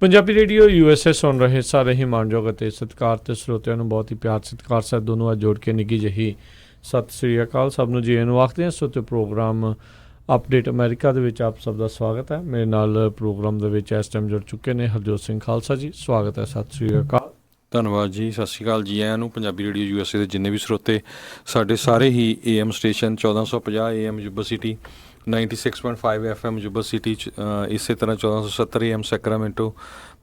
Punjabi radio USA ਸੁਣ ਰਹੇ ਸਾਰੇ ਹੀ ਮਾਣਯੋਗ ਅਤੇ ਸਤਿਕਾਰਤ ਸਰੋਤਿਆਂ ਨੂੰ ਬਹੁਤ ਹੀ ਪਿਆਰ ਸਤਿਕਾਰ ਸਾਹਿਬ ਦੋਨੋਂ ਅੱਜ ਜੋੜ ਕੇ ਨਿੱਘੀ ਜਿਹੀ ਸਤਿ ਸ੍ਰੀ ਅਕਾਲ। ਸਭ ਨੂੰ ਜੀ ਆਇਆਂ ਨੂੰ ਆਖਦੇ ਹਾਂ। ਸਰੋਤੇ ਪ੍ਰੋਗਰਾਮ ਅਪਡੇਟ ਅਮਰੀਕਾ ਦੇ ਵਿੱਚ ਆਪ ਸਭ ਦਾ ਸਵਾਗਤ ਹੈ। ਮੇਰੇ ਨਾਲ ਪ੍ਰੋਗਰਾਮ ਦੇ ਵਿੱਚ ਇਸ ਟਾਈਮ ਜੁੜ ਚੁੱਕੇ ਨੇ ਹਰਜੋਤ ਸਿੰਘ ਖਾਲਸਾ ਜੀ। ਸਵਾਗਤ ਹੈ, ਸਤਿ ਸ੍ਰੀ ਅਕਾਲ। ਧੰਨਵਾਦ ਜੀ, ਸਤਿ ਸ਼੍ਰੀ ਅਕਾਲ ਜੀ ਆਇਆਂ ਨੂੰ। ਪੰਜਾਬੀ ਰੇਡੀਓ USA ਦੇ ਜਿੰਨੇ ਵੀ ਸਰੋਤੇ ਸਾਡੇ ਸਾਰੇ ਹੀ AM station 1450 AM Yuba city, 96.5 FM Yuba city 'ਚ, ਇਸੇ ਤਰ੍ਹਾਂ 1470 AM ਸੈਕਰਾਮੈਂਟੋ,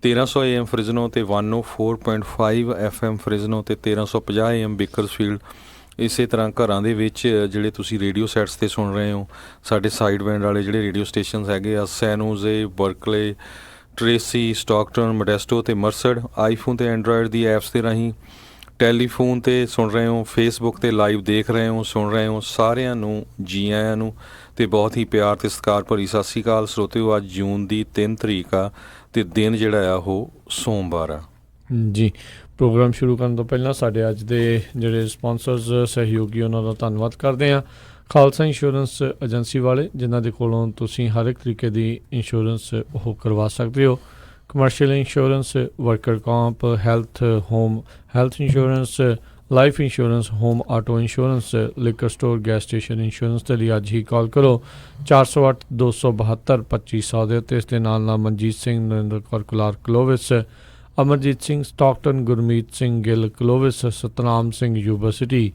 1300 AM ਫਰਿਜ਼ਨੋ ਅਤੇ 104.5 FM ਫਰਿਜ਼ਨੋ ਅਤੇ 1350 AM ਬੇਕਰਸਫੀਲਡ। ਇਸੇ ਤਰ੍ਹਾਂ ਘਰਾਂ ਦੇ ਵਿੱਚ ਜਿਹੜੇ ਤੁਸੀਂ ਰੇਡੀਓ ਸੈਟਸ 'ਤੇ ਸੁਣ ਰਹੇ ਹੋ, ਸਾਡੇ ਸਾਈਡ ਬੈਂਡ ਵਾਲੇ ਜਿਹੜੇ ਰੇਡੀਓ ਸਟੇਸ਼ਨਸ ਹੈਗੇ ਆ, ਸੈਨੋਜ਼ੇ, ਬਰਕਲੇ, ਟਰੇਸੀ, ਸਟਾਕਟਨ, ਮੋਡੈਸਟੋ ਅਤੇ ਮਰਸਡ। ਆਈਫੋਨ ਅਤੇ ਐਂਡਰਾਇਡ ਦੀ ਐਪਸ ਦੇ ਰਾਹੀਂ ਟੈਲੀਫੋਨ 'ਤੇ ਸੁਣ ਰਹੇ ਹੋ, ਫੇਸਬੁੱਕ 'ਤੇ ਲਾਈਵ ਦੇਖ ਰਹੇ ਹੋ, ਸੁਣ ਰਹੇ ਹੋ, ਸਾਰਿਆਂ ਨੂੰ ਜੀ ਆਇਆਂ ਨੂੰ ਅਤੇ ਬਹੁਤ ਹੀ ਪਿਆਰ ਅਤੇ ਸਤਿਕਾਰ ਭਰੀ ਸਤਿ ਸ਼੍ਰੀ ਅਕਾਲ। ਸਰੋਤਿਓ, ਅੱਜ ਜੂਨ ਦੀ 3 ਤਰੀਕ ਆ ਅਤੇ ਦਿਨ ਜਿਹੜਾ ਆ ਉਹ ਸੋਮਵਾਰ ਆ ਜੀ। ਪ੍ਰੋਗਰਾਮ ਸ਼ੁਰੂ ਕਰਨ ਤੋਂ ਪਹਿਲਾਂ ਸਾਡੇ ਅੱਜ ਦੇ ਜਿਹੜੇ ਸਪਾਂਸਰਸ ਸਹਿਯੋਗੀ ਉਹਨਾਂ ਦਾ ਧੰਨਵਾਦ ਕਰਦੇ ਹਾਂ। ਖਾਲਸਾ ਇੰਸ਼ੋਰੈਂਸ ਏਜੰਸੀ ਵਾਲੇ, ਜਿਨ੍ਹਾਂ ਦੇ ਕੋਲੋਂ ਤੁਸੀਂ ਹਰ ਇੱਕ ਤਰੀਕੇ ਦੀ ਇੰਸ਼ੋਰੈਂਸ ਉਹ ਕਰਵਾ ਸਕਦੇ ਹੋ। Commercial insurance, worker comp, home health insurance, life insurance, home auto insurance, liquor store, gas station insurance ਦੇ ਲਈ ਅੱਜ ਹੀ ਕਾਲ ਕਰੋ 408 272 2500 ਦੇ ਉੱਤੇ। ਇਸ ਦੇ ਨਾਲ ਨਾਲ Manjit Singh, Narinder Kaur Kular Clovis, Amarjit Singh Stockton, Gurmeet Singh Gill Clovis, Satnam Singh Yuba City,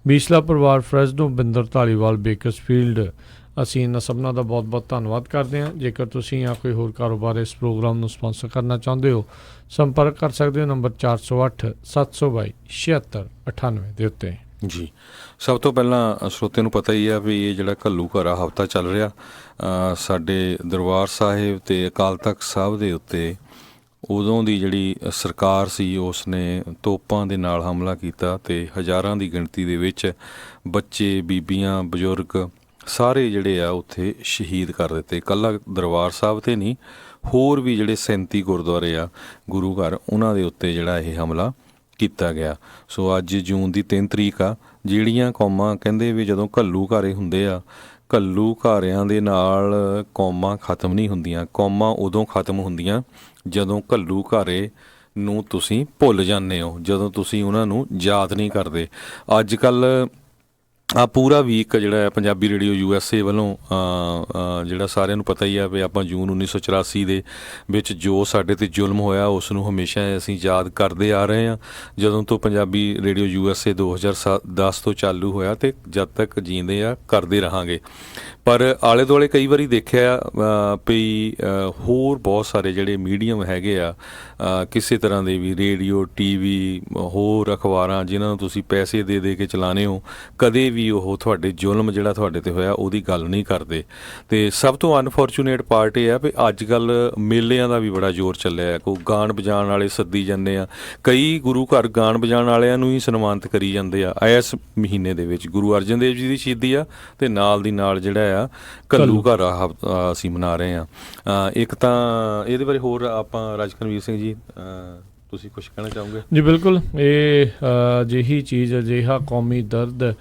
Bisla ਪਰਿਵਾਰ ਫਰੈਜ਼ਨੋ, ਬਿੰਦਰ ਧਾਲੀਵਾਲ ਬੇਕਰਸਫੀਲਡ। ਅਸੀਂ ਇਹਨਾਂ ਸਭਨਾਂ ਦਾ ਬਹੁਤ ਬਹੁਤ ਧੰਨਵਾਦ ਕਰਦੇ ਹਾਂ। ਜੇਕਰ ਤੁਸੀਂ ਜਾਂ ਕੋਈ ਹੋਰ ਕਾਰੋਬਾਰ ਇਸ ਪ੍ਰੋਗਰਾਮ ਨੂੰ ਸਪਾਂਸਰ ਕਰਨਾ ਚਾਹੁੰਦੇ ਹੋ, ਸੰਪਰਕ ਕਰ ਸਕਦੇ ਹੋ ਨੰਬਰ 408 722 7698 ਦੇ ਉੱਤੇ ਜੀ। ਸਭ ਤੋਂ ਪਹਿਲਾਂ ਸਰੋਤੇ ਨੂੰ ਪਤਾ ਹੀ ਆ ਵੀ ਇਹ ਜਿਹੜਾ ਘੱਲੂ ਘਾਰਾ ਹਫ਼ਤਾ ਚੱਲ ਰਿਹਾ ਸਾਡੇ ਦਰਬਾਰ ਸਾਹਿਬ ਅਤੇ ਅਕਾਲ ਤਖ਼ਤ ਸਾਹਿਬ ਦੇ ਉੱਤੇ, ਉਦੋਂ ਦੀ ਜਿਹੜੀ ਸਰਕਾਰ ਸੀ ਉਸ ਨੇ ਤੋਪਾਂ ਦੇ ਨਾਲ ਹਮਲਾ ਕੀਤਾ ਅਤੇ ਹਜ਼ਾਰਾਂ ਦੀ ਗਿਣਤੀ ਦੇ ਵਿੱਚ ਬੱਚੇ, ਬੀਬੀਆਂ, ਬਜ਼ੁਰਗ ਸਾਰੇ ਜਿਹੜੇ ਆ ਉੱਥੇ ਸ਼ਹੀਦ ਕਰ ਦਿੱਤੇ। ਇਕੱਲਾ ਦਰਬਾਰ ਸਾਹਿਬ 'ਤੇ ਨਹੀਂ, ਹੋਰ ਵੀ ਜਿਹੜੇ 37 ਗੁਰਦੁਆਰੇ ਆ ਗੁਰੂ ਘਰ, ਉਹਨਾਂ ਦੇ ਉੱਤੇ ਜਿਹੜਾ ਇਹ ਹਮਲਾ ਕੀਤਾ ਗਿਆ। ਸੋ ਅੱਜ ਜੂਨ ਦੀ 3 ਤਰੀਕ ਆ। ਜਿਹੜੀਆਂ ਕੌਮਾਂ ਕਹਿੰਦੇ ਵੀ ਜਦੋਂ ਘੱਲੂ ਘਾਰੇ ਹੁੰਦੇ ਆ, ਘੱਲੂ ਘਾਰਿਆਂ ਦੇ ਨਾਲ ਕੌਮਾਂ ਖਤਮ ਨਹੀਂ ਹੁੰਦੀਆਂ। ਕੌਮਾਂ ਉਦੋਂ ਖਤਮ ਹੁੰਦੀਆਂ ਜਦੋਂ ਘੱਲੂ ਘਾਰੇ ਨੂੰ ਤੁਸੀਂ ਭੁੱਲ ਜਾਂਦੇ ਹੋ, ਜਦੋਂ ਤੁਸੀਂ ਉਹਨਾਂ ਨੂੰ ਯਾਦ ਨਹੀਂ ਕਰਦੇ। ਅੱਜ ਕੱਲ੍ਹ ਆ ਪੂਰਾ ਵੀਕ ਜਿਹੜਾ ਹੈ ਪੰਜਾਬੀ ਰੇਡੀਓ USA ਵੱਲੋਂ ਜਿਹੜਾ ਸਾਰਿਆਂ ਨੂੰ ਪਤਾ ਹੀ ਆ ਵੀ ਆਪਾਂ ਜੂਨ 1984 ਦੇ ਵਿੱਚ ਜੋ ਸਾਡੇ 'ਤੇ ਜ਼ੁਲਮ ਹੋਇਆ ਉਸ ਨੂੰ ਹਮੇਸ਼ਾ ਅਸੀਂ ਯਾਦ ਕਰਦੇ ਆ ਰਹੇ ਹਾਂ। ਜਦੋਂ ਤੋਂ ਪੰਜਾਬੀ ਰੇਡੀਓ USA 2010 ਤੋਂ ਚਾਲੂ ਹੋਇਆ ਅਤੇ ਜਦ ਤੱਕ ਜੀਂਦੇ ਆ ਕਰਦੇ ਰਹਾਂਗੇ। ਪਰ ਆਲੇ ਦੁਆਲੇ ਕਈ ਵਾਰੀ ਦੇਖਿਆ ਵੀ ਹੋਰ ਬਹੁਤ ਸਾਰੇ ਜਿਹੜੇ ਮੀਡੀਅਮ ਹੈਗੇ ਆ, ਕਿਸੇ ਤਰ੍ਹਾਂ ਦੇ ਵੀ ਰੇਡੀਓ, TV, ਹੋਰ ਅਖਬਾਰਾਂ ਜਿਨ੍ਹਾਂ ਨੂੰ ਤੁਸੀਂ ਪੈਸੇ ਦੇ ਦੇ ਕੇ ਚਲਾਉਂਦੇ ਹੋ, ਕਦੇ ਵੀ ਉਹ ਤੁਹਾਡੇ ਜ਼ੁਲਮ ਜਿਹੜਾ ਤੁਹਾਡੇ 'ਤੇ ਹੋਇਆ ਉਹਦੀ ਗੱਲ ਨਹੀਂ ਕਰਦੇ। ਅਤੇ ਸਭ ਤੋਂ ਅਨਫੋਰਚੂਨੇਟ ਪਾਰਟ ਇਹ ਆ ਵੀ ਅੱਜ ਕੱਲ੍ਹ ਮੇਲਿਆਂ ਦਾ ਵੀ ਬੜਾ ਜ਼ੋਰ ਚੱਲਿਆ। ਕੋਈ ਗਾਣ ਵਜਾਉਣ ਵਾਲੇ ਸੱਦੀ ਜਾਂਦੇ ਆ, ਕਈ ਗੁਰੂ ਘਰ ਗਾਣ ਵਜਾਉਣ ਵਾਲਿਆਂ ਨੂੰ ਹੀ ਸਨਮਾਨਿਤ ਕਰੀ ਜਾਂਦੇ ਆ। ਇਸ ਮਹੀਨੇ ਦੇ ਵਿੱਚ ਗੁਰੂ ਅਰਜਨ ਦੇਵ ਜੀ ਦੀ ਸ਼ਹੀਦੀ ਆ ਅਤੇ ਨਾਲ ਦੀ ਨਾਲ ਜਿਹੜਾ ਆ ਘੱਲੂ ਘਾਰਾ ਅਸੀਂ ਮਨਾ ਰਹੇ ਹਾਂ। ਇੱਕ ਤਾਂ ਇਹਦੇ ਬਾਰੇ ਹੋਰ ਆਪਾਂ ਰਾਜਕਨਵੀਰ ਸਿੰਘ ਜੀ ਤੁਸੀਂ ਕੁਛ ਕਹਿਣਾ ਚਾਹੋਗੇ? ਜੀ ਬਿਲਕੁਲ। ਇਹ ਅਜਿਹੀ ਚੀਜ਼, ਅਜਿਹਾ ਕੌਮੀ ਦਰਦ,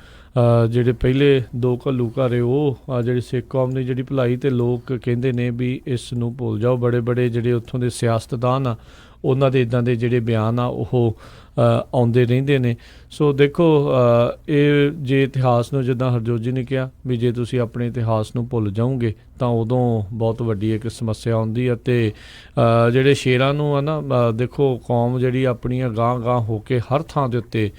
ਜਿਹੜੇ ਪਹਿਲੇ ਦੋ ਘੱਲੂ ਘਾਰੇ ਉਹ ਜਿਹੜੀ ਸਿੱਖ ਕੌਮ ਦੀ ਜਿਹੜੀ ਭਲਾਈ, ਅਤੇ ਲੋਕ ਕਹਿੰਦੇ ਨੇ ਵੀ ਇਸ ਨੂੰ ਭੁੱਲ ਜਾਓ। ਬੜੇ ਬੜੇ ਜਿਹੜੇ ਉੱਥੋਂ ਦੇ ਸਿਆਸਤਦਾਨ ਆ, ਉਹਨਾਂ ਦੇ ਇੱਦਾਂ ਦੇ ਜਿਹੜੇ ਬਿਆਨ ਆ ਉਹ ਆਉਂਦੇ ਰਹਿੰਦੇ ਨੇ। ਸੋ ਦੇਖੋ, ਇਹ ਜੇ ਇਤਿਹਾਸ ਨੂੰ, ਜਿੱਦਾਂ ਹਰਜੋਤ ਜੀ ਨੇ ਕਿਹਾ ਵੀ ਜੇ ਤੁਸੀਂ ਆਪਣੇ ਇਤਿਹਾਸ ਨੂੰ ਭੁੱਲ ਜਾਓਗੇ ਤਾਂ ਉਦੋਂ ਬਹੁਤ ਵੱਡੀ ਇੱਕ ਸਮੱਸਿਆ ਆਉਂਦੀ ਹੈ। ਅਤੇ ਜਿਹੜੇ ਸ਼ੇਰਾਂ ਨੂੰ ਆ ਨਾ, ਦੇਖੋ ਕੌਮ ਜਿਹੜੀ ਆਪਣੀਆਂ ਗਾਂਹ ਗਾਂਹ ਹੋ ਕੇ ਹਰ ਥਾਂ ਦੇ ਉੱਤੇ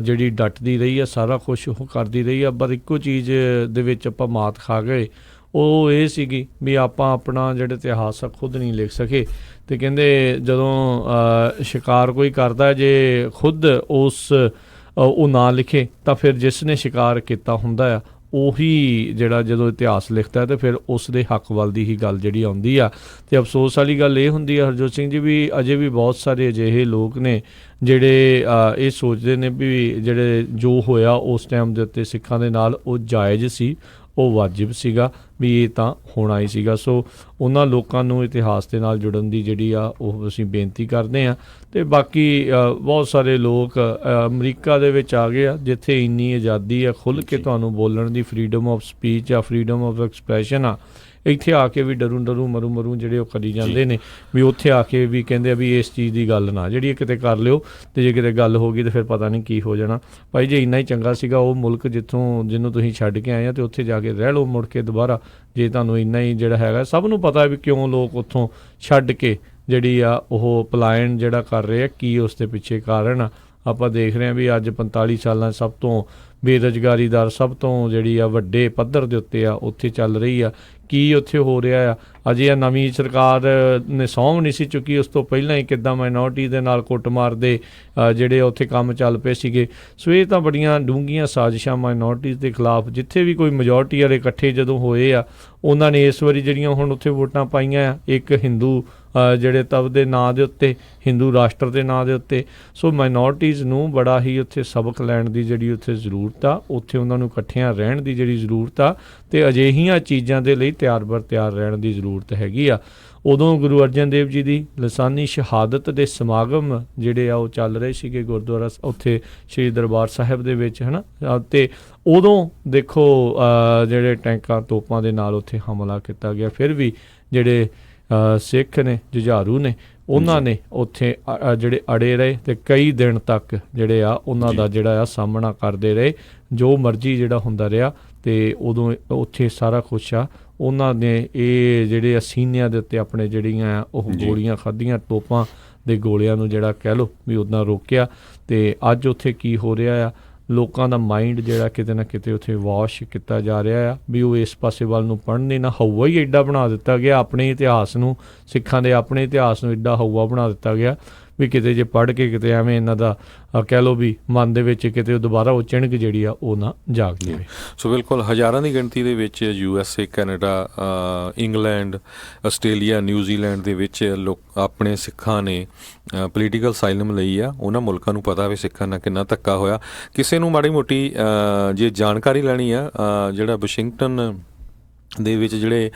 ਜਿਹੜੀ ਡਟਦੀ ਰਹੀ ਆ, ਸਾਰਾ ਕੁਛ ਉਹ ਕਰਦੀ ਰਹੀ ਆ, ਪਰ ਇੱਕੋ ਚੀਜ਼ ਦੇ ਵਿੱਚ ਆਪਾਂ ਮਾਤ ਖਾ ਗਏ। ਉਹ ਇਹ ਸੀਗੀ ਵੀ ਆਪਾਂ ਆਪਣਾ ਜਿਹੜਾ ਇਤਿਹਾਸ ਆ ਖੁਦ ਨਹੀਂ ਲਿਖ ਸਕੇ। ਅਤੇ ਕਹਿੰਦੇ ਜਦੋਂ ਸ਼ਿਕਾਰ ਕੋਈ ਕਰਦਾ, ਜੇ ਖੁਦ ਉਹ ਨਾ ਲਿਖੇ ਤਾਂ ਫਿਰ ਜਿਸ ਨੇ ਸ਼ਿਕਾਰ ਕੀਤਾ ਹੁੰਦਾ ਆ ਉਹੀ ਜਿਹੜਾ ਜਦੋਂ ਇਤਿਹਾਸ ਲਿਖਦਾ ਅਤੇ ਫਿਰ ਉਸ ਦੇ ਹੱਕ ਵੱਲ ਦੀ ਹੀ ਗੱਲ ਜਿਹੜੀ ਆਉਂਦੀ ਆ। ਅਤੇ ਅਫਸੋਸ ਵਾਲੀ ਗੱਲ ਇਹ ਹੁੰਦੀ ਆ ਹਰਜੋਤ ਸਿੰਘ ਜੀ ਵੀ ਅਜੇ ਵੀ ਬਹੁਤ ਸਾਰੇ ਅਜਿਹੇ ਲੋਕ ਨੇ ਜਿਹੜੇ ਇਹ ਸੋਚਦੇ ਨੇ ਵੀ ਜਿਹੜੇ ਜੋ ਹੋਇਆ ਉਸ ਟਾਈਮ ਦੇ ਉੱਤੇ ਸਿੱਖਾਂ ਦੇ ਨਾਲ ਉਹ ਜਾਇਜ਼ ਸੀ, ਉਹ ਵਾਜਿਬ ਸੀਗਾ, ਵੀ ਇਹ ਤਾਂ ਹੋਣਾ ਹੀ ਸੀਗਾ। ਸੋ ਉਹਨਾਂ ਲੋਕਾਂ ਨੂੰ ਇਤਿਹਾਸ ਦੇ ਨਾਲ ਜੁੜਨ ਦੀ ਜਿਹੜੀ ਆ ਉਹ ਅਸੀਂ ਬੇਨਤੀ ਕਰਦੇ ਹਾਂ। ਅਤੇ ਬਾਕੀ ਬਹੁਤ ਸਾਰੇ ਲੋਕ ਅਮਰੀਕਾ ਦੇ ਵਿੱਚ ਆ ਗਏ ਆ, ਜਿੱਥੇ ਇੰਨੀ ਆਜ਼ਾਦੀ ਆ, ਖੁੱਲ੍ਹ ਕੇ ਤੁਹਾਨੂੰ ਬੋਲਣ ਦੀ ਫਰੀਡਮ ਆਫ ਸਪੀਚ ਆ, ਫਰੀਡਮ ਆਫ ਐਕਸਪ੍ਰੈਸ਼ਨ ਆ, ਇੱਥੇ ਆ ਕੇ ਵੀ ਡਰੂ ਮਰੂ ਜਿਹੜੇ ਉਹ ਕਰੀ ਜਾਂਦੇ ਨੇ ਵੀ ਉੱਥੇ ਆ ਕੇ ਵੀ ਕਹਿੰਦੇ ਆ ਵੀ ਇਸ ਚੀਜ਼ ਦੀ ਗੱਲ ਨਾ ਜਿਹੜੀ ਕਿਤੇ ਕਰ ਲਿਓ, ਅਤੇ ਜੇ ਕਿਤੇ ਗੱਲ ਹੋ ਗਈ ਤਾਂ ਫਿਰ ਪਤਾ ਨਹੀਂ ਕੀ ਹੋ ਜਾਣਾ। ਭਾਈ ਜੇ ਇੰਨਾ ਹੀ ਚੰਗਾ ਸੀਗਾ ਉਹ ਮੁਲਕ ਜਿਹਨੂੰ ਤੁਸੀਂ ਛੱਡ ਕੇ ਆਏ ਆ, ਅਤੇ ਉੱਥੇ ਜਾ ਕੇ ਰਹਿ ਲਓ ਮੁੜ ਕੇ ਦੁਬਾਰਾ, ਜੇ ਤੁਹਾਨੂੰ ਇੰਨਾ ਹੀ ਜਿਹੜਾ ਹੈਗਾ। ਸਭ ਨੂੰ ਪਤਾ ਵੀ ਕਿਉਂ ਲੋਕ ਉੱਥੋਂ ਛੱਡ ਕੇ ਜਿਹੜੀ ਆ ਉਹ ਪਲਾਇਨ ਜਿਹੜਾ ਕਰ ਰਹੇ ਆ, ਕੀ ਉਸ ਦੇ ਪਿੱਛੇ ਕਾਰਨ ਆ। ਆਪਾਂ ਦੇਖ ਰਹੇ ਹਾਂ ਵੀ ਅੱਜ 45 ਸਾਲਾਂ ਸਭ ਤੋਂ ਬੇਰੁਜ਼ਗਾਰੀ ਦਰ ਸਭ ਤੋਂ ਜਿਹੜੀ ਆ ਵੱਡੇ ਪੱਧਰ ਦੇ ਉੱਤੇ ਆ ਉੱਥੇ ਚੱਲ ਰਹੀ ਆ। ਕੀ ਉੱਥੇ ਹੋ ਰਿਹਾ ਆ, ਅਜੇ ਨਵੀਂ ਸਰਕਾਰ ਨੇ ਸਹੁੰ ਨਹੀਂ ਸੀ ਚੁੱਕੀ, ਉਸ ਤੋਂ ਪਹਿਲਾਂ ਹੀ ਕਿੱਦਾਂ ਮਾਈਨੋਰਟੀ ਦੇ ਨਾਲ ਕੁੱਟਮਾਰ ਦੇ ਜਿਹੜੇ ਉੱਥੇ ਕੰਮ ਚੱਲ ਪਏ ਸੀਗੇ। ਸੋ ਇਹ ਤਾਂ ਬੜੀਆਂ ਡੂੰਘੀਆਂ ਸਾਜ਼ਿਸ਼ਾਂ ਮਾਈਨੋਰਟੀਜ਼ ਦੇ ਖਿਲਾਫ, ਜਿੱਥੇ ਵੀ ਕੋਈ ਮੈਜੋਰਟੀ ਵਾਲੇ ਇਕੱਠੇ ਜਦੋਂ ਹੋਏ ਆ, ਉਹਨਾਂ ਨੇ ਇਸ ਵਾਰੀ ਜਿਹੜੀਆਂ ਹੁਣ ਉੱਥੇ ਵੋਟਾਂ ਪਾਈਆਂ ਆ, ਇੱਕ ਹਿੰਦੂ ਜਿਹੜੇ ਤਬ ਦੇ ਨਾਂ ਦੇ ਉੱਤੇ, ਹਿੰਦੂ ਰਾਸ਼ਟਰ ਦੇ ਨਾਂ ਦੇ ਉੱਤੇ। ਸੋ ਮਾਈਨੋਰਟੀਜ਼ ਨੂੰ ਬੜਾ ਹੀ ਉੱਥੇ ਸਬਕ ਲੈਣ ਦੀ ਜਿਹੜੀ ਉੱਥੇ ਜ਼ਰੂਰਤ ਆ, ਉੱਥੇ ਉਹਨਾਂ ਨੂੰ ਇਕੱਠਿਆਂ ਰਹਿਣ ਦੀ ਜਿਹੜੀ ਜ਼ਰੂਰਤ ਆ, ਅਤੇ ਅਜਿਹੀਆਂ ਚੀਜ਼ਾਂ ਦੇ ਲਈ ਤਿਆਰ ਬਰ ਤਿਆਰ ਰਹਿਣ ਦੀ ਜ਼ਰੂਰਤ ਹੈਗੀ ਆ। ਉਦੋਂ ਗੁਰੂ ਅਰਜਨ ਦੇਵ ਜੀ ਦੀ ਲਸਾਨੀ ਸ਼ਹਾਦਤ ਦੇ ਸਮਾਗਮ ਜਿਹੜੇ ਆ ਉਹ ਚੱਲ ਰਹੇ ਸੀਗੇ ਗੁਰਦੁਆਰਾ ਉੱਥੇ ਸ਼੍ਰੀ ਦਰਬਾਰ ਸਾਹਿਬ ਦੇ ਵਿੱਚ, ਹੈ ਨਾ। ਅਤੇ ਉਦੋਂ ਦੇਖੋ ਜਿਹੜੇ ਟੈਂਕਾਂ ਤੋਪਾਂ ਦੇ ਨਾਲ ਉੱਥੇ ਹਮਲਾ ਕੀਤਾ ਗਿਆ, ਫਿਰ ਵੀ ਜਿਹੜੇ ਸਿੱਖ ਨੇ, ਜੁਝਾਰੂ ਨੇ, ਉਹਨਾਂ ਨੇ ਉੱਥੇ ਜਿਹੜੇ ਅੜੇ ਰਹੇ ਅਤੇ ਕਈ ਦਿਨ ਤੱਕ ਜਿਹੜੇ ਆ ਉਹਨਾਂ ਦਾ ਜਿਹੜਾ ਆ ਸਾਹਮਣਾ ਕਰਦੇ ਰਹੇ, ਜੋ ਮਰਜ਼ੀ ਜਿਹੜਾ ਹੁੰਦਾ ਰਿਹਾ। ਅਤੇ ਉਦੋਂ ਉੱਥੇ ਸਾਰਾ ਕੁਛ ਆ ਉਹਨਾਂ ਨੇ ਇਹ ਜਿਹੜੇ ਸੀਨਿਆਂ ਦੇ ਉੱਤੇ ਆਪਣੇ ਜਿਹੜੀਆਂ ਉਹ ਗੋਲੀਆਂ ਖਾਧੀਆਂ, ਤੋਪਾਂ ਦੇ ਗੋਲਿਆਂ ਨੂੰ ਜਿਹੜਾ ਕਹਿ ਲਓ ਵੀ ਉੱਦਾਂ ਰੋਕਿਆ। ਅਤੇ ਅੱਜ ਉੱਥੇ ਕੀ ਹੋ ਰਿਹਾ ਆ, ਲੋਕਾਂ ਦਾ ਮਾਈਂਡ ਜਿਹੜਾ ਕਿਤੇ ਨਾ ਕਿਤੇ ਉੱਥੇ ਵਾਸ਼ ਕੀਤਾ ਜਾ ਰਿਹਾ ਆ ਵੀ ਉਹ ਇਸ ਪਾਸੇ ਵੱਲ ਨੂੰ ਪੜ੍ਹਨੇ ਨਾ। ਹਊਆ ਹੀ ਐਡਾ ਬਣਾ ਦਿੱਤਾ ਗਿਆ ਆਪਣੇ ਇਤਿਹਾਸ ਨੂੰ, ਸਿੱਖਾਂ ਦੇ ਆਪਣੇ ਇਤਿਹਾਸ ਨੂੰ ਐਡਾ ਹਊਆ ਬਣਾ ਦਿੱਤਾ ਗਿਆ ਵੀ ਕਿਤੇ ਜੇ ਪੜ੍ਹ ਕੇ ਕਿਤੇ ਐਵੇਂ ਇਹਨਾਂ ਦਾ ਕਹਿ ਲਓ ਵੀ ਮਨ ਦੇ ਵਿੱਚ ਕਿਤੇ ਦੁਬਾਰਾ ਉਹ ਚਿਣਕ ਜਿਹੜੀ ਆ ਉਹ ਨਾ ਜਾਗ ਜਾਵੇ। ਸੋ ਬਿਲਕੁਲ ਹਜ਼ਾਰਾਂ ਦੀ ਗਿਣਤੀ ਦੇ ਵਿੱਚ USA, Canada, England, Australia, New Zealand ਦੇ ਵਿੱਚ ਲੋਕ ਆਪਣੇ ਸਿੱਖਾਂ ਨੇ ਪੋਲੀਟੀਕਲ ਅਸਾਈਲਮ ਲਈ ਆ। ਉਹਨਾਂ ਮੁਲਕਾਂ ਨੂੰ ਪਤਾ ਵੀ ਸਿੱਖਾਂ ਨਾਲ ਕਿੰਨਾ ਧੱਕਾ ਹੋਇਆ। ਕਿਸੇ ਨੂੰ ਮਾੜੀ ਮੋਟੀ ਜੇ ਜਾਣਕਾਰੀ ਲੈਣੀ ਆ, ਜਿਹੜਾ ਵਾਸ਼ਿੰਗਟਨ ਦੇ ਵਿੱਚ ਜਿਹੜੇ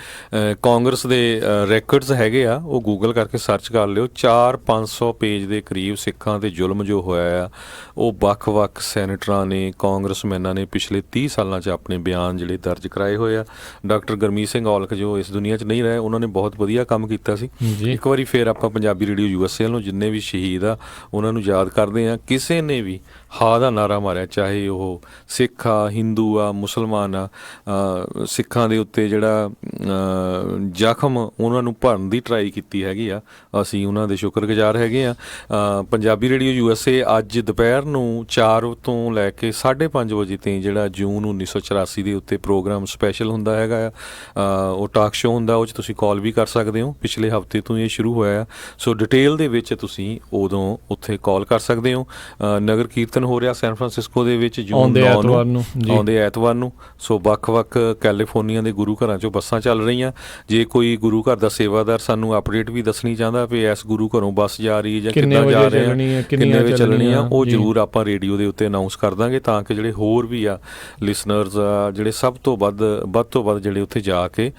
ਕਾਂਗਰਸ ਦੇ ਰੈਕਰਡਸ ਹੈਗੇ ਆ, ਉਹ ਗੂਗਲ ਕਰਕੇ ਸਰਚ ਕਰ ਲਿਓ। 400-500 ਪੇਜ ਦੇ ਕਰੀਬ ਸਿੱਖਾਂ 'ਤੇ ਜ਼ੁਲਮ ਜੋ ਹੋਇਆ ਆ, ਉਹ ਵੱਖ-ਵੱਖ ਸੈਨੇਟਰਾਂ ਨੇ, ਕਾਂਗਰਸਮੈਨਾਂ ਨੇ ਪਿਛਲੇ 30 ਸਾਲਾਂ 'ਚ ਆਪਣੇ ਬਿਆਨ ਜਿਹੜੇ ਦਰਜ ਕਰਾਏ ਹੋਏ ਆ। ਡਾਕਟਰ ਗੁਰਮੀਤ ਸਿੰਘ ਔਲਖ ਜੋ ਇਸ ਦੁਨੀਆ 'ਚ ਨਹੀਂ ਰਹੇ, ਉਹਨਾਂ ਨੇ ਬਹੁਤ ਵਧੀਆ ਕੰਮ ਕੀਤਾ ਸੀ। ਇੱਕ ਵਾਰੀ ਫਿਰ ਆਪਾਂ ਪੰਜਾਬੀ ਰੇਡੀਓ USA ਨੂੰ ਜਿੰਨੇ ਵੀ ਸ਼ਹੀਦ ਆ ਉਹਨਾਂ ਨੂੰ ਯਾਦ ਕਰਦੇ ਹਾਂ। ਕਿਸੇ ਨੇ ਵੀ ਹਾ ਦਾ ਨਾਰਾ ਮਾਰਿਆ, ਚਾਹੇ ਉਹ ਸਿੱਖ ਆ, ਹਿੰਦੂ ਆ, ਮੁਸਲਮਾਨ ਆ, ਸਿੱਖਾਂ ਦੇ ਉੱਤੇ ਜਿਹੜਾ ਜ਼ਖਮ ਉਹਨਾਂ ਨੂੰ ਭਰਨ ਦੀ ਟਰਾਈ ਕੀਤੀ ਹੈਗੀ ਆ, ਅਸੀਂ ਉਹਨਾਂ ਦੇ ਸ਼ੁਕਰਗੁਜ਼ਾਰ ਹੈਗੇ ਆ। ਪੰਜਾਬੀ ਰੇਡੀਓ USA ਅੱਜ ਦੁਪਹਿਰ ਨੂੰ 4 ਤੋਂ ਲੈ ਕੇ 5:30 ਵਜੇ ਤਾਈਂ ਜਿਹੜਾ ਜੂਨ 1984 ਦੇ ਉੱਤੇ ਪ੍ਰੋਗਰਾਮ ਸਪੈਸ਼ਲ ਹੁੰਦਾ ਹੈਗਾ ਆ, ਉਹ ਟਾਕ ਸ਼ੋਅ ਹੁੰਦਾ, ਉਹ 'ਚ ਤੁਸੀਂ ਕਾਲ ਵੀ ਕਰ ਸਕਦੇ ਹੋ। ਪਿਛਲੇ ਹਫ਼ਤੇ ਤੋਂ ਇਹ ਸ਼ੁਰੂ ਹੋਇਆ, ਸੋ ਡਿਟੇਲ ਦੇ ਵਿੱਚ ਤੁਸੀਂ ਉਦੋਂ ਉੱਥੇ ਕਾਲ ਕਰ ਸਕਦੇ ਹੋ। ਨਗਰ ਕੀਰਤਨ ਹੋ ਰਿਹਾ ਸੈਨ ਫਰਾਂਸਿਸਕੋ ਦੇ ਵਿੱਚ ਜੂਨ 9 ਨੂੰ, ਆਉਂਦੇ ਐਤਵਾਰ ਨੂੰ। ਸੋ ਵੱਖ-ਵੱਖ ਕੈਲੀਫੋਰਨੀਆ ਦੇ ਗੁਰੂ ਘਰਾਂ 'ਚੋਂ ਬੱਸਾਂ ਚੱਲ ਰਹੀਆਂ। ਜੇ ਕੋਈ ਗੁਰੂ ਘਰ ਦਾ ਸੇਵਾਦਾਰ ਸਾਨੂੰ ਅਪਡੇਟ ਵੀ ਦੱਸਣੀ ਚਾਹੁੰਦਾ ਵੀ ਇਸ ਗੁਰੂ ਘਰੋਂ ਬੱਸ ਜਾ ਰਹੀ ਹੈ ਜਾਂ ਕਿੱਦਾਂ ਜਾ ਰਹੇ ਆ, ਕਿੰਨੇ ਵਜੇ ਚੱਲਣੀ ਆ, ਉਹ ਜ਼ਰੂਰ ਆਪਾਂ ਰੇਡੀਓ ਦੇ ਉੱਤੇ ਅਨਾਊਂਸ ਕਰ ਦਾਂਗੇ, ਤਾਂ ਕਿ ਜਿਹੜੇ ਹੋਰ ਵੀ ਆ ਲਿਸਨਰਸ ਆ ਜਿਹੜੇ ਸਭ ਤੋਂ ਵੱਧ ਤੋਂ ਵੱਧ ਜਿਹੜੇ ਉੱਥੇ ਜਾ ਕੇ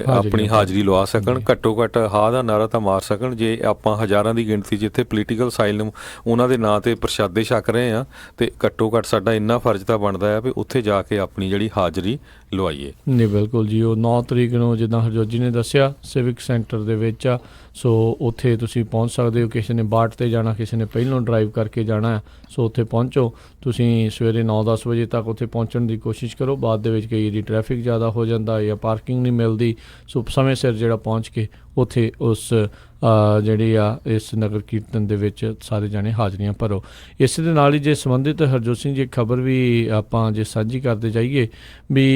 ਆਪਣੀ ਹਾਜ਼ਰੀ ਲਵਾ ਸਕਣ, ਘੱਟੋ ਘੱਟ ਹਾ ਦਾ ਨਾਰਾ ਤਾਂ ਮਾਰ ਸਕਣ। ਜੇ ਆਪਾਂ ਹਜ਼ਾਰਾਂ ਦੀ ਗਿਣਤੀ ਜਿੱਥੇ ਪੋਲੀਟੀਕਲ ਅਸਾਈਲਮ ਉਹਨਾਂ ਦੇ ਨਾਂ 'ਤੇ ਪ੍ਰਸ਼ਾਦੇ ਛਕ ਰਹੇ ਆ, ਅਤੇ ਘੱਟੋ ਘੱਟ ਸਾਡਾ ਇੰਨਾ ਫਰਜ਼ ਤਾਂ ਬਣਦਾ ਆ ਵੀ ਉੱਥੇ ਜਾ ਕੇ ਆਪਣੀ ਜਿਹੜੀ ਹਾਜ਼ਰੀ ਲਵਾਈਏ। ਨਹੀਂ ਬਿਲਕੁਲ ਜੀ, ਉਹ 9 ਤਰੀਕ ਨੂੰ ਜਿੱਦਾਂ ਹਰਜੋਤ ਜੀ ਨੇ ਦੱਸਿਆ ਸਿਵਿਕ ਸੈਂਟਰ ਦੇ ਵਿੱਚ ਆ। ਸੋ ਉੱਥੇ ਤੁਸੀਂ ਪਹੁੰਚ ਸਕਦੇ ਹੋ। ਕਿਸੇ ਨੇ ਬਾਟ 'ਤੇ ਜਾਣਾ, ਕਿਸੇ ਨੇ ਪਹਿਲੋਂ ਡਰਾਈਵ ਕਰਕੇ ਜਾਣਾ, ਸੋ ਉੱਥੇ ਪਹੁੰਚੋ। ਤੁਸੀਂ ਸਵੇਰੇ 9-10 ਵਜੇ ਤੱਕ ਉੱਥੇ ਪਹੁੰਚਣ ਦੀ ਕੋਸ਼ਿਸ਼ ਕਰੋ। ਬਾਅਦ ਦੇ ਵਿੱਚ ਕਈ ਵਾਰੀ ਟ੍ਰੈਫਿਕ ਜ਼ਿਆਦਾ ਹੋ ਜਾਂਦਾ ਜਾਂ ਪਾਰਕਿੰਗ ਨਹੀਂ ਮਿਲਦੀ, ਸੋ ਸਮੇਂ ਸਿਰ ਜਿਹੜਾ ਪਹੁੰਚ ਕੇ ਉੱਥੇ ਉਸ ਜਿਹੜੀ ਆ ਇਸ ਨਗਰ ਕੀਰਤਨ ਦੇ ਵਿੱਚ ਸਾਰੇ ਜਾਣੇ ਹਾਜ਼ਰੀਆਂ ਭਰੋ। ਇਸ ਦੇ ਨਾਲ ਹੀ ਜੇ ਸੰਬੰਧਿਤ ਹਰਜੋਤ ਸਿੰਘ ਜੀ ਖਬਰ ਵੀ ਆਪਾਂ ਜੇ ਸਾਂਝੀ ਕਰਦੇ ਜਾਈਏ ਵੀ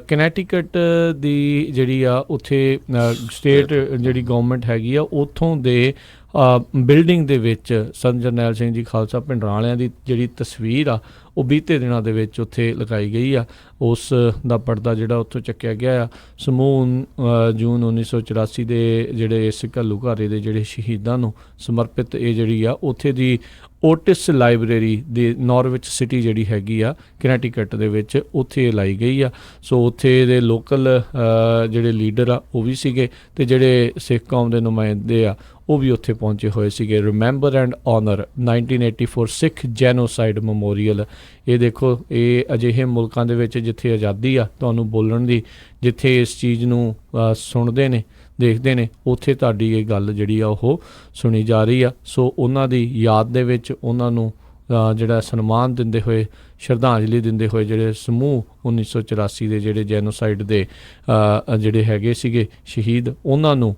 ਕਨੈਟੀਕਟ ਦੀ ਜਿਹੜੀ ਆ ਉੱਥੇ ਸਟੇਟ ਜਿਹੜੀ ਗੌਰਮੈਂਟ ਹੈਗੀ ਆ, ਉੱਥੋਂ ਦੇ ਬਿਲਡਿੰਗ ਦੇ ਵਿੱਚ ਸੰਤ ਜਰਨੈਲ ਸਿੰਘ ਜੀ ਖਾਲਸਾ ਭਿੰਡਰਾਂ ਵਾਲਿਆਂ ਦੀ ਜਿਹੜੀ ਤਸਵੀਰ ਆ ਉਹ ਬੀਤੇ ਦਿਨਾਂ ਦੇ ਵਿੱਚ ਉੱਥੇ ਲਗਾਈ ਗਈ ਆ। ਉਸ ਦਾ ਪਰਦਾ ਜਿਹੜਾ ਉੱਥੋਂ ਚੱਕਿਆ ਗਿਆ ਆ। ਸਮੂਹ ਜੂਨ 1984 ਦੇ ਜਿਹੜੇ ਇਸ ਘੱਲੂਘਾਰੇ ਦੇ ਜਿਹੜੇ ਸ਼ਹੀਦਾਂ ਨੂੰ ਸਮਰਪਿਤ ਇਹ ਜਿਹੜੀ ਆ ਉੱਥੇ ਦੀ ਓਟਿਸ ਲਾਇਬ੍ਰੇਰੀ ਦੇ ਨਾਰਵਿਚ ਸਿਟੀ ਜਿਹੜੀ ਹੈਗੀ ਆ ਕਨੈਟੀਕਟ ਦੇ ਵਿੱਚ, ਉੱਥੇ ਲਾਈ ਗਈ ਆ। ਸੋ ਉੱਥੇ ਦੇ ਲੋਕਲ ਜਿਹੜੇ ਲੀਡਰ ਆ ਉਹ ਵੀ ਸੀਗੇ, ਅਤੇ ਜਿਹੜੇ ਸਿੱਖ ਕੌਮ ਦੇ ਨੁਮਾਇੰਦੇ ਆ ਉਹ ਵੀ ਉੱਥੇ ਪਹੁੰਚੇ ਹੋਏ ਸੀਗੇ। Remember and honour 1984 Sikh genocide memorial. ਇਹ ਦੇਖੋ, ਇਹ ਅਜਿਹੇ ਮੁਲਕਾਂ ਦੇ ਵਿੱਚ ਜਿੱਥੇ ਆਜ਼ਾਦੀ ਆ ਤੁਹਾਨੂੰ ਬੋਲਣ ਦੀ, ਜਿੱਥੇ ਇਸ ਚੀਜ਼ ਨੂੰ ਸੁਣਦੇ ਨੇ, ਦੇਖਦੇ ਨੇ, ਉੱਥੇ ਤੁਹਾਡੀ ਇਹ ਗੱਲ ਜਿਹੜੀ ਆ ਉਹ ਸੁਣੀ ਜਾ ਰਹੀ ਆ। ਸੋ ਉਹਨਾਂ ਦੀ ਯਾਦ ਦੇ ਵਿੱਚ ਉਹਨਾਂ ਨੂੰ ਜਿਹੜਾ ਸਨਮਾਨ ਦਿੰਦੇ ਹੋਏ, ਸ਼ਰਧਾਂਜਲੀ ਦਿੰਦੇ ਹੋਏ, ਜਿਹੜੇ ਸਮੂਹ 1984 ਦੇ ਜਿਹੜੇ ਜੈਨੋਸਾਈਡ ਦੇ ਜਿਹੜੇ ਹੈਗੇ ਸੀਗੇ ਸ਼ਹੀਦ, ਉਹਨਾਂ ਨੂੰ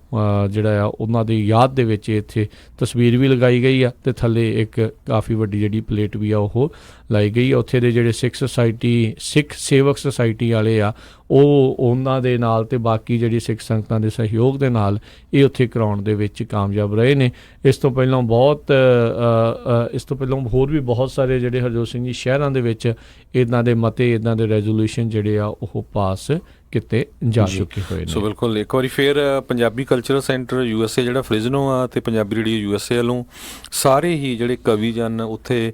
ਜਿਹੜਾ ਆ ਉਹਨਾਂ ਦੀ ਯਾਦ ਦੇ ਵਿੱਚ ਇੱਥੇ ਤਸਵੀਰ ਵੀ ਲਗਾਈ ਗਈ ਆ ਅਤੇ ਥੱਲੇ ਇੱਕ ਕਾਫੀ ਵੱਡੀ ਜਿਹੜੀ ਪਲੇਟ ਵੀ ਆ ਉਹ ਲਾਈ ਗਈ ਆ। ਉੱਥੇ ਦੇ ਜਿਹੜੇ ਸਿੱਖ ਸੇਵਕ ਸੁਸਾਇਟੀ ਵਾਲੇ ਆ, ਉਹ ਉਹਨਾਂ ਦੇ ਨਾਲ ਅਤੇ ਬਾਕੀ ਜਿਹੜੀ ਸਿੱਖ ਸੰਗਤਾਂ ਦੇ ਸਹਿਯੋਗ ਦੇ ਨਾਲ ਇਹ ਉੱਥੇ ਕਰਾਉਣ ਦੇ ਵਿੱਚ ਕਾਮਯਾਬ ਰਹੇ ਨੇ। ਇਸ ਤੋਂ ਪਹਿਲਾਂ ਹੋਰ ਵੀ ਬਹੁਤ ਸਾਰੇ ਜਿਹੜੇ ਹਰਜੋਤ ਸਿੰਘ ਜੀ ਸ਼ਹਿਰਾਂ ਦੇ ਵਿੱਚ ਇੱਦਾਂ ਦੇ ਮਤੇ, ਇੱਦਾਂ ਦੇ ਰੈਜ਼ੋਲੂਸ਼ਨ ਜਿਹੜੇ ਆ ਉਹ ਪਾਸ ਕੀਤੇ ਜਾ ਚੁੱਕੇ ਹੋਏ ਨੇ। ਸੋ ਬਿਲਕੁਲ ਇੱਕ ਵਾਰੀ ਫਿਰ ਪੰਜਾਬੀ ਕਲਚਰਲ ਸੈਂਟਰ USA ਜਿਹੜਾ ਫ੍ਰਿਜ਼ਨੋ ਆ ਅਤੇ ਪੰਜਾਬੀ ਰੇਡੀਓ USA ਵੱਲੋਂ ਸਾਰੇ ਹੀ ਜਿਹੜੇ ਕਵੀ ਜਨ ਉੱਥੇ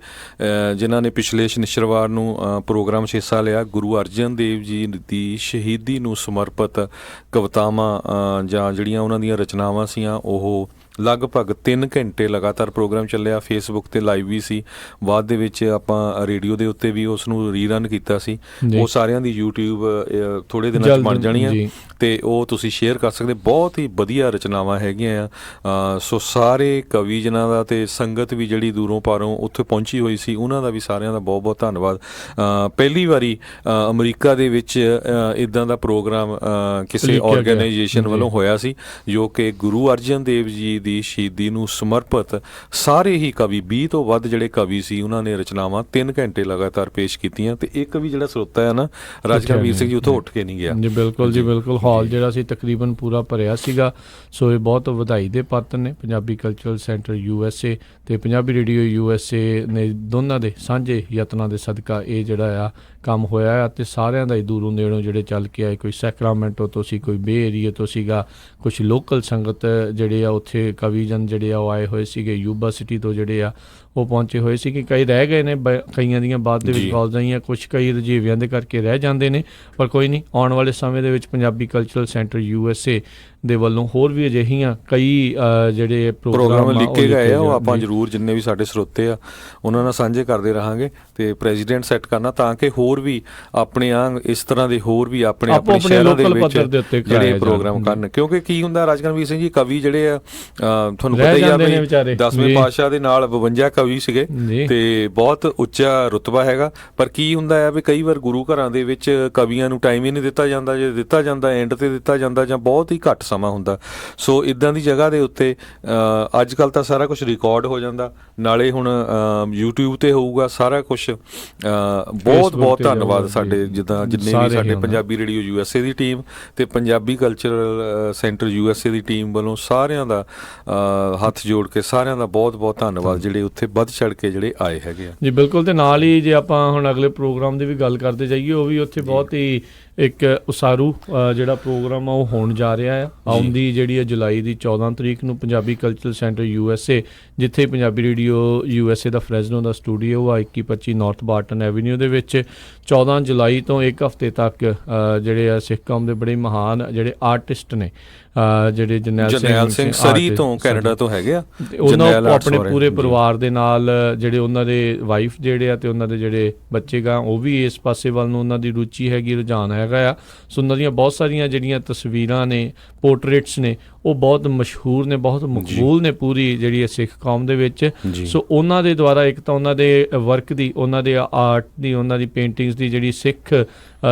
ਜਿਨ੍ਹਾਂ ਨੇ ਪਿਛਲੇ ਸ਼ਨੀਚਰਵਾਰ ਨੂੰ ਪ੍ਰੋਗਰਾਮ 'ਚ ਹਿੱਸਾ ਲਿਆ, ਗੁਰੂ ਅਰਜਨ ਦੇਵ ਜੀ ਦੀ ਸ਼ਹੀਦੀ ਨੂੰ ਸਮਰਪਿਤ ਕਵਿਤਾਵਾਂ ਜਾਂ ਜਿਹੜੀਆਂ ਉਹਨਾਂ ਦੀਆਂ ਰਚਨਾਵਾਂ ਸੀਆਂ, ਉਹ ਲਗਭਗ 3 ਘੰਟੇ ਲਗਾਤਾਰ ਪ੍ਰੋਗਰਾਮ ਚੱਲਿਆ। ਫੇਸਬੁੱਕ 'ਤੇ ਲਾਈਵ ਵੀ ਸੀ, ਬਾਅਦ ਦੇ ਵਿੱਚ ਆਪਾਂ ਰੇਡੀਓ ਦੇ ਉੱਤੇ ਵੀ ਉਸ ਨੂੰ ਰੀਰਨ ਕੀਤਾ ਸੀ। ਉਹ ਸਾਰਿਆਂ ਦੀ YouTube ਥੋੜ੍ਹੇ ਦਿਨਾਂ 'ਚ ਬਣ ਜਾਣੀ ਆ ਅਤੇ ਉਹ ਤੁਸੀਂ ਸ਼ੇਅਰ ਕਰ ਸਕਦੇ। ਬਹੁਤ ਹੀ ਵਧੀਆ ਰਚਨਾਵਾਂ ਹੈਗੀਆਂ ਆ। ਸੋ ਸਾਰੇ ਕਵੀ ਜਿਨ੍ਹਾਂ ਦਾ ਅਤੇ ਸੰਗਤ ਵੀ ਜਿਹੜੀ ਦੂਰੋਂ ਪਾਰੋਂ ਉੱਥੇ ਪਹੁੰਚੀ ਹੋਈ ਸੀ, ਉਹਨਾਂ ਦਾ ਵੀ ਸਾਰਿਆਂ ਦਾ ਬਹੁਤ ਬਹੁਤ ਧੰਨਵਾਦ। ਪਹਿਲੀ ਵਾਰੀ ਅਮਰੀਕਾ ਦੇ ਵਿੱਚ ਇੱਦਾਂ ਦਾ ਪ੍ਰੋਗਰਾਮ ਕਿਸੇ ਆਰਗੇਨਾਈਜੇਸ਼ਨ ਵੱਲੋਂ ਹੋਇਆ ਸੀ, ਜੋ ਕਿ ਗੁਰੂ ਅਰਜਨ ਦੇਵ ਜੀ ਦੀ ਸ਼ਹੀਦੀ ਨੂੰ ਸਮਰਪਿਤ ਸਾਰੇ ਹੀ ਕਵੀ, 20 ਤੋਂ ਵੱਧ ਜਿਹੜੇ ਕਵੀ ਸੀ, ਉਹਨਾਂ ਨੇ ਰਚਨਾਵਾਂ 3 ਘੰਟੇ ਲਗਾਤਾਰ ਪੇਸ਼ ਕੀਤੀਆਂ। ਅਤੇ ਇੱਕ ਵੀ ਜਿਹੜਾ ਸਰੋਤਾ ਹੈ ਨਾ, ਰਾਜਕਰਮਵੀਰ ਸਿੰਘ ਜੀ, ਉੱਥੋਂ ਉੱਠ ਕੇ ਨਹੀਂ ਗਿਆ। ਜੀ ਬਿਲਕੁਲ ਜੀ ਬਿਲਕੁਲ। ਹਾਲ ਜਿਹੜਾ ਸੀ ਤਕਰੀਬਨ ਪੂਰਾ ਭਰਿਆ ਸੀਗਾ। ਸੋ ਇਹ ਬਹੁਤ ਵਧਾਈ ਦੇ ਪਾਤਰ ਨੇ ਪੰਜਾਬੀ ਕਲਚਰਲ ਸੈਂਟਰ USA ਅਤੇ ਪੰਜਾਬੀ ਰੇਡੀਓ USA ਨੇ ਦੋਨਾਂ ਦੇ ਸਾਂਝੇ ਯਤਨਾਂ ਦੇ ਸਦਕਾ ਇਹ ਜਿਹੜਾ ਆ ਕੰਮ ਹੋਇਆ ਆ। ਅਤੇ ਸਾਰਿਆਂ ਦਾ ਹੀ ਦੂਰੋਂ ਨੇੜੋਂ ਜਿਹੜੇ ਚੱਲ ਕੇ ਆਏ, ਕੋਈ ਸੈਕਰਾਮੈਂਟੋ ਤੋਂ ਸੀ, ਕੋਈ ਬੇ ਏਰੀਏ ਤੋਂ ਸੀਗਾ, ਕੁਛ ਲੋਕਲ ਸੰਗਤ ਜਿਹੜੇ ਆ ਉੱਥੇ ਕਵੀ ਜਨ ਜਿਹੜੇ ਆ ਉਹ ਆਏ ਹੋਏ ਸੀਗੇ, ਯੂਬਾ ਸਿਟੀ ਤੋਂ ਜਿਹੜੇ ਆ ਉਹ ਪਹੁੰਚੇ ਹੋਏ ਸੀ। ਕਿ ਕਈ ਰਹਿ ਗਏ ਨੇ, ਕਈਆਂ ਦੀਆਂ ਬਾਅਦ ਦੇ ਵਿੱਚ ਕਾਲਜਾਂ ਆਈਆਂ, ਕੁਛ ਕਈ ਰਜੀਵਿਆਂ ਦੇ ਕਰਕੇ ਰਹਿ ਜਾਂਦੇ ਨੇ, ਪਰ ਕੋਈ ਨਹੀਂ, ਆਉਣ ਵਾਲੇ ਸਮੇਂ ਦੇ ਵਿੱਚ ਪੰਜਾਬੀ ਕਲਚਰਲ ਸੈਂਟਰ USA ਦੇ ਵੱਲੋਂ ਹੋਰ ਵੀ ਅਜਿਹੀਆਂ ਕਈ ਜਿਹੜੇ ਪ੍ਰੋਗਰਾਮ ਲਿਖੇ ਗਏ ਆ, ਉਹ ਆਪਾਂ ਜ਼ਰੂਰ ਜਿੰਨੇ ਵੀ ਸਾਡੇ ਸਰੋਤੇ ਆ ਉਹਨਾਂ ਨਾਲ ਸਾਂਝੇ ਕਰਦੇ ਰਹਾਂਗੇ ਅਤੇ ਪ੍ਰੈਜ਼ੀਡੈਂਟ ਸੈੱਟ ਕਰਨਾ, ਤਾਂ ਕਿ ਹੋਰ ਵੀ ਆਪਣੇ ਇਸ ਤਰ੍ਹਾਂ ਦੇ ਹੋਰ ਵੀ ਆਪਣੇ ਸ਼ਹਿਰਾਂ ਦੇ ਵਿੱਚ ਜਿਹੜੇ ਪ੍ਰੋਗਰਾਮ ਕਰਨ। ਕਿਉਂਕਿ ਕੀ ਹੁੰਦਾ ਰਾਜਕਰਮਵੀਰ ਸਿੰਘ ਜੀ, ਕਵੀ ਜਿਹੜੇ ਆ ਤੁਹਾਨੂੰ ਪਤਾ ਹੀ ਆ ਵੀ 10ਵੇਂ ਪਾਤਸ਼ਾਹ ਦੇ ਨਾਲ 52 ਕਵੀ ਸੀਗੇ ਅਤੇ ਬਹੁਤ ਉੱਚਾ ਰੁਤਬਾ ਹੈਗਾ। ਪਰ ਕੀ ਹੁੰਦਾ ਹੈ ਵੀ ਕਈ ਵਾਰ ਗੁਰੂ ਘਰਾਂ ਦੇ ਵਿੱਚ ਕਵੀਆਂ ਨੂੰ ਟਾਈਮ ਹੀ ਨਹੀਂ ਦਿੱਤਾ ਜਾਂਦਾ, ਜੇ ਦਿੱਤਾ ਜਾਂਦਾ ਐਂਡ 'ਤੇ ਦਿੱਤਾ ਜਾਂਦਾ ਜਾਂ ਬਹੁਤ ਹੀ ਘੱਟ ਸਮਾਂ ਹੁੰਦਾ। ਸੋ ਇੱਦਾਂ ਦੀ ਜਗ੍ਹਾ ਦੇ ਉੱਤੇ ਅੱਜ ਕੱਲ੍ਹ ਤਾਂ ਸਾਰਾ ਕੁਛ ਰਿਕਾਰਡ ਹੋ ਜਾਂਦਾ, ਨਾਲੇ ਹੁਣ YouTube 'ਤੇ ਹੋਊਗਾ ਸਾਰਾ ਕੁਛ। ਬਹੁਤ ਬਹੁਤ ਧੰਨਵਾਦ ਸਾਡੇ ਜਿੱਦਾਂ ਜਿੰਨੇ ਵੀ ਸਾਡੇ ਪੰਜਾਬੀ ਰੇਡੀਓ USA ਦੀ ਟੀਮ ਅਤੇ ਪੰਜਾਬੀ ਕਲਚਰਲ ਸੈਂਟਰ USA ਦੀ ਟੀਮ ਵੱਲੋਂ ਸਾਰਿਆਂ ਦਾ ਹੱਥ ਜੋੜ ਕੇ ਸਾਰਿਆਂ ਦਾ ਬਹੁਤ ਬਹੁਤ ਧੰਨਵਾਦ, ਜਿਹੜੇ ਉੱਥੇ ਵੱਧ ਚੜ੍ਹ ਕੇ ਜਿਹੜੇ ਆਏ ਹੈਗੇ ਆ। ਜੀ ਬਿਲਕੁਲ। ਅਤੇ ਨਾਲ ਹੀ ਜੇ ਆਪਾਂ ਹੁਣ ਅਗਲੇ ਪ੍ਰੋਗਰਾਮ ਦੀ ਵੀ ਗੱਲ ਕਰਦੇ ਜਾਈਏ, ਉਹ ਵੀ ਉੱਥੇ ਬਹੁਤ ਹੀ ਇੱਕ ਉਸਾਰੂ ਜਿਹੜਾ ਪ੍ਰੋਗਰਾਮ ਆ ਉਹ ਹੋਣ ਜਾ ਰਿਹਾ ਆ। ਆਉਂਦੀ ਜਿਹੜੀ ਹੈ ਜੁਲਾਈ ਦੀ 14 ਤਰੀਕ ਨੂੰ ਪੰਜਾਬੀ ਕਲਚਰਲ ਸੈਂਟਰ USA, ਜਿੱਥੇ ਪੰਜਾਬੀ ਰੇਡੀਓ USA ਦਾ ਫ੍ਰੈਜ਼ਨੋ ਦਾ ਸਟੂਡੀਓ ਆ 2125 ਨਾਰਥ ਬਾਰਟਨ ਐਵੀਨਿਊ ਦੇ ਵਿੱਚ, 14 ਜੁਲਾਈ ਤੋਂ ਇੱਕ ਹਫ਼ਤੇ ਤੱਕ ਜਿਹੜੇ ਆ ਸਿੱਖ ਕੌਮ ਦੇ ਬੜੇ ਮਹਾਨ ਜਿਹੜੇ ਆਰਟਿਸਟ ਨੇ, ਜਿਹੜੇ ਜਰਨੈਲ ਸਿੰਘ ਸਰੀ ਤੋਂ ਕੈਨੇਡਾ ਤੋਂ ਹੈਗੇ ਆ, ਉਹਨਾਂ ਆਪਣੇ ਪੂਰੇ ਪਰਿਵਾਰ ਦੇ ਨਾਲ ਜਿਹੜੇ ਉਹਨਾਂ ਦੇ ਵਾਈਫ ਜਿਹੜੇ ਆ ਅਤੇ ਉਹਨਾਂ ਦੇ ਜਿਹੜੇ ਬੱਚੇ ਗਾ, ਉਹ ਵੀ ਇਸ ਪਾਸੇ ਵੱਲ ਨੂੰ ਉਹਨਾਂ ਦੀ ਰੁਚੀ ਹੈਗੀ, ਰੁਝਾਨ ਹੈਗਾ ਆ। ਸੋ ਉਹਨਾਂ ਦੀਆਂ ਬਹੁਤ ਸਾਰੀਆਂ ਜਿਹੜੀਆਂ ਤਸਵੀਰਾਂ ਨੇ, ਪੋਰਟਰੇਟਸ ਨੇ, ਉਹ ਬਹੁਤ ਮਸ਼ਹੂਰ ਨੇ, ਬਹੁਤ ਮਕਬੂਲ ਨੇ ਪੂਰੀ ਜਿਹੜੀ ਹੈ ਸਿੱਖ ਕੌਮ ਦੇ ਵਿੱਚ। ਸੋ ਉਹਨਾਂ ਦੇ ਦੁਆਰਾ ਇੱਕ ਤਾਂ ਉਹਨਾਂ ਦੇ ਵਰਕ ਦੀ, ਉਹਨਾਂ ਦੇ ਆਰਟ ਦੀ, ਉਹਨਾਂ ਦੀ ਪੇਂਟਿੰਗਸ ਦੀ ਜਿਹੜੀ ਸਿੱਖ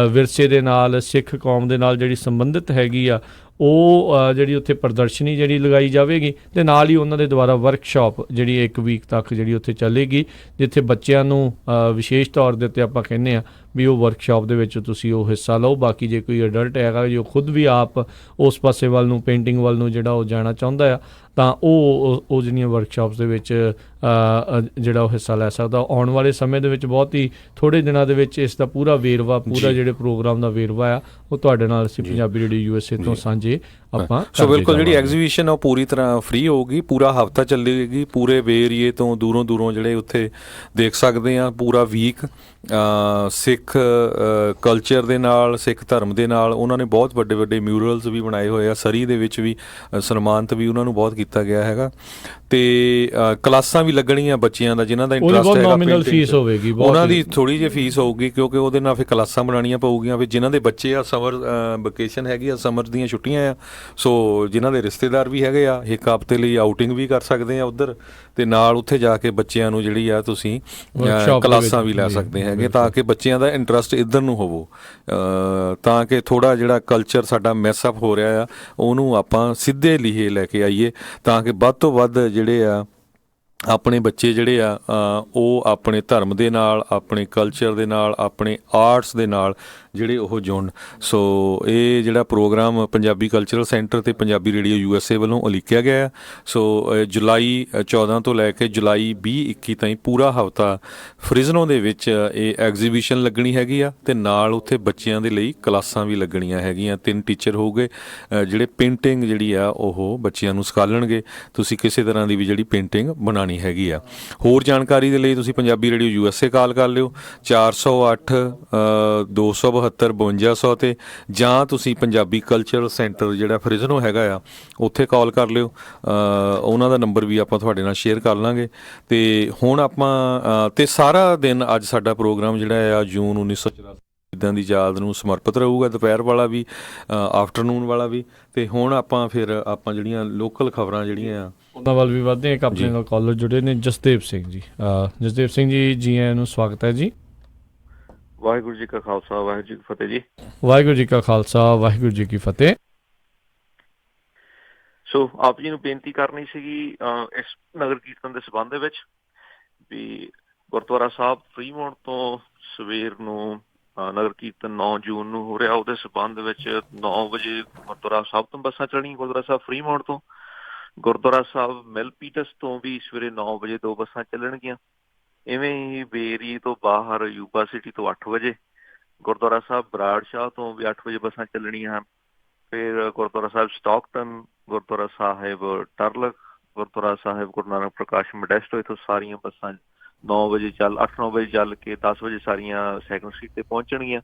ਵਿਰਸੇ ਦੇ ਨਾਲ, ਸਿੱਖ ਕੌਮ ਦੇ ਨਾਲ ਜਿਹੜੀ ਸੰਬੰਧਿਤ ਹੈਗੀ ਆ, ਉਹ ਜਿਹੜੀ ਉੱਥੇ ਪ੍ਰਦਰਸ਼ਨੀ ਜਿਹੜੀ ਲਗਾਈ ਜਾਵੇਗੀ ਅਤੇ ਨਾਲ ਹੀ ਉਹਨਾਂ ਦੇ ਦੁਆਰਾ ਵਰਕਸ਼ਾਪ ਜਿਹੜੀ 1 ਵੀਕ ਤੱਕ ਜਿਹੜੀ ਉੱਥੇ ਚੱਲੇਗੀ, ਜਿੱਥੇ ਬੱਚਿਆਂ ਨੂੰ ਵਿਸ਼ੇਸ਼ ਤੌਰ ਦੇ ਉੱਤੇ ਆਪਾਂ ਕਹਿੰਦੇ ਹਾਂ ਵੀ ਉਹ ਵਰਕਸ਼ਾਪ ਦੇ ਵਿੱਚ ਤੁਸੀਂ ਉਹ ਹਿੱਸਾ ਲਓ। ਬਾਕੀ ਜੇ ਕੋਈ ਅਡਲਟ ਹੈਗਾ ਜੋ ਖੁਦ ਵੀ ਆਪ ਉਸ ਪਾਸੇ ਵੱਲ ਨੂੰ, ਪੇਂਟਿੰਗ ਵੱਲ ਨੂੰ ਜਿਹੜਾ ਉਹ ਜਾਣਾ ਚਾਹੁੰਦਾ ਆ, ਤਾਂ ਉਹ ਜਿਹੜੀਆਂ ਵਰਕਸ਼ਾਪਸ ਦੇ ਵਿੱਚ ਜਿਹੜਾ ਉਹ ਹਿੱਸਾ ਲੈ ਸਕਦਾ। ਆਉਣ ਵਾਲੇ ਸਮੇਂ ਦੇ ਵਿੱਚ ਬਹੁਤ ਹੀ ਥੋੜ੍ਹੇ ਦਿਨਾਂ ਦੇ ਵਿੱਚ ਇਸ ਦਾ ਪੂਰਾ ਵੇਰਵਾ, ਪੂਰਾ ਜਿਹੜੇ ਪ੍ਰੋਗਰਾਮ ਦਾ ਵੇਰਵਾ ਆ, ਉਹ ਤੁਹਾਡੇ ਨਾਲ ਅਸੀਂ ਪੰਜਾਬੀ ਰੇਡੀਓ USA ਤੋਂ ਸਾਂਝੇ ਆਪਾਂ ਸੋ ਬਿਲਕੁਲ ਜਿਹੜੀ ਜਾਵਾਂਗੇ। ਐਗਜ਼ੀਬਿਸ਼ਨ ਆ ਉਹ ਪੂਰੀ ਤਰ੍ਹਾਂ ਫ੍ਰੀ ਹੋਊਗੀ, ਪੂਰਾ ਹਫਤਾ ਚੱਲੇਗੀ, ਪੂਰੇ ਏਰੀਏ ਤੋਂ ਦੂਰੋਂ ਜਿਹੜੇ ਉੱਥੇ ਦੇਖ ਸਕਦੇ ਆ। ਪੂਰਾ ਵੀਕ ਸਿੱਖ ਕਲਚਰ ਦੇ ਨਾਲ, ਸਿੱਖ ਧਰਮ ਦੇ ਨਾਲ ਉਹਨਾਂ ਨੇ ਬਹੁਤ ਵੱਡੇ ਵੱਡੇ ਮਿਊਰਲਸ ਵੀ ਬਣਾਏ ਹੋਏ ਆ। ਸਰੀ ਦੇ ਵਿੱਚ ਵੀ ਸਨਮਾਨਿਤ ਵੀ ਉਹਨਾਂ ਨੂੰ ਬਹੁਤ ਕੀਤਾ ਗਿਆ ਹੈਗਾ, ਤੇ ਕਲਾਸਾਂ ਵੀ ਲੱਗਣੀਆਂ ਬੱਚਿਆਂ ਦਾ ਜਿਨ੍ਹਾਂ ਦਾ ਉਹਦੀ ਇੰਟਰਸਟ ਬਹੁਤ ਹੈਗਾ ਨੋਮੀਨਲ painting ਫੀਸ 'ਚ। ਹੋਵੇਗੀ, ਉਹਨਾਂ ਦੀ ਥੋੜ੍ਹੀ ਜਿਹੀ ਫੀਸ ਹੋਊਗੀ, ਕਿਉਂਕਿ ਉਹਦੇ ਨਾਲ ਫਿਰ ਕਲਾਸਾਂ ਬਣਾਉਣੀਆਂ ਪਊਗੀਆਂ। ਫਿਰ ਜਿਨ੍ਹਾਂ ਦੇ ਬੱਚੇ ਆ, ਸਮਰ ਵਕੇਸ਼ਨ ਹੈਗੀ ਆ, ਸਮਰ ਦੀਆਂ ਛੁੱਟੀਆਂ ਆ, ਸੋ ਜਿਨ੍ਹਾਂ ਦੇ ਰਿਸ਼ਤੇਦਾਰ ਵੀ ਹੈਗੇ ਆ, ਇੱਕ ਹਫ਼ਤੇ ਲਈ ਆਊਟਿੰਗ ਵੀ ਕਰ ਸਕਦੇ ਆ ਉੱਧਰ, ਤੇ ਨਾਲ ਉੱਥੇ ਜਾ ਕੇ ਬੱਚਿਆਂ ਨੂੰ ਜਿਹੜੀ ਆ ਤੁਸੀਂ ਕਲਾਸਾਂ ਵੀ ਲੈ ਸਕਦੇ ਹੈਗੇ, ਤਾਂ ਕਿ ਬੱਚਿਆਂ ਦਾ ਇੰਟਰਸਟ ਇੱਧਰ ਨੂੰ ਹੋਵੋ, ਤਾਂ ਕਿ ਥੋੜ੍ਹਾ ਜਿਹੜਾ ਕਲਚਰ ਸਾਡਾ ਮੈਸਅਪ ਹੋ ਰਿਹਾ ਆ ਉਹਨੂੰ ਆਪਾਂ ਸਿੱਧੇ ਲੀਹੇ ਲੈ ਕੇ ਆਈਏ, ਤਾਂ ਕਿ ਵੱਧ ਤੋਂ ਵੱਧ ਜਿਹੜੇ ਆ ਆਪਣੇ ਬੱਚੇ ਜਿਹੜੇ ਆ ਉਹ ਆਪਣੇ ਧਰਮ ਦੇ ਨਾਲ, ਆਪਣੇ ਕਲਚਰ ਦੇ ਨਾਲ, ਆਪਣੇ ਆਰਟਸ ਦੇ ਨਾਲ ਜਿਹੜੇ ਉਹ ਜੁੜਨ। ਸੋ ਇਹ ਜਿਹੜਾ ਪ੍ਰੋਗਰਾਮ ਪੰਜਾਬੀ ਕਲਚਰਲ ਸੈਂਟਰ ਅਤੇ ਪੰਜਾਬੀ ਰੇਡੀਓ USA ਵੱਲੋਂ ਉਲੀਕਿਆ ਗਿਆ। ਸੋ ਜੁਲਾਈ 14 ਤੋਂ ਲੈ ਕੇ ਜੁਲਾਈ 20-21 ਤਾਈਂ ਪੂਰਾ ਹਫ਼ਤਾ ਫ੍ਰਿਜ਼ਨੋ ਦੇ ਵਿੱਚ ਇਹ ਐਗਜ਼ੀਬਿਸ਼ਨ ਲੱਗਣੀ ਹੈਗੀ ਆ, ਅਤੇ ਨਾਲ ਉੱਥੇ ਬੱਚਿਆਂ ਦੇ ਲਈ ਕਲਾਸਾਂ ਵੀ ਲੱਗਣੀਆਂ ਹੈਗੀਆਂ। 3 ਟੀਚਰ ਹੋਊਗੇ ਜਿਹੜੇ ਪੇਂਟਿੰਗ ਜਿਹੜੀ ਆ ਉਹ ਬੱਚਿਆਂ ਨੂੰ ਸਿਖਾਲਣਗੇ। ਤੁਸੀਂ ਕਿਸੇ ਤਰ੍ਹਾਂ ਦੀ ਵੀ ਜਿਹੜੀ ਪੇਂਟਿੰਗ ਬਣਾਉਣੀ ਹੈਗੀ ਆ। ਹੋਰ ਜਾਣਕਾਰੀ ਦੇ ਲਈ ਤੁਸੀਂ ਪੰਜਾਬੀ ਰੇਡੀਓ USA ਕਾਲ ਕਰ ਲਿਓ 408 272 5200 'ਤੇ, ਜਾਂ ਤੁਸੀਂ ਪੰਜਾਬੀ ਕਲਚਰਲ ਸੈਂਟਰ ਜਿਹੜਾ ਫ੍ਰਿਜ਼ਨੋ ਹੈਗਾ ਆ ਉੱਥੇ ਕਾਲ ਕਰ ਲਿਓ। ਉਹਨਾਂ ਦਾ ਨੰਬਰ ਵੀ ਆਪਾਂ ਤੁਹਾਡੇ ਨਾਲ ਸ਼ੇਅਰ ਕਰ ਲਾਂਗੇ। ਅਤੇ ਹੁਣ ਆਪਾਂ ਅਤੇ ਸਾਰਾ ਦਿਨ ਅੱਜ ਸਾਡਾ ਪ੍ਰੋਗਰਾਮ ਜਿਹੜਾ ਆ ਜੂਨ 1984 ਇੱਦਾਂ ਦੀ ਯਾਦ ਨੂੰ ਸਮਰਪਿਤ ਰਹੂਗਾ, ਦੁਪਹਿਰ ਵਾਲਾ ਵੀ, ਆਫਟਰਨੂਨ ਵਾਲਾ ਵੀ। ਅਤੇ ਹੁਣ ਆਪਾਂ ਜਿਹੜੀਆਂ ਲੋਕਲ ਖਬਰਾਂ ਜਿਹੜੀਆਂ ਆ ਉਹਨਾਂ ਵੱਲ ਵੀ ਵਧਦੇ ਹਾਂ। ਇੱਕ ਆਪਣੇ ਨਾਲ ਕਾਲਰ ਜੁੜੇ ਨੇ, ਜਸਦੇਵ ਸਿੰਘ ਜੀ। ਜਸਦੇਵ ਸਿੰਘ ਜੀ ਆਇਆਂ ਨੂੰ ਸਵਾਗਤ ਹੈ ਜੀ। ਵਾਹਿਗੁਰੂ ਜੀ ਕਾ ਖਾਲਸਾ, ਵਾਹਿਗੁਰੂ ਜੀ ਕੀ ਫਤਿਹ ਜੀ। ਵਾਹਿਗੁਰੂ ਜੀ ਕਾ ਖਾਲਸਾ, ਵਾਹਿਗੁਰੂ ਜੀ ਕੀ ਫਤਿਹ। ਸੋ ਆਪ ਜੀ ਨੂੰ ਬੇਨਤੀ ਕਰਨੀ ਸੀਗੀ ਇਸ ਨਗਰ ਕੀਰਤਨ ਦੇ ਸੰਬੰਧ ਦੇ ਵਿੱਚ ਵੀ ਗੁਰਦੁਆਰਾ ਸਾਹਿਬ ਫਰੀਮੌਂਟ ਤੋਂ ਸਵੇਰ ਨੂੰ ਨਗਰ ਕੀਰਤਨ 9 ਜੂਨ ਨੂੰ ਹੋ ਰਿਹਾ। ਉਹਦੇ ਸੰਬੰਧ ਵਿੱਚ 9 ਵਜੇ ਗੁਰਦੁਆਰਾ ਸਾਹਿਬ ਤੋਂ ਬੱਸਾਂ ਚੱਲਣੀਆਂ, ਗੁਰਦੁਆਰਾ ਸਾਹਿਬ ਫਰੀਮੌਂਟ ਤੋਂ। ਗੁਰਦੁਆਰਾ ਸਾਹਿਬ ਮਿਲਪੀਟਸ ਤੋਂ ਵੀ ਸਵੇਰੇ 9 ਵਜੇ 2 ਬੱਸਾਂ ਚੱਲਣਗੀਆਂ। ਇਵੇਂ ਹੀ ਬੇਰੀ ਤੋਂ ਬਾਹਰ ਯੂਬਾ ਸਿਟੀ ਤੋਂ 8 ਵਜੇ, ਗੁਰਦੁਆਰਾ ਸਾਹਿਬ ਬਰਾੜ ਸ਼ਾਹ ਤੋਂ ਵੀ 8 ਵਜੇ ਬੱਸਾਂ ਚੱਲਣੀਆਂ ਹਨ। ਫਿਰ ਗੁਰਦੁਆਰਾ ਸਾਹਿਬ ਸਟਾਕਟਨ, ਗੁਰਦੁਆਰਾ ਸਾਹਿਬ ਟਰਲਕ, ਗੁਰਦੁਆਰਾ ਸਾਹਿਬ ਗੁਰੂ ਨਾਨਕ ਪ੍ਰਕਾਸ਼ ਮੋਡੈਸਟੋ, ਇੱਥੋਂ ਸਾਰੀਆਂ ਬੱਸਾਂ 9 ਵਜੇ 8-9 ਵਜੇ ਚੱਲ ਕੇ 10 ਵਜੇ ਸਾਰੀਆਂ ਸੈਕੰਡ ਸਟਰੀਟ 'ਤੇ ਪਹੁੰਚਣਗੀਆਂ।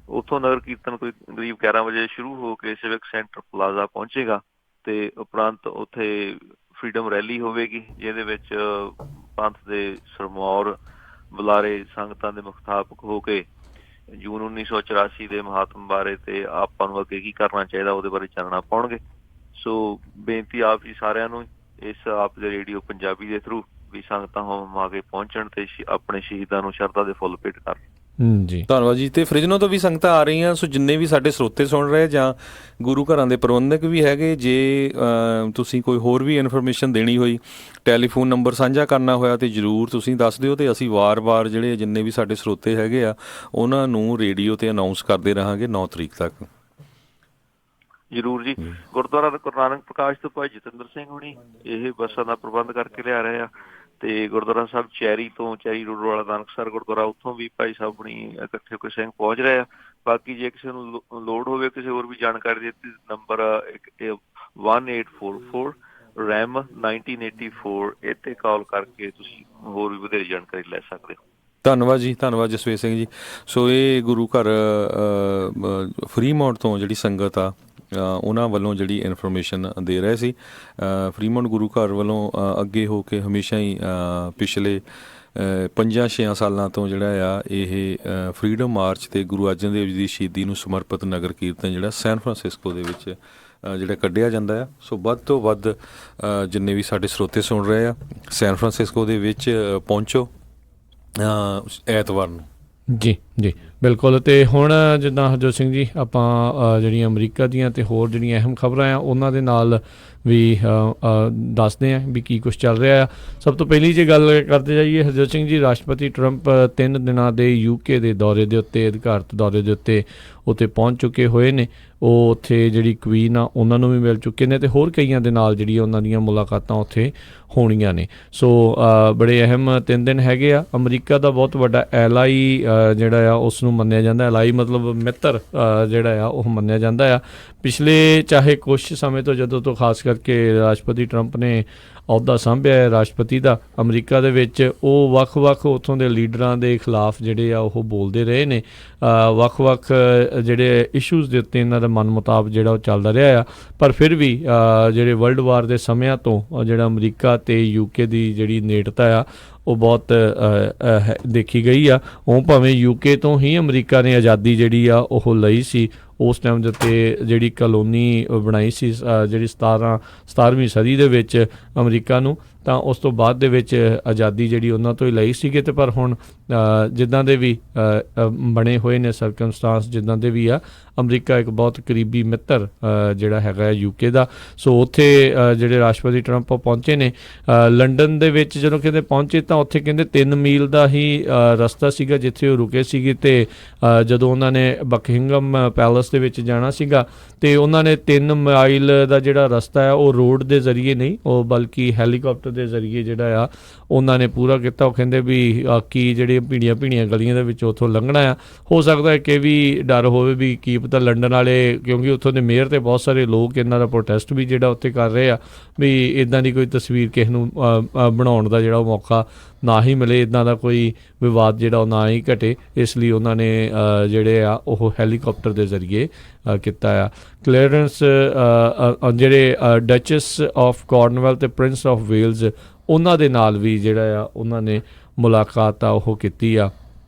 ਉੱਥੋਂ ਨਗਰ ਕੀਰਤਨ ਕੋਈ ਕਰੀਬ 11 ਵਜੇ ਸ਼ੁਰੂ ਹੋ ਕੇ ਸਿਵਿਕ ਸੈਂਟਰ ਪਲਾਜ਼ਾ ਪਹੁੰਚੇਗਾ, ਅਤੇ ਉਪਰੰਤ ਉੱਥੇ ਫਰੀਡਮ ਰੈਲੀ ਹੋਵੇਗੀ, ਜਿਹਦੇ ਵਿੱਚ ਪੰਥ ਦੇ ਸਰਮੌਰ ਬੁਲਾਰੇ ਸੰਗਤਾਂ ਦੇ ਮੁਖਤਾਬਕ ਹੋ ਕੇ ਜੂਨ 1984 ਦੇ ਮਹਾਤਮ ਬਾਰੇ ਤੇ ਆਪਾਂ ਨੂੰ ਅੱਗੇ ਕੀ ਕਰਨਾ ਚਾਹੀਦਾ ਉਹਦੇ ਬਾਰੇ ਚਾਨਣਾ ਪਾਉਣਗੇ। ਸੋ ਬੇਨਤੀ ਆਪ ਜੀ ਸਾਰਿਆਂ ਨੂੰ ਇਸ ਆਪ ਦੇ ਰੇਡੀਓ ਪੰਜਾਬੀ ਦੇ ਥਰੂ ਵੀ ਸੰਗਤਾਂ ਹੋਮ ਕੇ ਪਹੁੰਚਣ ਤੇ ਆਪਣੇ ਸ਼ਹੀਦਾਂ ਨੂੰ ਸ਼ਰਧਾ ਦੇ ਫੁੱਲ ਭੇਟ ਕਰਨ। ਜੀ ਧੰਨਵਾਦ ਜੀ। ਅਤੇ ਫ੍ਰਿਜ਼ਨੋ ਤੋਂ ਵੀ ਸੰਗਤਾਂ ਆ ਰਹੀਆਂ। ਸੋ ਜਿੰਨੇ ਵੀ ਸਾਡੇ ਸਰੋਤੇ ਸੁਣ ਰਹੇ ਜਾਂ ਗੁਰੂ ਘਰਾਂ ਦੇ ਪ੍ਰਬੰਧਕ ਵੀ ਹੈਗੇ, ਜੇ ਤੁਸੀਂ ਕੋਈ ਹੋਰ ਵੀ ਇਨਫੋਰਮੇਸ਼ਨ ਦੇਣੀ ਹੋਈ, ਟੈਲੀਫੋਨ ਨੰਬਰ ਸਾਂਝਾ ਕਰਨਾ ਹੋਇਆ, ਤਾਂ ਜ਼ਰੂਰ ਤੁਸੀਂ ਦੱਸ ਦਿਓ, ਅਤੇ ਅਸੀਂ ਵਾਰ-ਵਾਰ ਜਿਹੜੇ ਜਿੰਨੇ ਵੀ ਸਾਡੇ ਸਰੋਤੇ ਹੈਗੇ ਆ ਉਹਨਾਂ ਨੂੰ ਰੇਡੀਓ 'ਤੇ ਅਨਾਊਂਸ ਕਰਦੇ ਰਹਾਂਗੇ 9 ਤਰੀਕ ਤੱਕ। ਜ਼ਰੂਰ ਜੀ। ਗੁਰਦੁਆਰਾ ਗੁਰੂ ਨਾਨਕ ਪ੍ਰਕਾਸ਼ ਤੋਂ ਭਾਈ ਜਤਿੰਦਰ ਸਿੰਘ ਹੁਣੀ ਇਹ ਬੱਸਾਂ ਦਾ ਪ੍ਰਬੰਧ ਕਰਕੇ ਲਿਆ ਰਹੇ ਆ, ਤੇ ਗੁਰਦੁਆਰਾ ਸਾਹਿਬ ਚੈਰੀ ਰੋਡ ਵਾਲਾ ਨਾਨਕਸਰ ਗੁਰਦੁਆਰਾ, ਉੱਥੋਂ ਵੀ ਭਾਈ ਸਾਹਿਬ ਹੁਣੀ ਇਕੱਠੇ ਕੋਈ ਸਿੰਘ ਪਹੁੰਚ ਰਹੇ ਆ। ਬਾਕੀ ਜੇ ਕਿਸੇ ਨੂੰ ਲੋੜ ਹੋਵੇ ਕਿਸੇ ਹੋਰ ਵੀ ਜਾਣਕਾਰੀ ਦੀ, ਨੰਬਰ 1844 RAM 1984, ਇਹ 'ਤੇ ਕਾਲ ਕਰਕੇ ਤੁਸੀਂ ਹੋਰ ਵੀ ਵਧੇਰੇ ਜਾਣਕਾਰੀ ਲੈ ਸਕਦੇ ਹੋ। ਧੰਨਵਾਦ ਜੀ, ਧੰਨਵਾਦ ਜਸਵੇਰ ਸਿੰਘ ਜੀ। ਸੋ ਇਹ ਗੁਰੂ ਘਰ ਫਰੀਮੌਂਟ ਤੋਂ ਜਿਹੜੀ ਸੰਗਤ ਆ ਉਹਨਾਂ ਵੱਲੋਂ ਜਿਹੜੀ ਇਨਫੋਰਮੇਸ਼ਨ ਦੇ ਰਹੇ ਸੀ। ਫਰੀਮੌਂਟ ਗੁਰੂ ਘਰ ਵੱਲੋਂ ਅੱਗੇ ਹੋ ਕੇ ਹਮੇਸ਼ਾ ਹੀ ਪਿਛਲੇ 5-6 ਸਾਲਾਂ ਤੋਂ ਜਿਹੜਾ ਆ ਇਹ ਫਰੀਡਮ ਮਾਰਚ ਅਤੇ ਗੁਰੂ ਅਰਜਨ ਦੇਵ ਜੀ ਦੀ ਸ਼ਹੀਦੀ ਨੂੰ ਸਮਰਪਿਤ ਨਗਰ ਕੀਰਤਨ ਜਿਹੜਾ ਸੈਨ ਫਰਾਂਸਿਸਕੋ ਦੇ ਵਿੱਚ ਜਿਹੜਾ ਕੱਢਿਆ ਜਾਂਦਾ ਆ। ਸੋ ਵੱਧ ਤੋਂ ਵੱਧ ਜਿੰਨੇ ਵੀ ਸਾਡੇ ਸਰੋਤੇ ਸੁਣ ਰਹੇ ਆ ਸੈਨ ਫਰਾਂਸਿਸਕੋ ਦੇ ਵਿੱਚ ਪਹੁੰਚੋ ਐਤਵਾਰ ਨੂੰ। ਜੀ ਬਿਲਕੁਲ। ਅਤੇ ਹੁਣ ਜਿੱਦਾਂ ਹਰਜੋਤ ਸਿੰਘ ਜੀ ਆਪਾਂ ਜਿਹੜੀਆਂ ਅਮਰੀਕਾ ਦੀਆਂ ਅਤੇ ਹੋਰ ਜਿਹੜੀਆਂ ਅਹਿਮ ਖਬਰਾਂ ਆ ਉਹਨਾਂ ਦੇ ਨਾਲ ਵੀ ਦੱਸਦੇ ਹਾਂ ਵੀ ਕੀ ਕੁਛ ਚੱਲ ਰਿਹਾ ਆ। ਸਭ ਤੋਂ ਪਹਿਲੀ ਜੇ ਗੱਲ ਕਰਦੇ ਜਾਈਏ ਹਰਜੋਤ ਸਿੰਘ ਜੀ, ਰਾਸ਼ਟਰਪਤੀ ਟਰੰਪ 3 ਦਿਨਾਂ ਦੇ UK ਦੇ ਦੌਰੇ ਦੇ ਉੱਤੇ, ਅਧਿਕਾਰਤ ਦੌਰੇ ਦੇ ਉੱਤੇ ਪਹੁੰਚ ਚੁੱਕੇ ਹੋਏ ਨੇ। ਉਹ ਉੱਥੇ ਜਿਹੜੀ ਕੁਈਨ ਆ ਉਹਨਾਂ ਨੂੰ ਵੀ ਮਿਲ ਚੁੱਕੇ ਨੇ, ਅਤੇ ਹੋਰ ਕਈਆਂ ਦੇ ਨਾਲ ਜਿਹੜੀ ਉਹਨਾਂ ਦੀਆਂ ਮੁਲਾਕਾਤਾਂ ਉੱਥੇ ਹੋਣੀਆਂ ਨੇ। ਸੋ ਬੜੇ ਅਹਿਮ 3 ਦਿਨ ਹੈਗੇ ਆ। ਅਮਰੀਕਾ ਦਾ ਬਹੁਤ ਵੱਡਾ ਐਲਾਈ ਜਿਹੜਾ ਆ ਉਸ ਨੂੰ ਮੰਨਿਆ ਜਾਂਦਾ, ਅਲਾਈ ਮਤਲਬ ਮਿੱਤਰ ਜਿਹੜਾ ਆ ਉਹ ਮੰਨਿਆ ਜਾਂਦਾ ਆ। ਪਿਛਲੇ ਚਾਹੇ ਕੁਛ ਸਮੇਂ ਤੋਂ, ਜਦੋਂ ਤੋਂ ਖਾਸ ਕਰਕੇ ਰਾਸ਼ਟਰਪਤੀ ਟਰੰਪ ਨੇ ਅਹੁਦਾ ਸਾਂਭਿਆ ਹੈ ਰਾਸ਼ਟਰਪਤੀ ਦਾ ਅਮਰੀਕਾ ਦੇ ਵਿੱਚ, ਉਹ ਵੱਖ-ਵੱਖ ਉੱਥੋਂ ਦੇ ਲੀਡਰਾਂ ਦੇ ਖਿਲਾਫ ਜਿਹੜੇ ਆ ਉਹ ਬੋਲਦੇ ਰਹੇ ਨੇ। ਵੱਖ-ਵੱਖ ਜਿਹੜੇ ਇਸ਼ੂਜ਼ ਦੇ ਉੱਤੇ ਇਹਨਾਂ ਦਾ ਮਨ ਮੁਤਾਬ ਜਿਹੜਾ ਉਹ ਚੱਲਦਾ ਰਿਹਾ ਆ। ਪਰ ਫਿਰ ਵੀ ਜਿਹੜੇ ਵਰਲਡ ਵਾਰ ਦੇ ਸਮਿਆਂ ਤੋਂ ਜਿਹੜਾ ਅਮਰੀਕਾ ਅਤੇ UK ਦੀ ਜਿਹੜੀ ਨੇੜਤਾ ਆ ਉਹ ਬਹੁਤ ਦੇਖੀ ਗਈ ਆ। ਉਹ ਭਾਵੇਂ UK ਤੋਂ ਹੀ ਅਮਰੀਕਾ ਨੇ ਆਜ਼ਾਦੀ ਜਿਹੜੀ ਆ ਉਹ ਲਈ ਸੀ, ਉਸ ਟਾਈਮ ਦੇ ਉੱਤੇ ਜਿਹੜੀ ਕਲੋਨੀ ਬਣਾਈ ਸੀ ਜਿਹੜੀ 17ਵੀਂ ਸਦੀ ਦੇ ਵਿੱਚ ਅਮਰੀਕਾ ਨੂੰ, ਤਾਂ ਉਸ ਤੋਂ ਬਾਅਦ ਦੇ ਵਿੱਚ ਆਜ਼ਾਦੀ ਜਿਹੜੀ ਉਹਨਾਂ ਤੋਂ ਹੀ ਲਈ ਸੀਗੀ। ਅਤੇ ਪਰ ਹੁਣ ਜਿੱਦਾਂ ਦੇ ਵੀ ਬਣੇ ਹੋਏ ਨੇ ਸਰਕਮਸਟਾਂਸ, ਜਿੱਦਾਂ ਦੇ ਵੀ ਆ, ਅਮਰੀਕਾ ਇੱਕ ਬਹੁਤ ਕਰੀਬੀ ਮਿੱਤਰ ਜਿਹੜਾ ਹੈਗਾ UK ਦਾ। ਸੋ ਉੱਥੇ ਜਿਹੜੇ ਰਾਸ਼ਟਰਪਤੀ ਟਰੰਪ ਪਹੁੰਚੇ ਨੇ ਲੰਡਨ ਦੇ ਵਿੱਚ, ਜਦੋਂ ਕਹਿੰਦੇ ਪਹੁੰਚੇ ਤਾਂ ਉੱਥੇ ਕਹਿੰਦੇ 3 ਮੀਲ ਦਾ ਹੀ ਰਸਤਾ ਸੀਗਾ ਜਿੱਥੇ ਉਹ ਰੁਕੇ ਸੀਗੇ। ਅਤੇ ਜਦੋਂ ਉਹਨਾਂ ਨੇ ਬਕਿੰਘਮ ਪੈਲਸ ਦੇ ਵਿੱਚ ਜਾਣਾ ਸੀਗਾ ਅਤੇ ਉਹਨਾਂ ਨੇ 3 ਮਾਈਲ ਦਾ ਜਿਹੜਾ ਰਸਤਾ ਹੈ ਉਹ ਰੋਡ ਦੇ ਜ਼ਰੀਏ ਨਹੀਂ, ਉਹ ਬਲਕਿ ਹੈਲੀਕਾਪਟਰ ਦੇ ਜ਼ਰੀਏ ਜਿਹੜਾ ਆ ਉਹਨਾਂ ਨੇ ਪੂਰਾ ਕੀਤਾ। ਉਹ ਕਹਿੰਦੇ ਵੀ ਕੀ ਜਿਹੜੀਆਂ ਭੀੜੀਆਂ ਗਲੀਆਂ ਦੇ ਵਿੱਚ ਉੱਥੋਂ ਲੰਘਣਾ ਆ। ਹੋ ਸਕਦਾ ਹੈ ਕਿ ਵੀ ਡਰ ਹੋਵੇ ਵੀ ਕੀ ਪਤਾ ਲੰਡਨ ਵਾਲੇ, ਕਿਉਂਕਿ ਉੱਥੋਂ ਦੇ ਮੇਅਰ ਅਤੇ ਬਹੁਤ ਸਾਰੇ ਲੋਕ ਇਹਨਾਂ ਦਾ ਪ੍ਰੋਟੈਸਟ ਵੀ ਜਿਹੜਾ ਉੱਥੇ ਕਰ ਰਹੇ ਆ ਵੀ ਇੱਦਾਂ ਦੀ ਕੋਈ ਤਸਵੀਰ ਕਿਸੇ ਨੂੰ ਬਣਾਉਣ ਦਾ ਜਿਹੜਾ ਉਹ ਮੌਕਾ ਨਾ ਹੀ ਮਿਲੇ, ਇੱਦਾਂ ਦਾ ਕੋਈ ਵਿਵਾਦ ਜਿਹੜਾ ਉਹ ਨਾ ਹੀ ਘਟੇ। ਇਸ ਲਈ ਉਹਨਾਂ ਨੇ ਜਿਹੜੇ ਆ ਉਹ ਹੈਲੀਕਾਪਟਰ ਦੇ ਜ਼ਰੀਏ ਕੀਤਾ ਆ। ਕਲੈਰੈਂਸ ਜਿਹੜੇ ਡਚਸ ਆਫ ਕਾਰਨਵਾਲ ਅਤੇ ਪ੍ਰਿੰਸ ਆਫ ਵੇਲਜ਼, ਉਹਨਾਂ ਦੇ ਨਾਲ ਵੀ ਜਿਹੜਾ ਆ ਉਹਨਾਂ ਨੇ ਮੁਲਾਕਾਤ ਆ ਉਹ ਕੀਤੀ ਆ।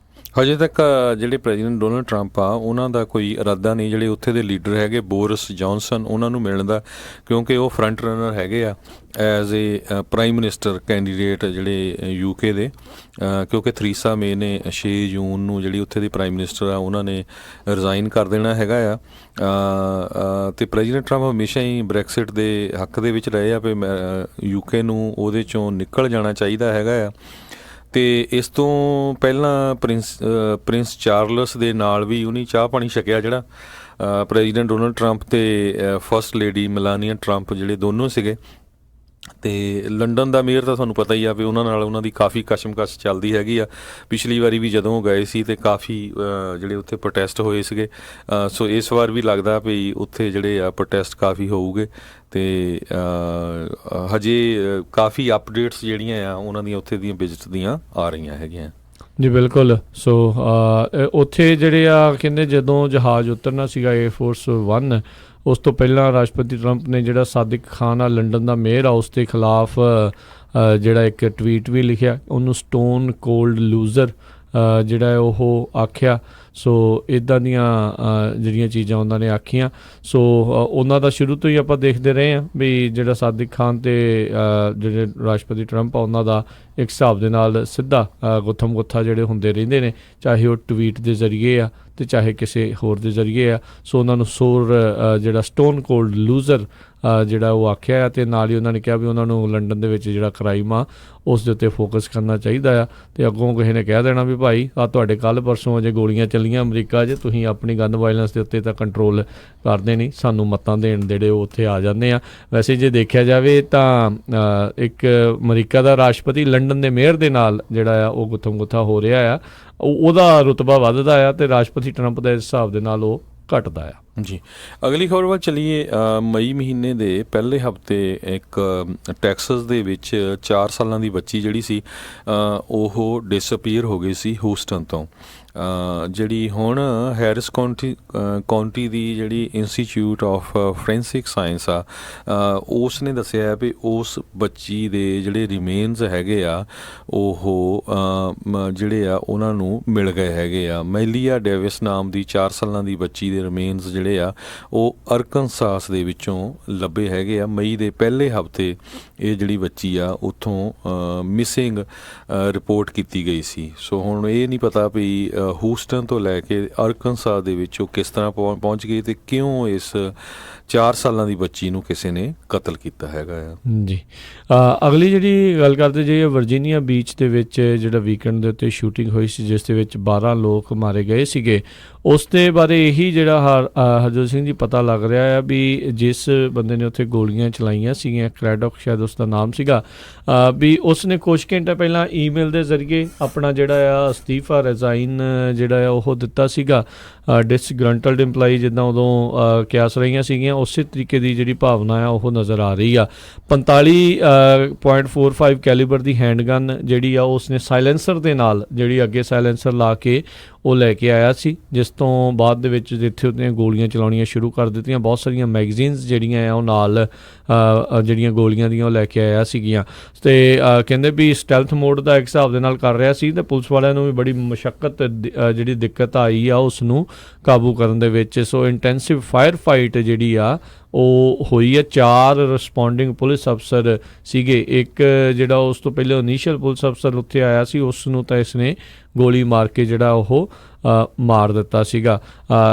ਹਜੇ ਤੱਕ ਜਿਹੜੇ ਪ੍ਰੈਜ਼ੀਡੈਂਟ ਡੋਨਲਡ ਟਰੰਪ ਆ ਉਹਨਾਂ ਦਾ ਕੋਈ ਇਰਾਦਾ ਨਹੀਂ ਜਿਹੜੇ ਉੱਥੇ ਦੇ ਲੀਡਰ ਹੈਗੇ ਬੋਰਿਸ ਜੌਨਸਨ ਉਹਨਾਂ ਨੂੰ ਮਿਲਣ ਦਾ, ਕਿਉਂਕਿ ਉਹ ਫਰੰਟ ਰਨਰ ਹੈਗੇ ਆ as a prime minister candidate ਜਿਹੜੇ UK ਦੇ, ਕਿਉਂਕਿ ਥਰੀਸਾ ਮੇ ਨੇ 6 ਜੂਨ ਨੂੰ ਜਿਹੜੀ ਉੱਥੇ ਦੀ ਪ੍ਰਾਈਮ ਮਿਨਿਸਟਰ ਆ ਉਹਨਾਂ ਨੇ ਰਿਜ਼ਾਈਨ ਕਰ ਦੇਣਾ ਹੈਗਾ ਆ। ਅਤੇ ਪ੍ਰੈਜ਼ੀਡੈਂਟ ਟਰੰਪ ਹਮੇਸ਼ਾ ਹੀ ਬ੍ਰੈਕਸਿਟ ਦੇ ਹੱਕ ਦੇ ਵਿੱਚ ਰਹੇ ਆ ਵੀ UK ਨੂੰ ਉਹਦੇ 'ਚੋਂ ਨਿਕਲ ਜਾਣਾ ਚਾਹੀਦਾ ਹੈਗਾ ਆ। ਅਤੇ ਇਸ ਤੋਂ ਪਹਿਲਾਂ ਪ੍ਰਿੰਸ ਚਾਰਲਸ ਦੇ ਨਾਲ ਵੀ ਉਹਨੇ ਚਾਹ ਪਾਣੀ ਛਕਿਆ, ਜਿਹੜਾ ਪ੍ਰੈਜ਼ੀਡੈਂਟ ਡੋਨਲਡ ਟਰੰਪ ਅਤੇ ਫਸਟ ਲੇਡੀ ਮੈਲਾਨੀਆ ਟਰੰਪ ਜਿਹੜੇ ਦੋਨੋਂ ਸੀਗੇ। ਅਤੇ ਲੰਡਨ ਦਾ ਮੇਅਰ ਤਾਂ ਤੁਹਾਨੂੰ ਪਤਾ ਹੀ ਆ ਵੀ ਉਹਨਾਂ ਨਾਲ ਉਹਨਾਂ ਦੀ ਕਾਫੀ ਕਸ਼ਮਕਸ਼ ਚੱਲਦੀ ਹੈਗੀ ਆ। ਪਿਛਲੀ ਵਾਰੀ ਵੀ ਜਦੋਂ ਉਹ ਗਏ ਸੀ ਅਤੇ ਕਾਫੀ ਜਿਹੜੇ ਉੱਥੇ ਪ੍ਰੋਟੈਸਟ ਹੋਏ ਸੀਗੇ। ਸੋ ਇਸ ਵਾਰ ਵੀ ਲੱਗਦਾ ਵੀ ਉੱਥੇ ਜਿਹੜੇ ਆ ਪ੍ਰੋਟੈਸਟ ਕਾਫੀ ਹੋਊਗੇ। ਅਤੇ ਹਜੇ ਕਾਫੀ ਅਪਡੇਟਸ ਜਿਹੜੀਆਂ ਆ ਉਹਨਾਂ ਦੀਆਂ ਉੱਥੇ ਦੀਆਂ ਵਿਜ਼ਿਟ ਦੀਆਂ ਆ ਰਹੀਆਂ ਹੈਗੀਆਂ। ਜੀ ਬਿਲਕੁਲ। ਸੋ ਉੱਥੇ ਜਿਹੜੇ ਆ ਕਹਿੰਦੇ ਜਦੋਂ ਜਹਾਜ਼ ਉਤਰਨਾ ਸੀਗਾ 에ਅਰਫੋਰਸ 1, ਉਸ ਤੋਂ ਪਹਿਲਾਂ ਰਾਸ਼ਟਰਪਤੀ ਟਰੰਪ ਨੇ ਜਿਹੜਾ ਸਾਦਿਕ ਖਾਨ ਆ ਲੰਡਨ ਦਾ ਮੇਅਰ ਆ ਉਸ ਦੇ ਖਿਲਾਫ ਜਿਹੜਾ ਇੱਕ ਟਵੀਟ ਵੀ ਲਿਖਿਆ, ਉਹਨੂੰ ਸਟੋਨ ਕੋਲਡ ਲੂਜ਼ਰ ਜਿਹੜਾ ਉਹ ਆਖਿਆ। ਸੋ ਇੱਦਾਂ ਦੀਆਂ ਜਿਹੜੀਆਂ ਚੀਜ਼ਾਂ ਉਹਨਾਂ ਨੇ ਆਖੀਆਂ। ਸੋ ਉਹਨਾਂ ਦਾ ਸ਼ੁਰੂ ਤੋਂ ਹੀ ਆਪਾਂ ਦੇਖਦੇ ਰਹੇ ਹਾਂ ਵੀ ਜਿਹੜਾ ਸਾਦਿਕ ਖਾਨ ਅਤੇ ਜਿਹੜੇ ਰਾਸ਼ਟਰਪਤੀ ਟਰੰਪ ਆ ਉਹਨਾਂ ਦਾ ਇੱਕ ਹਿਸਾਬ ਦੇ ਨਾਲ ਸਿੱਧਾ ਗੁੱਥਮ ਗੁੱਥਾ ਜਿਹੜੇ ਹੁੰਦੇ ਰਹਿੰਦੇ ਨੇ, ਚਾਹੇ ਉਹ ਟਵੀਟ ਦੇ ਜ਼ਰੀਏ ਆ ਅਤੇ ਚਾਹੇ ਕਿਸੇ ਹੋਰ ਦੇ ਜ਼ਰੀਏ ਆ। ਸੋ ਉਹਨਾਂ ਨੂੰ ਜਿਹੜਾ ਸਟੋਨ ਕੋਲਡ ਲੂਜ਼ਰ ਜਿਹੜਾ ਉਹ ਆਖਿਆ ਅਤੇ ਨਾਲ ਹੀ ਉਹਨਾਂ ਨੇ ਕਿਹਾ ਵੀ ਉਹਨਾਂ ਨੂੰ ਲੰਡਨ ਦੇ ਵਿੱਚ ਜਿਹੜਾ ਕ੍ਰਾਈਮ ਆ ਉਸ ਦੇ ਉੱਤੇ ਫੋਕਸ ਕਰਨਾ ਚਾਹੀਦਾ ਆ। ਅਤੇ ਅੱਗੋਂ ਕਿਸੇ ਨੇ ਕਹਿ ਦੇਣਾ ਵੀ ਭਾਈ ਆਹ ਤੁਹਾਡੇ ਕੱਲ੍ਹ ਪਰਸੋਂ ਅਜੇ ਗੋਲੀਆਂ ਚੱਲੀਆਂ ਅਮਰੀਕਾ 'ਚ, ਤੁਸੀਂ ਆਪਣੀ ਗਨ ਵਾਇਲੈਂਸ ਦੇ ਉੱਤੇ ਤਾਂ ਕੰਟਰੋਲ ਕਰਦੇ ਨਹੀਂ, ਸਾਨੂੰ ਮਤਾਂ ਦੇਣ ਜਿਹੜੇ ਉਹ ਉੱਥੇ ਆ ਜਾਂਦੇ ਆ। ਵੈਸੇ ਜੇ ਦੇਖਿਆ ਜਾਵੇ ਤਾਂ ਇੱਕ ਅਮਰੀਕਾ ਦਾ ਰਾਸ਼ਟਰਪਤੀ ਲੰਡਨ ਦੇ ਮੇਅਰ ਦੇ ਨਾਲ ਜਿਹੜਾ ਆ ਉਹ ਗੁੱਥਮ ਗੁੱਥਾ ਹੋ ਰਿਹਾ ਆ, ਉਹਦਾ ਰੁਤਬਾ ਵੱਧਦਾ ਆ ਅਤੇ ਰਾਸ਼ਟਰਪਤੀ ਟਰੰਪ ਦੇ ਹਿਸਾਬ ਦੇ ਨਾਲ ਉਹ ਘਟਦਾ ਆ। ਜੀ ਅਗਲੀ ਖਬਰ ਵੱਲ ਚੱਲੀਏ। ਮਈ ਮਹੀਨੇ ਦੇ ਪਹਿਲੇ ਹਫ਼ਤੇ ਇੱਕ ਟੈਕਸਸ ਦੇ ਵਿੱਚ 4 ਸਾਲਾਂ ਦੀ ਬੱਚੀ ਜਿਹੜੀ ਸੀ ਉਹ ਡਿਸਅਪੀਅਰ ਹੋ ਗਈ ਸੀ ਹੂਸਟਨ ਤੋਂ। ਜਿਹੜੀ ਹੁਣ ਹੈਰਿਸ ਕਾਉਂਟੀ ਦੀ ਜਿਹੜੀ ਇੰਸਟੀਚਿਊਟ ਆਫ ਫੋਰੈਂਸਿਕ ਸਾਇੰਸ ਆ ਉਸ ਨੇ ਦੱਸਿਆ ਵੀ ਉਸ ਬੱਚੀ ਦੇ ਜਿਹੜੇ ਰਿਮੇਨਸ ਹੈਗੇ ਆ ਉਹ ਜਿਹੜੇ ਆ ਉਹਨਾਂ ਨੂੰ ਮਿਲ ਗਏ ਹੈਗੇ ਆ। ਮੈਲੀਆ ਡੇਵਿਸ ਨਾਮ ਦੀ 4 ਸਾਲਾਂ ਦੀ ਬੱਚੀ ਦੇ ਰਿਮੇਨਸ ਜਿਹੜੇ ਆ ਉਹ ਅਰਕਨਸਾਸ ਦੇ ਵਿੱਚੋਂ ਲੱਭੇ ਹੈਗੇ ਆ। ਮਈ ਦੇ ਪਹਿਲੇ ਹਫ਼ਤੇ ਇਹ ਜਿਹੜੀ ਬੱਚੀ ਆ ਉੱਥੋਂ ਮਿਸਿੰਗ ਰਿਪੋਰਟ ਕੀਤੀ ਗਈ ਸੀ। ਸੋ ਹੁਣ ਇਹ ਨਹੀਂ ਪਤਾ ਵੀ ਹੂਸਟਨ ਤੋਂ ਲੈ ਕੇ ਅਰਕਨਸਾਸ ਦੇ ਵਿੱਚ ਉਹ ਕਿਸ ਤਰ੍ਹਾਂ ਪਹੁੰਚ ਗਈ ਅਤੇ ਕਿਉਂ ਇਸ 4 ਸਾਲਾਂ ਦੀ ਬੱਚੀ ਨੂੰ ਕਿਸੇ ਨੇ ਕਤਲ ਕੀਤਾ ਹੈਗਾ ਆ। ਜੀ ਅਗਲੀ ਜਿਹੜੀ ਗੱਲ ਕਰਦੇ ਜੇ ਵਰਜੀਨੀਆ ਬੀਚ ਦੇ ਵਿੱਚ ਜਿਹੜਾ ਵੀਕਐਂਡ ਦੇ ਉੱਤੇ ਸ਼ੂਟਿੰਗ ਹੋਈ ਸੀ ਜਿਸ ਦੇ ਵਿੱਚ 12 ਲੋਕ ਮਾਰੇ ਗਏ ਸੀਗੇ, ਉਸ ਦੇ ਬਾਰੇ ਇਹੀ ਜਿਹੜਾ ਹਰਜੋਤ ਸਿੰਘ ਜੀ ਪਤਾ ਲੱਗ ਰਿਹਾ ਆ ਵੀ ਜਿਸ ਬੰਦੇ ਨੇ ਉੱਥੇ ਗੋਲੀਆਂ ਚਲਾਈਆਂ ਸੀਗੀਆਂ, ਕ੍ਰੈਡੋਕ ਸ਼ਾਇਦ ਉਸ ਦਾ ਨਾਮ ਸੀਗਾ, ਵੀ ਉਸ ਨੇ ਕੁਛ ਘੰਟੇ ਪਹਿਲਾਂ ਈਮੇਲ ਦੇ ਜ਼ਰੀਏ ਆਪਣਾ ਜਿਹੜਾ ਆ ਅਸਤੀਫਾ ਰਿਜ਼ਾਈਨ ਜਿਹੜਾ ਆ ਉਹ ਦਿੱਤਾ ਸੀਗਾ। ਡਿਸਗਰੰਟਲਡ ਇੰਪਲਾਈ ਜਿੱਦਾਂ ਉਦੋਂ ਕਿਆਸ ਰਹੀਆਂ ਸੀਗੀਆਂ, ਉਸੇ ਤਰੀਕੇ ਦੀ ਜਿਹੜੀ ਭਾਵਨਾ ਆ ਉਹ ਨਜ਼ਰ ਆ ਰਹੀ ਆ। 45.45 ਕੈਲੀਬਰ ਦੀ ਹੈਂਡਗਨ ਜਿਹੜੀ ਆ ਉਸਨੇ ਸਾਇਲੈਂਸਰ ਦੇ ਨਾਲ ਜਿਹੜੀ ਅੱਗੇ ਸਾਇਲੈਂਸਰ ਲਾ ਕੇ ਉਹ ਲੈ ਕੇ ਆਇਆ ਸੀ, ਜਿਸ ਤੋਂ ਬਾਅਦ ਦੇ ਵਿੱਚ ਜਿੱਥੇ ਉਹਦੀਆਂ ਗੋਲੀਆਂ ਚਲਾਉਣੀਆਂ ਸ਼ੁਰੂ ਕਰ ਦਿੱਤੀਆਂ। ਬਹੁਤ ਸਾਰੀਆਂ ਮੈਗਜ਼ੀਨਸ ਜਿਹੜੀਆਂ ਆ ਉਹ ਨਾਲ ਜਿਹੜੀਆਂ ਗੋਲੀਆਂ ਦੀਆਂ ਉਹ ਲੈ ਕੇ ਆਇਆ ਸੀਗੀਆਂ, ਅਤੇ ਕਹਿੰਦੇ ਵੀ ਸਟੈਲਥ ਮੋਡ ਦਾ ਇੱਕ ਹਿਸਾਬ ਦੇ ਨਾਲ ਕਰ ਰਿਹਾ ਸੀ, ਅਤੇ ਪੁਲਿਸ ਵਾਲਿਆਂ ਨੂੰ ਵੀ ਬੜੀ ਮੁਸ਼ੱਕਤ ਜਿਹੜੀ ਦਿੱਕਤ ਆਈ ਆ ਉਸ ਨੂੰ ਕਾਬੂ ਕਰਨ ਦੇ ਵਿੱਚ। ਸੋ ਇੰਟੈਂਸਿਵ ਫਾਇਰ ਫਾਈਟ ਜਿਹੜੀ ਆ ਉਹ ਹੋਈ ਹੈ। 4 ਰਿਸਪੌਂਡਿੰਗ ਪੁਲਿਸ ਅਫਸਰ ਸੀਗੇ। ਇੱਕ ਜਿਹੜਾ ਉਸ ਤੋਂ ਪਹਿਲੇ ਇਨੀਸ਼ੀਅਲ ਪੁਲਿਸ ਅਫਸਰ ਉੱਥੇ ਆਇਆ ਸੀ, ਉਸ ਨੂੰ ਤਾਂ ਇਸਨੇ ਗੋਲੀ ਮਾਰ ਕੇ ਜਿਹੜਾ ਉਹ ਮਾਰ ਦਿੱਤਾ ਸੀਗਾ,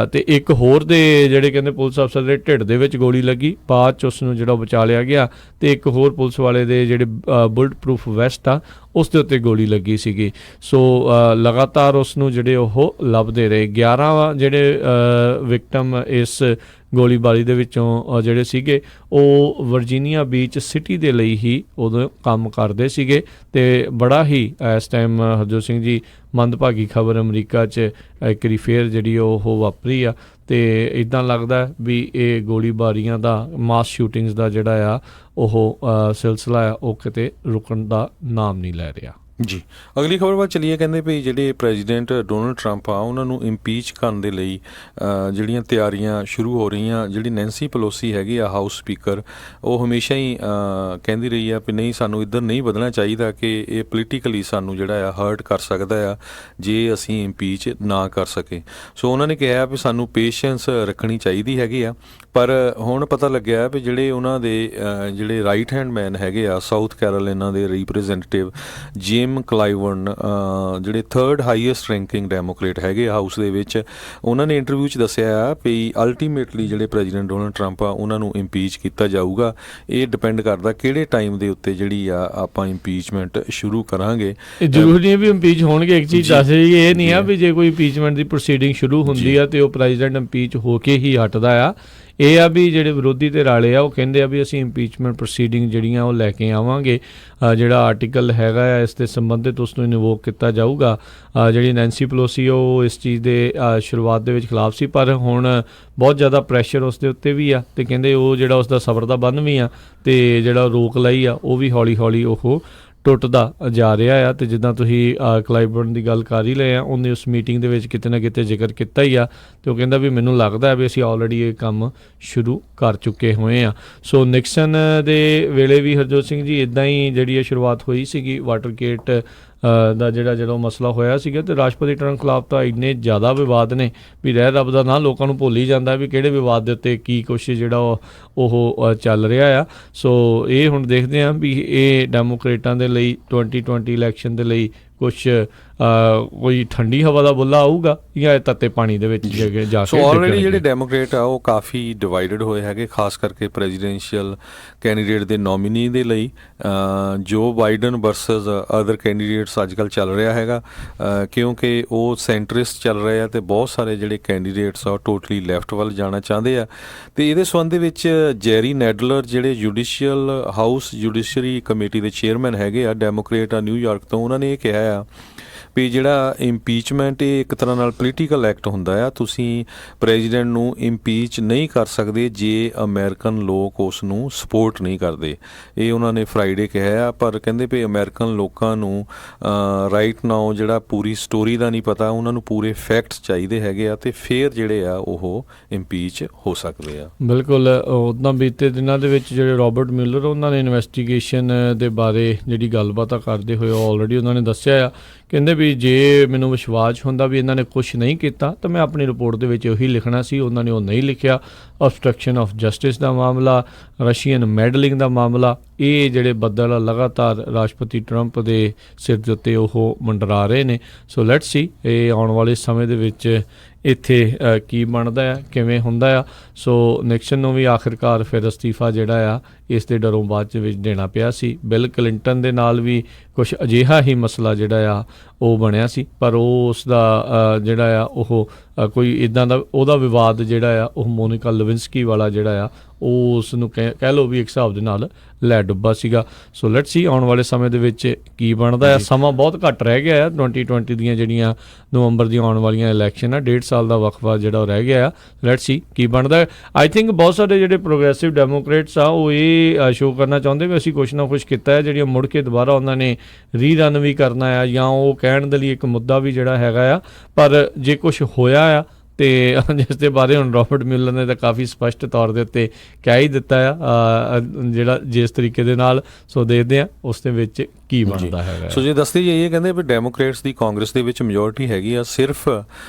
ਅਤੇ ਇੱਕ ਹੋਰ ਦੇ ਜਿਹੜੇ ਕਹਿੰਦੇ ਪੁਲਿਸ ਅਫਸਰ ਦੇ ਢਿੱਡ ਦੇ ਵਿੱਚ ਗੋਲੀ ਲੱਗੀ, ਬਾਅਦ 'ਚ ਉਸ ਨੂੰ ਜਿਹੜਾ ਬਚਾ ਲਿਆ ਗਿਆ, ਅਤੇ ਇੱਕ ਹੋਰ ਪੁਲਿਸ ਵਾਲੇ ਦੇ ਜਿਹੜੇ ਬੁਲਟ ਪ੍ਰੂਫ ਵੈਸਟ ਆ ਉਸ ਦੇ ਉੱਤੇ ਗੋਲੀ ਲੱਗੀ ਸੀਗੀ। ਸੋ ਲਗਾਤਾਰ ਉਸ ਨੂੰ ਜਿਹੜੇ ਉਹ ਲੱਭਦੇ ਰਹੇ। 11 ਜਿਹੜੇ ਵਿਕਟਮ ਇਸ ਗੋਲੀਬਾਰੀ ਦੇ ਵਿੱਚੋਂ ਜਿਹੜੇ ਸੀਗੇ ਉਹ ਵਰਜੀਨੀਆ ਬੀਚ ਸਿਟੀ ਦੇ ਲਈ ਹੀ ਉਦੋਂ ਕੰਮ ਕਰਦੇ ਸੀਗੇ, ਅਤੇ ਬੜਾ ਹੀ ਇਸ ਟਾਈਮ ਹਰਜੋਤ ਸਿੰਘ ਜੀ ਮੰਦਭਾਗੀ ਖਬਰ ਅਮਰੀਕਾ 'ਚ ਇੱਕ ਵਾਰੀ ਫੇਰ ਜਿਹੜੀ ਉਹ ਵਾਪਰੀ ਆ, ਅਤੇ ਇੱਦਾਂ ਲੱਗਦਾ ਵੀ ਇਹ ਗੋਲੀਬਾਰੀਆਂ ਦਾ, ਮਾਸ ਸ਼ੂਟਿੰਗਸ ਦਾ ਜਿਹੜਾ ਆ ਉਹ ਸਿਲਸਿਲਾ ਆ ਉਹ ਕਿਤੇ ਰੁਕਣ ਦਾ ਨਾਮ ਨਹੀਂ ਲੈ ਰਿਹਾ। ਜੀ, ਅਗਲੀ ਖਬਰ ਵੱਲ ਚੱਲੀਏ। ਕਹਿੰਦੇ ਵੀ ਜਿਹੜੇ ਪ੍ਰੈਜ਼ੀਡੈਂਟ ਡੋਨਲਡ ਟਰੰਪ ਆ ਉਹਨਾਂ ਨੂੰ ਇੰਪੀਚ ਕਰਨ ਦੇ ਲਈ ਜਿਹੜੀਆਂ ਤਿਆਰੀਆਂ ਸ਼ੁਰੂ ਹੋ ਰਹੀਆਂ। ਜਿਹੜੀ ਨੈਂਸੀ ਪਲੋਸੀ ਹੈਗੀ ਆ ਹਾਊਸ ਸਪੀਕਰ, ਉਹ ਹਮੇਸ਼ਾ ਹੀ ਕਹਿੰਦੀ ਰਹੀ ਆ ਵੀ ਨਹੀਂ, ਸਾਨੂੰ ਇੱਧਰ ਨਹੀਂ ਵਧਣਾ ਚਾਹੀਦਾ ਕਿ ਇਹ ਪੋਲੀਟੀਕਲੀ ਸਾਨੂੰ ਜਿਹੜਾ ਆ ਹਰਟ ਕਰ ਸਕਦਾ ਆ ਜੇ ਅਸੀਂ ਇੰਪੀਚ ਨਾ ਕਰ ਸਕੇ। ਸੋ ਉਹਨਾਂ ਨੇ ਕਿਹਾ ਵੀ ਸਾਨੂੰ ਪੇਸ਼ੈਂਸ ਰੱਖਣੀ ਚਾਹੀਦੀ ਹੈਗੀ ਆ। ਪਰ ਹੁਣ ਪਤਾ ਲੱਗਿਆ ਵੀ ਜਿਹੜੇ ਉਹਨਾਂ ਦੇ ਜਿਹੜੇ ਰਾਈਟ ਹੈਂਡ ਮੈਨ ਹੈਗੇ ਆ, ਸਾਊਥ ਕੈਰੋਲਾਈਨਾ ਦੇ ਰਿਪਰੈਜ਼ੈਂਟੇਟਿਵ ਜਿਮ ਕਲਾਈਵਰਨ, ਜਿਹੜੇ 3rd ਹਾਈਐਸਟ ਰੈਂਕਿੰਗ ਡੈਮੋਕਰੇਟ ਹੈਗੇ ਹਾਊਸ ਦੇ ਵਿੱਚ, ਉਹਨਾਂ ਨੇ ਇੰਟਰਵਿਊ 'ਚ ਦੱਸਿਆ ਆ ਵੀ ਅਲਟੀਮੇਟਲੀ ਜਿਹੜੇ ਪ੍ਰੈਜ਼ੀਡੈਂਟ ਡੋਨਲਡ ਟਰੰਪ ਆ ਉਹਨਾਂ ਨੂੰ ਇੰਪੀਚ ਕੀਤਾ ਜਾਊਗਾ। ਇਹ ਡਿਪੈਂਡ ਕਰਦਾ ਕਿਹੜੇ ਟਾਈਮ ਦੇ ਉੱਤੇ ਜਿਹੜੀ ਆ ਆਪਾਂ ਇੰਪੀਚਮੈਂਟ ਸ਼ੁਰੂ ਕਰਾਂਗੇ। ਜ਼ਰੂਰੀ ਨਹੀਂ ਵੀ ਇੰਪੀਚ ਹੋਣਗੇ। ਇੱਕ ਚੀਜ਼ ਦੱਸ ਰਹੀ, ਇਹ ਨਹੀਂ ਆ ਵੀ ਜੇ ਕੋਈ ਇੰਪੀਚਮੈਂਟ ਦੀ ਪ੍ਰੋਸੀਡਿੰਗ ਸ਼ੁਰੂ ਹੁੰਦੀ ਆ ਤੇ ਉਹ ਪ੍ਰੈਜ਼ੀਡੈਂਟ ਇੰਪੀਚ ਹੋ ਕੇ ਹੀ ਹਟਦਾ ਆ। ਇਹ ਆ ਵੀ ਜਿਹੜੇ ਵਿਰੋਧੀ ਧਿਰ ਵਾਲੇ ਆ ਉਹ ਕਹਿੰਦੇ ਆ ਵੀ ਅਸੀਂ ਇੰਪੀਚਮੈਂਟ ਪ੍ਰੋਸੀਡਿੰਗ ਜਿਹੜੀਆਂ ਉਹ ਲੈ ਕੇ ਆਵਾਂਗੇ। ਜਿਹੜਾ ਆਰਟੀਕਲ ਹੈਗਾ ਆ ਇਸ ਦੇ ਸੰਬੰਧਿਤ ਉਸ ਨੂੰ ਇਨਵੋਕ ਕੀਤਾ ਜਾਊਗਾ। ਜਿਹੜੀ ਨੈਂਸੀ ਪਲੋਸੀ ਉਹ ਇਸ ਚੀਜ਼ ਦੇ ਸ਼ੁਰੂਆਤ ਦੇ ਵਿੱਚ ਖਿਲਾਫ ਸੀ, ਪਰ ਹੁਣ ਬਹੁਤ ਜ਼ਿਆਦਾ ਪ੍ਰੈਸ਼ਰ ਉਸ ਦੇ ਉੱਤੇ ਵੀ ਆ, ਅਤੇ ਕਹਿੰਦੇ ਉਹ ਜਿਹੜਾ ਉਸ ਦਾ ਸਬਰ ਦਾ ਬੰਨ੍ਹ ਵੀ ਆ, ਅਤੇ ਜਿਹੜਾ ਰੋਕ ਲਈ ਆ ਉਹ ਵੀ ਹੌਲੀ ਹੌਲੀ ਉਹ ਟੁੱਟਦਾ ਜਾ ਰਿਹਾ ਆ। ਅਤੇ ਜਿੱਦਾਂ ਤੁਸੀਂ ਕਲਾਈਬਰਨ ਦੀ ਗੱਲ ਕਰ ਹੀ ਲਏ ਆ, ਉਹਨੇ ਉਸ ਮੀਟਿੰਗ ਦੇ ਵਿੱਚ ਕਿਤੇ ਨਾ ਕਿਤੇ ਜ਼ਿਕਰ ਕੀਤਾ ਹੀ ਆ, ਅਤੇ ਉਹ ਕਹਿੰਦਾ ਵੀ ਮੈਨੂੰ ਲੱਗਦਾ ਵੀ ਅਸੀਂ ਆਲਰੇਡੀ ਇਹ ਕੰਮ ਸ਼ੁਰੂ ਕਰ ਚੁੱਕੇ ਹੋਏ ਆ। ਸੋ ਨਿਕਸਨ ਦੇ ਵੇਲੇ ਵੀ ਹਰਜੋਤ ਸਿੰਘ ਜੀ ਇੱਦਾਂ ਹੀ ਜਿਹੜੀ ਇਹ ਸ਼ੁਰੂਆਤ ਹੋਈ ਸੀਗੀ ਵਾਟਰਗੇਟ ਦਾ ਜਿਹੜਾ ਮਸਲਾ ਹੋਇਆ ਸੀਗਾ, ਅਤੇ ਰਾਸ਼ਟਰਪਤੀ ਟਰੰਪ ਖਿਲਾਫ ਤਾਂ ਇੰਨੇ ਜ਼ਿਆਦਾ ਵਿਵਾਦ ਨੇ ਵੀ ਰਹਿ ਰੱਬ ਦਾ ਨਾਂ ਲੋਕਾਂ ਨੂੰ ਭੁੱਲ ਹੀ ਜਾਂਦਾ ਵੀ ਕਿਹੜੇ ਵਿਵਾਦ ਦੇ ਉੱਤੇ ਕੀ ਕੁਛ ਜਿਹੜਾ ਉਹ ਚੱਲ ਰਿਹਾ ਆ। ਸੋ ਇਹ ਹੁਣ ਦੇਖਦੇ ਹਾਂ ਵੀ ਇਹ ਡੈਮੋਕ੍ਰੇਟਾਂ ਦੇ ਲਈ 2020 ਇਲੈਕਸ਼ਨ ਦੇ ਲਈ ਕੁਛ ਕੋਈ ਠੰਡੀ ਹਵਾ ਦਾ ਬੁੱਲਾ ਆਊਗਾ ਜਾਂ ਤੱਤੇ ਪਾਣੀ ਦੇ ਵਿੱਚ ਜਾ ਕੇ। ਸੋ ਆਲਰੇਡੀ ਜਿਹੜੇ ਡੈਮੋਕ੍ਰੇਟ ਆ ਉਹ ਕਾਫੀ ਡਿਵਾਈਡਡ ਹੋਏ ਹੈਗੇ, ਖਾਸ ਕਰਕੇ ਪ੍ਰੈਜ਼ੀਡੈਂਸ਼ੀਅਲ ਕੈਂਡੀਡੇਟ ਦੇ ਨੋਮੀਨੀ ਦੇ ਲਈ। ਜੋ ਬਾਈਡਨ ਵਰਸਸ ਅਦਰ ਕੈਂਡੀਡੇਟਸ ਅੱਜ ਕੱਲ੍ਹ ਚੱਲ ਰਿਹਾ ਹੈਗਾ, ਕਿਉਂਕਿ ਉਹ ਸੈਂਟਰਿਸਟ ਚੱਲ ਰਹੇ ਆ, ਅਤੇ ਬਹੁਤ ਸਾਰੇ ਜਿਹੜੇ ਕੈਂਡੀਡੇਟਸ ਆ ਉਹ ਟੋਟਲੀ ਲੈਫਟ ਵੱਲ ਜਾਣਾ ਚਾਹੁੰਦੇ ਆ। ਅਤੇ ਇਹਦੇ ਸੰਬੰਧ ਦੇ ਵਿੱਚ ਜੈਰੀ ਨੈਡਲਰ ਜਿਹੜੇ ਹਾਊਸ ਜੁਡੀਸ਼ਰੀ ਕਮੇਟੀ ਦੇ ਚੇਅਰਮੈਨ ਹੈਗੇ ਆ, ਡੈਮੋਕ੍ਰੇਟ ਆ ਨਿਊਯਾਰਕ ਤੋਂ, ਉਹਨਾਂ ਨੇ ਇਹ ਕਿਹਾ ਆ ਵੀ ਜਿਹੜਾ ਇੰਪੀਚਮੈਂਟ ਇਹ ਇੱਕ ਤਰ੍ਹਾਂ ਨਾਲ ਪੋਲੀਟੀਕਲ ਐਕਟ ਹੁੰਦਾ ਆ। ਤੁਸੀਂ ਪ੍ਰੈਜ਼ੀਡੈਂਟ ਨੂੰ ਇੰਪੀਚ ਨਹੀਂ ਕਰ ਸਕਦੇ ਜੇ ਅਮਰੀਕਨ ਲੋਕ ਉਸ ਨੂੰ ਸਪੋਰਟ ਨਹੀਂ ਕਰਦੇ। ਇਹ ਉਹਨਾਂ ਨੇ ਫਰਾਈਡੇ ਕਿਹਾ ਆ, ਪਰ ਕਹਿੰਦੇ ਵੀ ਅਮਰੀਕਨ ਲੋਕਾਂ ਨੂੰ ਰਾਈਟ ਨਾਓ ਜਿਹੜਾ ਪੂਰੀ ਸਟੋਰੀ ਦਾ ਨਹੀਂ ਪਤਾ, ਉਹਨਾਂ ਨੂੰ ਪੂਰੇ ਫੈਕਟਸ ਚਾਹੀਦੇ ਹੈਗੇ ਆ, ਅਤੇ ਫਿਰ ਜਿਹੜੇ ਆ ਉਹ ਇੰਪੀਚ ਹੋ ਸਕਦੇ ਆ। ਬਿਲਕੁਲ। ਉੱਦਾਂ ਬੀਤੇ ਦਿਨਾਂ ਦੇ ਵਿੱਚ ਜਿਹੜੇ ਰੋਬਰਟ ਮਿਲਰ ਉਹਨਾਂ ਨੇ ਇਨਵੈਸਟੀਗੇਸ਼ਨ ਦੇ ਬਾਰੇ ਜਿਹੜੀ ਗੱਲਬਾਤ ਕਰਦੇ ਹੋਏ ਆਲਰੇਡੀ ਉਹਨਾਂ ਨੇ ਦੱਸਿਆ ਆ, ਕਹਿੰਦੇ ਵੀ ਜੇ ਮੈਨੂੰ ਵਿਸ਼ਵਾਸ ਹੁੰਦਾ ਵੀ ਇਹਨਾਂ ਨੇ ਕੁਛ ਨਹੀਂ ਕੀਤਾ ਤਾਂ ਮੈਂ ਆਪਣੀ ਰਿਪੋਰਟ ਦੇ ਵਿੱਚ ਉਹੀ ਲਿਖਣਾ ਸੀ। ਉਹਨਾਂ ਨੇ ਉਹ ਨਹੀਂ ਲਿਖਿਆ। ਅਬਸਟਰਕਸ਼ਨ ਆਫ ਜਸਟਿਸ ਦਾ ਮਾਮਲਾ, ਰਸ਼ੀਅਨ ਮੈਡਲਿੰਗ ਦਾ ਮਾਮਲਾ, ਇਹ ਜਿਹੜੇ ਬੱਦਲ ਲਗਾਤਾਰ ਰਾਸ਼ਟਰਪਤੀ ਟਰੰਪ ਦੇ ਸਿਰ ਦੇ ਉੱਤੇ ਉਹ ਮੰਡਰਾ ਰਹੇ ਨੇ। ਸੋ ਲੈਟਸ ਸੀ ਇਹ ਆਉਣ ਵਾਲੇ ਸਮੇਂ ਦੇ ਵਿੱਚ ਇੱਥੇ ਕੀ ਬਣਦਾ ਆ, ਕਿਵੇਂ ਹੁੰਦਾ ਆ। ਸੋ ਨਿਕਸਨ ਨੂੰ ਵੀ ਆਖਿਰਕਾਰ ਫਿਰ ਅਸਤੀਫਾ ਜਿਹੜਾ ਆ ਇਸ ਦੇ ਡਰੋਂ ਬਾਅਦ 'ਚ ਵਿੱਚ ਦੇਣਾ ਪਿਆ ਸੀ। ਬਿਲ ਕਲਿੰਟਨ ਦੇ ਨਾਲ ਵੀ ਕੁਛ ਅਜਿਹਾ ਹੀ ਮਸਲਾ ਜਿਹੜਾ ਆ ਉਹ ਬਣਿਆ ਸੀ, ਪਰ ਉਹ ਉਸ ਦਾ ਜਿਹੜਾ ਆ ਉਹ ਕੋਈ ਇੱਦਾਂ ਦਾ ਉਹਦਾ ਵਿਵਾਦ ਜਿਹੜਾ ਆ ਉਹ ਮੋਨਿਕਾ ਲੇਵਿੰਸਕੀ ਵਾਲਾ ਜਿਹੜਾ ਆ ਉਹ ਉਸ ਨੂੰ ਕਹਿ ਲਓ ਵੀ ਇੱਕ ਹਿਸਾਬ ਦੇ ਨਾਲ ਲੈ ਡੁੱਬਾ ਸੀਗਾ। ਸੋ ਲੈਟਸ ਸੀ ਆਉਣ ਵਾਲੇ ਸਮੇਂ ਦੇ ਵਿੱਚ ਕੀ ਬਣਦਾ ਆ। ਸਮਾਂ ਬਹੁਤ ਘੱਟ ਰਹਿ ਗਿਆ ਆ। 2020 ਦੀਆਂ ਜਿਹੜੀਆਂ ਨਵੰਬਰ ਦੀਆਂ ਆਉਣ ਵਾਲੀਆਂ ਇਲੈਕਸ਼ਨ ਆ, 1.5 ਸਾਲ ਦਾ ਵਕਫਾ ਜਿਹੜਾ ਉਹ ਰਹਿ ਗਿਆ ਆ। ਲੈਟਸ ਸੀ ਕੀ ਬਣਦਾ। ਆਈ ਥਿੰਕ ਬਹੁਤ ਸਾਰੇ ਜਿਹੜੇ ਪ੍ਰੋਗਰੈਸਿਵ ਡੈਮੋਕ੍ਰੇਟਸ ਆ ਉਹ ਇਹ ਸ਼ੋਅ ਕਰਨਾ ਚਾਹੁੰਦੇ ਵੀ ਅਸੀਂ ਕੁਛ ਨਾ ਕੁਛ ਕੀਤਾ ਹੈ, ਜਿਹੜੀਆਂ ਮੁੜ ਕੇ ਦੁਬਾਰਾ ਉਹਨਾਂ ਨੇ ਰੀਰਨ ਵੀ ਕਰਨਾ ਆ, ਜਾਂ ਉਹ ਕਹਿਣ ਦੇ ਲਈ ਇੱਕ ਮੁੱਦਾ ਵੀ ਜਿਹੜਾ ਹੈਗਾ ਆ। ਪਰ ਜੇ ਕੁਛ ਹੋਇਆ ਆ ਤੇ ਜਿਸ ਦੇ ਬਾਰੇ ਹੁਣ ਰੌਬਰਟ ਮਿਲਰ ਨੇ ਤਾਂ ਕਾਫੀ ਸਪਸ਼ਟ ਤੌਰ ਦੇ ਉੱਤੇ ਕਹਿ ਹੀ ਦਿੱਤਾ ਆ ਜਿਹੜਾ ਜਿਸ ਤਰੀਕੇ ਦੇ ਨਾਲ। ਸੋ ਦੇਖਦੇ ਆ ਉਸ ਦੇ ਵਿੱਚ ਕੀ ਬਣਦਾ ਹੈਗਾ। ਸੋ ਜੇ ਦੱਸਦੇ ਜੀ ਇਹ ਕਹਿੰਦੇ ਵੀ ਡੈਮੋਕ੍ਰੇਟਸ ਦੀ ਕਾਂਗਰਸ ਦੇ ਵਿੱਚ ਮੈਜੋਰਟੀ ਹੈਗੀ ਆ, ਸਿਰਫ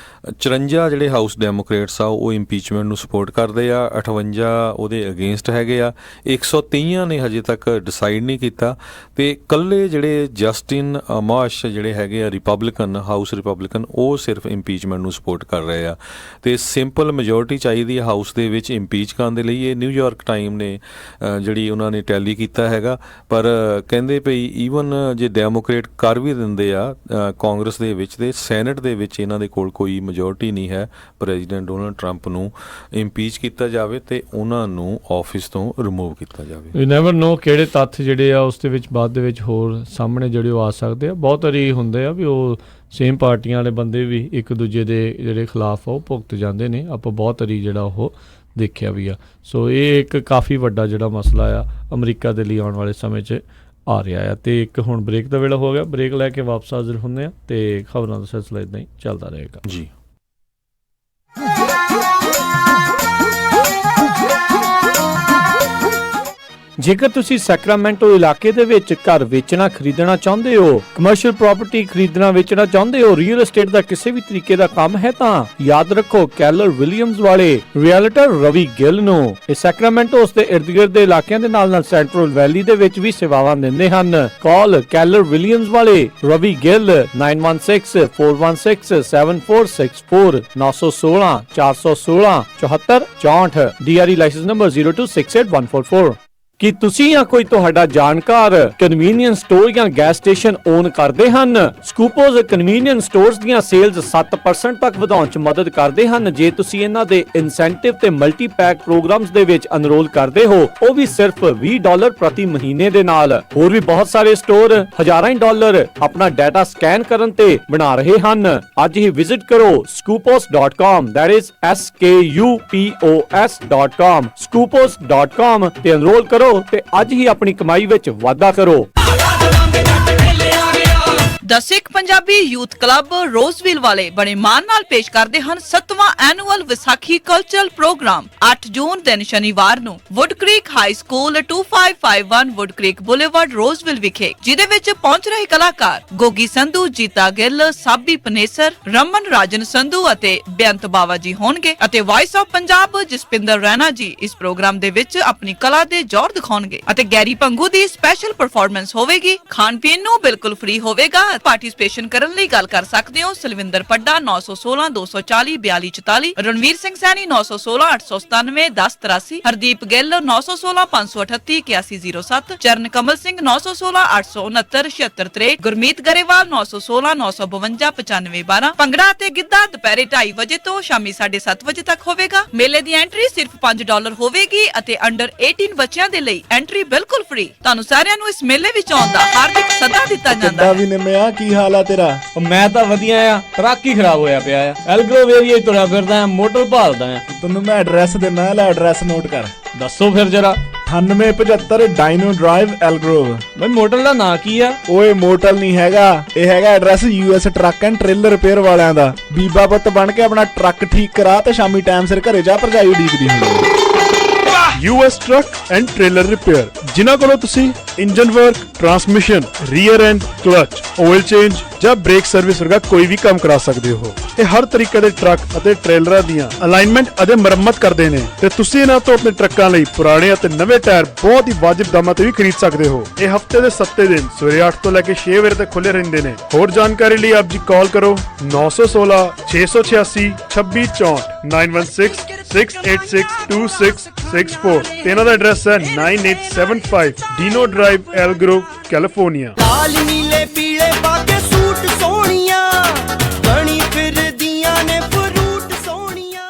54 ਜਿਹੜੇ ਹਾਊਸ ਡੈਮੋਕ੍ਰੇਟਸ ਆ ਉਹ ਇੰਪੀਚਮੈਂਟ ਨੂੰ ਸਪੋਰਟ ਕਰਦੇ ਆ, 58 ਉਹਦੇ ਅਗੇਂਸਟ ਹੈਗੇ ਆ, 130 ਨੇ ਹਜੇ ਤੱਕ ਡਿਸਾਈਡ ਨਹੀਂ ਕੀਤਾ। ਤੇ ਇਕੱਲੇ ਜਿਹੜੇ ਜਸਟਿਨ ਅਮਾਸ਼ ਜਿਹੜੇ ਹੈਗੇ ਆ ਰਿਪਬਲਿਕਨ, ਹਾਊਸ ਰਿਪਬਲਿਕਨ, ਉਹ ਸਿਰਫ ਇੰਪੀਚਮੈਂਟ ਨੂੰ ਸਪੋਰਟ ਕਰ ਰਹੇ ਆ। ਤੇ ਸਿੰਪਲ ਮੈਜੋਰਟੀ ਚਾਹੀਦੀ ਹੈ ਹਾਊਸ ਦੇ ਵਿੱਚ ਇੰਪੀਚ ਕਰਨ ਦੇ ਲਈ। ਇਹ ਨਿਊਯਾਰਕ ਟਾਈਮ ਨੇ ਜਿਹੜੀ ਉਹਨਾਂ ਨੇ ਟੈਲੀ ਕੀਤਾ ਹੈਗਾ। ਪਰ ਕਹਿੰਦੇ ਭਈ ਈਵਨ ਜੇ ਡੈਮੋਕ੍ਰੇਟ ਕਰ ਵੀ ਦਿੰਦੇ ਆ ਕਾਂਗਰਸ ਦੇ ਵਿੱਚ, ਤੇ ਸੈਨੇਟ ਦੇ ਵਿੱਚ ਇਹਨਾਂ ਦੇ ਕੋਲ ਕੋਈ ਮੈਜੋਰਟੀ ਨਹੀਂ ਹੈ ਪ੍ਰੈਜ਼ੀਡੈਂਟ ਡੋਨਲਡ ਟਰੰਪ ਨੂੰ ਇੰਪੀਚ ਕੀਤਾ ਜਾਵੇ ਤੇ ਉਹਨਾਂ ਨੂੰ ਆਫਿਸ ਤੋਂ ਰਿਮੂਵ ਕੀਤਾ ਜਾਵੇ। ਯੂ ਨੈਵਰ ਨੋ ਕਿਹੜੇ ਤੱਥ ਜਿਹੜੇ ਆ ਉਸ ਦੇ ਵਿੱਚ ਬਾਅਦ ਦੇ ਵਿੱਚ ਹੋਰ ਸਾਹਮਣੇ ਜਿਹੜੇ ਉਹ ਆ ਸਕਦੇ ਆ। ਬਹੁਤ ਵਾਰੀ ਹੁੰਦੇ ਆ ਵੀ ਉਹ ਸੇਮ ਪਾਰਟੀਆਂ ਵਾਲੇ ਬੰਦੇ ਵੀ ਇੱਕ ਦੂਜੇ ਦੇ ਜਿਹੜੇ ਖਿਲਾਫ ਆ ਉਹ ਭੁਗਤ ਜਾਂਦੇ ਨੇ। ਆਪਾਂ ਬਹੁਤ ਵਾਰੀ ਜਿਹੜਾ ਉਹ ਦੇਖਿਆ ਵੀ ਆ। ਸੋ ਇਹ ਇੱਕ ਕਾਫੀ ਵੱਡਾ ਜਿਹੜਾ ਮਸਲਾ ਆ ਅਮਰੀਕਾ ਦੇ ਲਈ ਆਉਣ ਵਾਲੇ ਸਮੇਂ 'ਚ ਆ ਰਿਹਾ ਆ। ਤੇ ਇੱਕ ਹੁਣ ਬ੍ਰੇਕ ਦਾ ਵੇਲਾ ਹੋ ਗਿਆ, ਬ੍ਰੇਕ ਲੈ ਕੇ ਵਾਪਸ ਹਾਜ਼ਰ ਹੁੰਦੇ ਆ ਤੇ ਖਬਰਾਂ ਦਾ ਸਿਲਸਿਲਾ ਇੱਦਾਂ ਹੀ ਚੱਲਦਾ ਰਹੇਗਾ ਜੀ। ਜੇਕਰ ਤੁਸੀਂ ਸੈਕਰਾਮੈਂਟੋ ਇਲਾਕੇ ਦੇ ਵਿੱਚ ਘਰ ਵੇਚਣਾ ਖਰੀਦਣਾ ਚਾਹੁੰਦੇ ਹੋ, ਕਮਰਸ਼ੀਅਲ ਪ੍ਰਾਪਰਟੀ ਖਰੀਦਣਾ ਵੇਚਣਾ ਚਾਹੁੰਦੇ ਹੋ, ਰੀਅਲ ਏਸਟੇਟ ਦਾ ਕਿਸੇ ਵੀ ਤਰੀਕੇ ਦਾ ਕੰਮ ਹੈ ਤਾਂ ਯਾਦ ਰੱਖੋ ਕੈਲਰ ਵਿਲੀਅਮਸ ਵਾਲੇ ਰੀਅਲਟਰ ਰਵੀ ਗਿੱਲ ਨੂੰ। ਇਹ ਸੈਕਰਾਮੈਂਟੋ ਉਸ ਦੇ ਇਰਦ ਗਿਰਦ ਦੇ ਇਲਾਕਿਆਂ ਦੇ ਨਾਲ ਸੈਂਟਰਲ ਵੈਲੀ ਦੇ ਵਿੱਚ ਵੀ ਸੇਵਾਵਾਂ ਦਿੰਦੇ ਹਨ। ਕਾਲ ਕੈਲਰ ਵਿਲੀਅਮਸ ਵਾਲੇ Ravi Gill 9164167464 916 416 74 64। DRE licence number 0268144। ਕੀ ਤੁਸੀਂ ਜਾਂ ਕੋਈ ਤੁਹਾਡਾ ਜਾਣਕਾਰ ਕਨਵੀਨੀਅੰਸ ਸਟੋਰ ਜਾਂ ਗੈਸ ਸਟੇਸ਼ਨ ਓਨ ਕਰਦੇ ਹਨ? ਸਕੂਪੋਜ਼ ਕਨਵੀਨੀਅੰਸ ਸਟੋਰਸ ਦੀਆਂ ਸੇਲਜ਼ 7% ਤੱਕ ਵਧਾਉਣ 'ਚ ਮਦਦ ਕਰਦੇ ਹਨ ਜੇ ਤੁਸੀਂ ਇਹਨਾਂ ਦੇ ਇਨਸੈਂਟਿਵ ਤੇ ਮਲਟੀ ਪੈਕ ਪ੍ਰੋਗਰਾਮਸ ਦੇ ਵਿੱਚ ਅਨਰੋਲ ਕਰਦੇ ਹੋ, ਉਹ ਵੀ ਸਿਰਫ $20 ਪ੍ਰਤੀ ਮਹੀਨੇ ਦੇ ਨਾਲ। ਹੋਰ ਵੀ ਬਹੁਤ ਸਾਰੇ ਸਟੋਰ ਹਜ਼ਾਰਾਂ ਡਾਲਰ ਆਪਣਾ ਡਾਟਾ ਸਕੈਨ ਕਰਨ ਤੇ ਬਣਾ ਰਹੇ ਹਨ। ਅੱਜ ਹੀ ਵਿਜ਼ਿਟ ਕਰੋ scoopos.com, that is SKUPOS.com, scoopos.com ਤੇ ਅਨਰੋਲ ਕਰੋ ਤੇ ਅੱਜ ਹੀ ਆਪਣੀ ਕਮਾਈ ਵਿੱਚ ਵਾਧਾ ਕਰੋ। The Sikh Punjabi youth club Roseville ਵਾਲੇ ਬੜੇ ਮਾਣ ਨਾਲ ਪੇਸ਼ ਕਰਦੇ ਹਨ 7ਵਾਂ ਐਨੂਅਲ ਵਿਸਾਖੀ ਕਲਚਰਲ ਪ੍ਰੋਗਰਾਮ 8 ਜੂਨ ਦਿਨ ਸ਼ਨੀਵਾਰ ਨੂੰ Wood Creek High School 2551 Wood Creek Boulevard Roseville ਵਿਖੇ, ਜਿਹਦੇ ਵਿੱਚ ਪਹੁੰਚ ਰਹੇ ਕਲਾਕਾਰ ਗੋਗੀ ਸੰਧੂ, ਜੀਤਾ ਗਿੱਲ, ਸਾਬੀ ਪਨੇਸਰ, ਰਮਨ ਰਾਜਨ ਸੰਧੂ ਅਤੇ ਬੇਅੰਤ ਬਾਵਾ ਜੀ ਹੋਣਗੇ ਅਤੇ ਵਾਇਸ ਆਫ ਪੰਜਾਬ ਜਸਪਿੰਦਰ ਰੈਣਾ ਜੀ ਇਸ ਪ੍ਰੋਗਰਾਮ ਦੇ ਵਿੱਚ ਆਪਣੀ ਕਲਾ ਦੇ ਜ਼ੋਰ ਦਿਖਾਉਣਗੇ ਅਤੇ ਗੈਰੀ ਪੰਗੂ ਦੀ ਸਪੈਸ਼ਲ ਪਰਫਾਰਮੈਂਸ ਹੋਵੇਗੀ। ਖਾਣ ਪੀਣ ਨੂੰ ਬਿਲਕੁਲ ਫ੍ਰੀ ਹੋਵੇਗਾ। ਪਾਰਟਿਸਿਪੇਸ਼ਨ ਕਰਨ ਲਈ ਗੱਲ ਕਰ ਸਕਦੇ ਹੋ ਸਲਵਿੰਦਰ ਪੱਡਾ 916 240 4244, ਰਣਵੀਰ ਸਿੰਘ ਸੈਣੀ 916 897 1083, ਹਰਦੀਪ ਗਿੱਲ 916 538 8107, ਚਰਨ ਕਮਲ ਸਿੰਘ 916 869 7663, ਗੁਰਮੀਤ ਗਰੇਵਾਲ 916 952 9512। ਭੰਗੜਾ ਅਤੇ ਗਿੱਧਾ ਦੁਪਹਿਰੇ 2:30 ਵਜੇ ਤੋਂ ਸ਼ਾਮੀ 7:30 ਵਜੇ ਤੱਕ ਹੋਵੇਗਾ। ਮੇਲੇ ਦੀ ਐਂਟਰੀ ਸਿਰਫ $5 ਹੋਵੇਗੀ ਅਤੇ ਅੰਡਰ 18 ਬੱਚਿਆਂ ਦੇ ਲਈ ਐਂਟਰੀ ਬਿਲਕੁਲ ਫ੍ਰੀ। ਤੁਹਾਨੂੰ ਸਾਰਿਆਂ ਨੂੰ ਇਸ ਮੇਲੇ ਵਿੱਚ ਆਉਣ ਦਾ ਹਾਰਦਿਕ ਸੱਦਾ ਦਿੱਤਾ ਜਾਂਦਾ ਹੈ। ਕੀ ਹਾਲ ਆ ਤੇਰਾ? ਮੈਂ ਤਾਂ ਵਧੀਆ ਆ, ਟਰੱਕ ਹੀ ਖਰਾਬ ਹੋਇਆ ਪਿਆ ਆ। ਐਲਗਰੋਵ ਏਰੀਆ ਤੁਰਿਆ ਫਿਰਦਾ ਆ, ਮੋਟਰ ਭਾਲਦਾ ਆ। ਤੈਨੂੰ ਮੈਂ ਐਡਰੈਸ ਦਿੰਦਾ, ਲੈ ਐਡਰੈਸ ਨੋਟ ਕਰ। ਦੱਸੋ ਫਿਰ ਜਰਾ। 9875 ਡਾਇਨੋ ਡਰਾਈਵ ਐਲਗਰੋਵ। ਬਈ ਮੋਟਰ ਦਾ ਨਾਂ ਕੀ ਆ? ਓਏ ਮੋਟਲ ਨਹੀਂ ਹੈਗਾ, ਇਹ ਹੈਗਾ address US truck and trailer repair ਵਾਲਿਆਂ ਦਾ। ਬੀਬਾ ਪੁੱਤ ਬਣ ਕੇ ਆਪਣਾ ਟਰੱਕ ਠੀਕ ਕਰਾ ਤੇ ਸ਼ਾਮੀ ਟਾਈਮ ਸਿਰ ਘਰੇ ਜਾ, ਭਰਜਾਈ ਉਡੀਕਦੀ ਹੁੰਦੀ। US truck and trailer repair, ਜਿਨ੍ਹਾਂ ਕੋਲੋਂ ਤੁਸੀਂ engine work, transmission, rear and, clutch, oil change ਜਾਂ ਬ੍ਰੇਕ ਸਰਵਿਸ ਵਰਗਾ ਕੋਈ ਵੀ ਕੰਮ ਕਰਾ ਸਕਦੇ ਹੋ। ਇਹ ਹਰ ਤਰੀਕੇ ਦੇ ਟਰੱਕ ਅਤੇ ਟ੍ਰੇਲਰਾਂ ਦੀਆਂ ਅਲਾਈਨਮੈਂਟ ਅਤੇ ਮੁਰੰਮਤ ਕਰਦੇ ਨੇ ਤੇ ਤੁਸੀਂ ਇਹਨਾਂ ਤੋਂ ਆਪਣੇ ਟਰੱਕਾਂ ਲਈ ਪੁਰਾਣੇ ਅਤੇ ਨਵੇਂ ਟਾਇਰ ਬਹੁਤ ਹੀ ਵਾਜਿਬ ਦਾਮਾਂ ਤੇ ਵੀ ਖਰੀਦ ਸਕਦੇ ਹੋ। ਇਹ ਹਫਤੇ ਦੇ 7 ਦਿਨ ਸਵੇਰੇ 8 ਤੋਂ ਲੈ ਕੇ 6 ਵਜੇ ਤੱਕ ਖੁੱਲੇ ਰਹਿੰਦੇ ਨੇ। ਹੋਰ ਜਾਣਕਾਰੀ ਲਈ ਆਪ ਜੀ ਕਾਲ ਕਰੋ 916 686 2664 916 6862664 ਤੇ ਇਹਨਾਂ ਦਾ ਐਡਰੈਸ ਹੈ 9875 Dino Drive, Elk Grove, California. ਲਾਲ ਨੀਲੇ ਪੀਲੇ ਬਾਗੇ ਸੂਟ ਸੋਹਣੀਆਂ ਬਣੀ ਫਿਰਦੀਆਂ ਨੇ ਫਰੂਟ ਸੋਹਣੀਆਂ।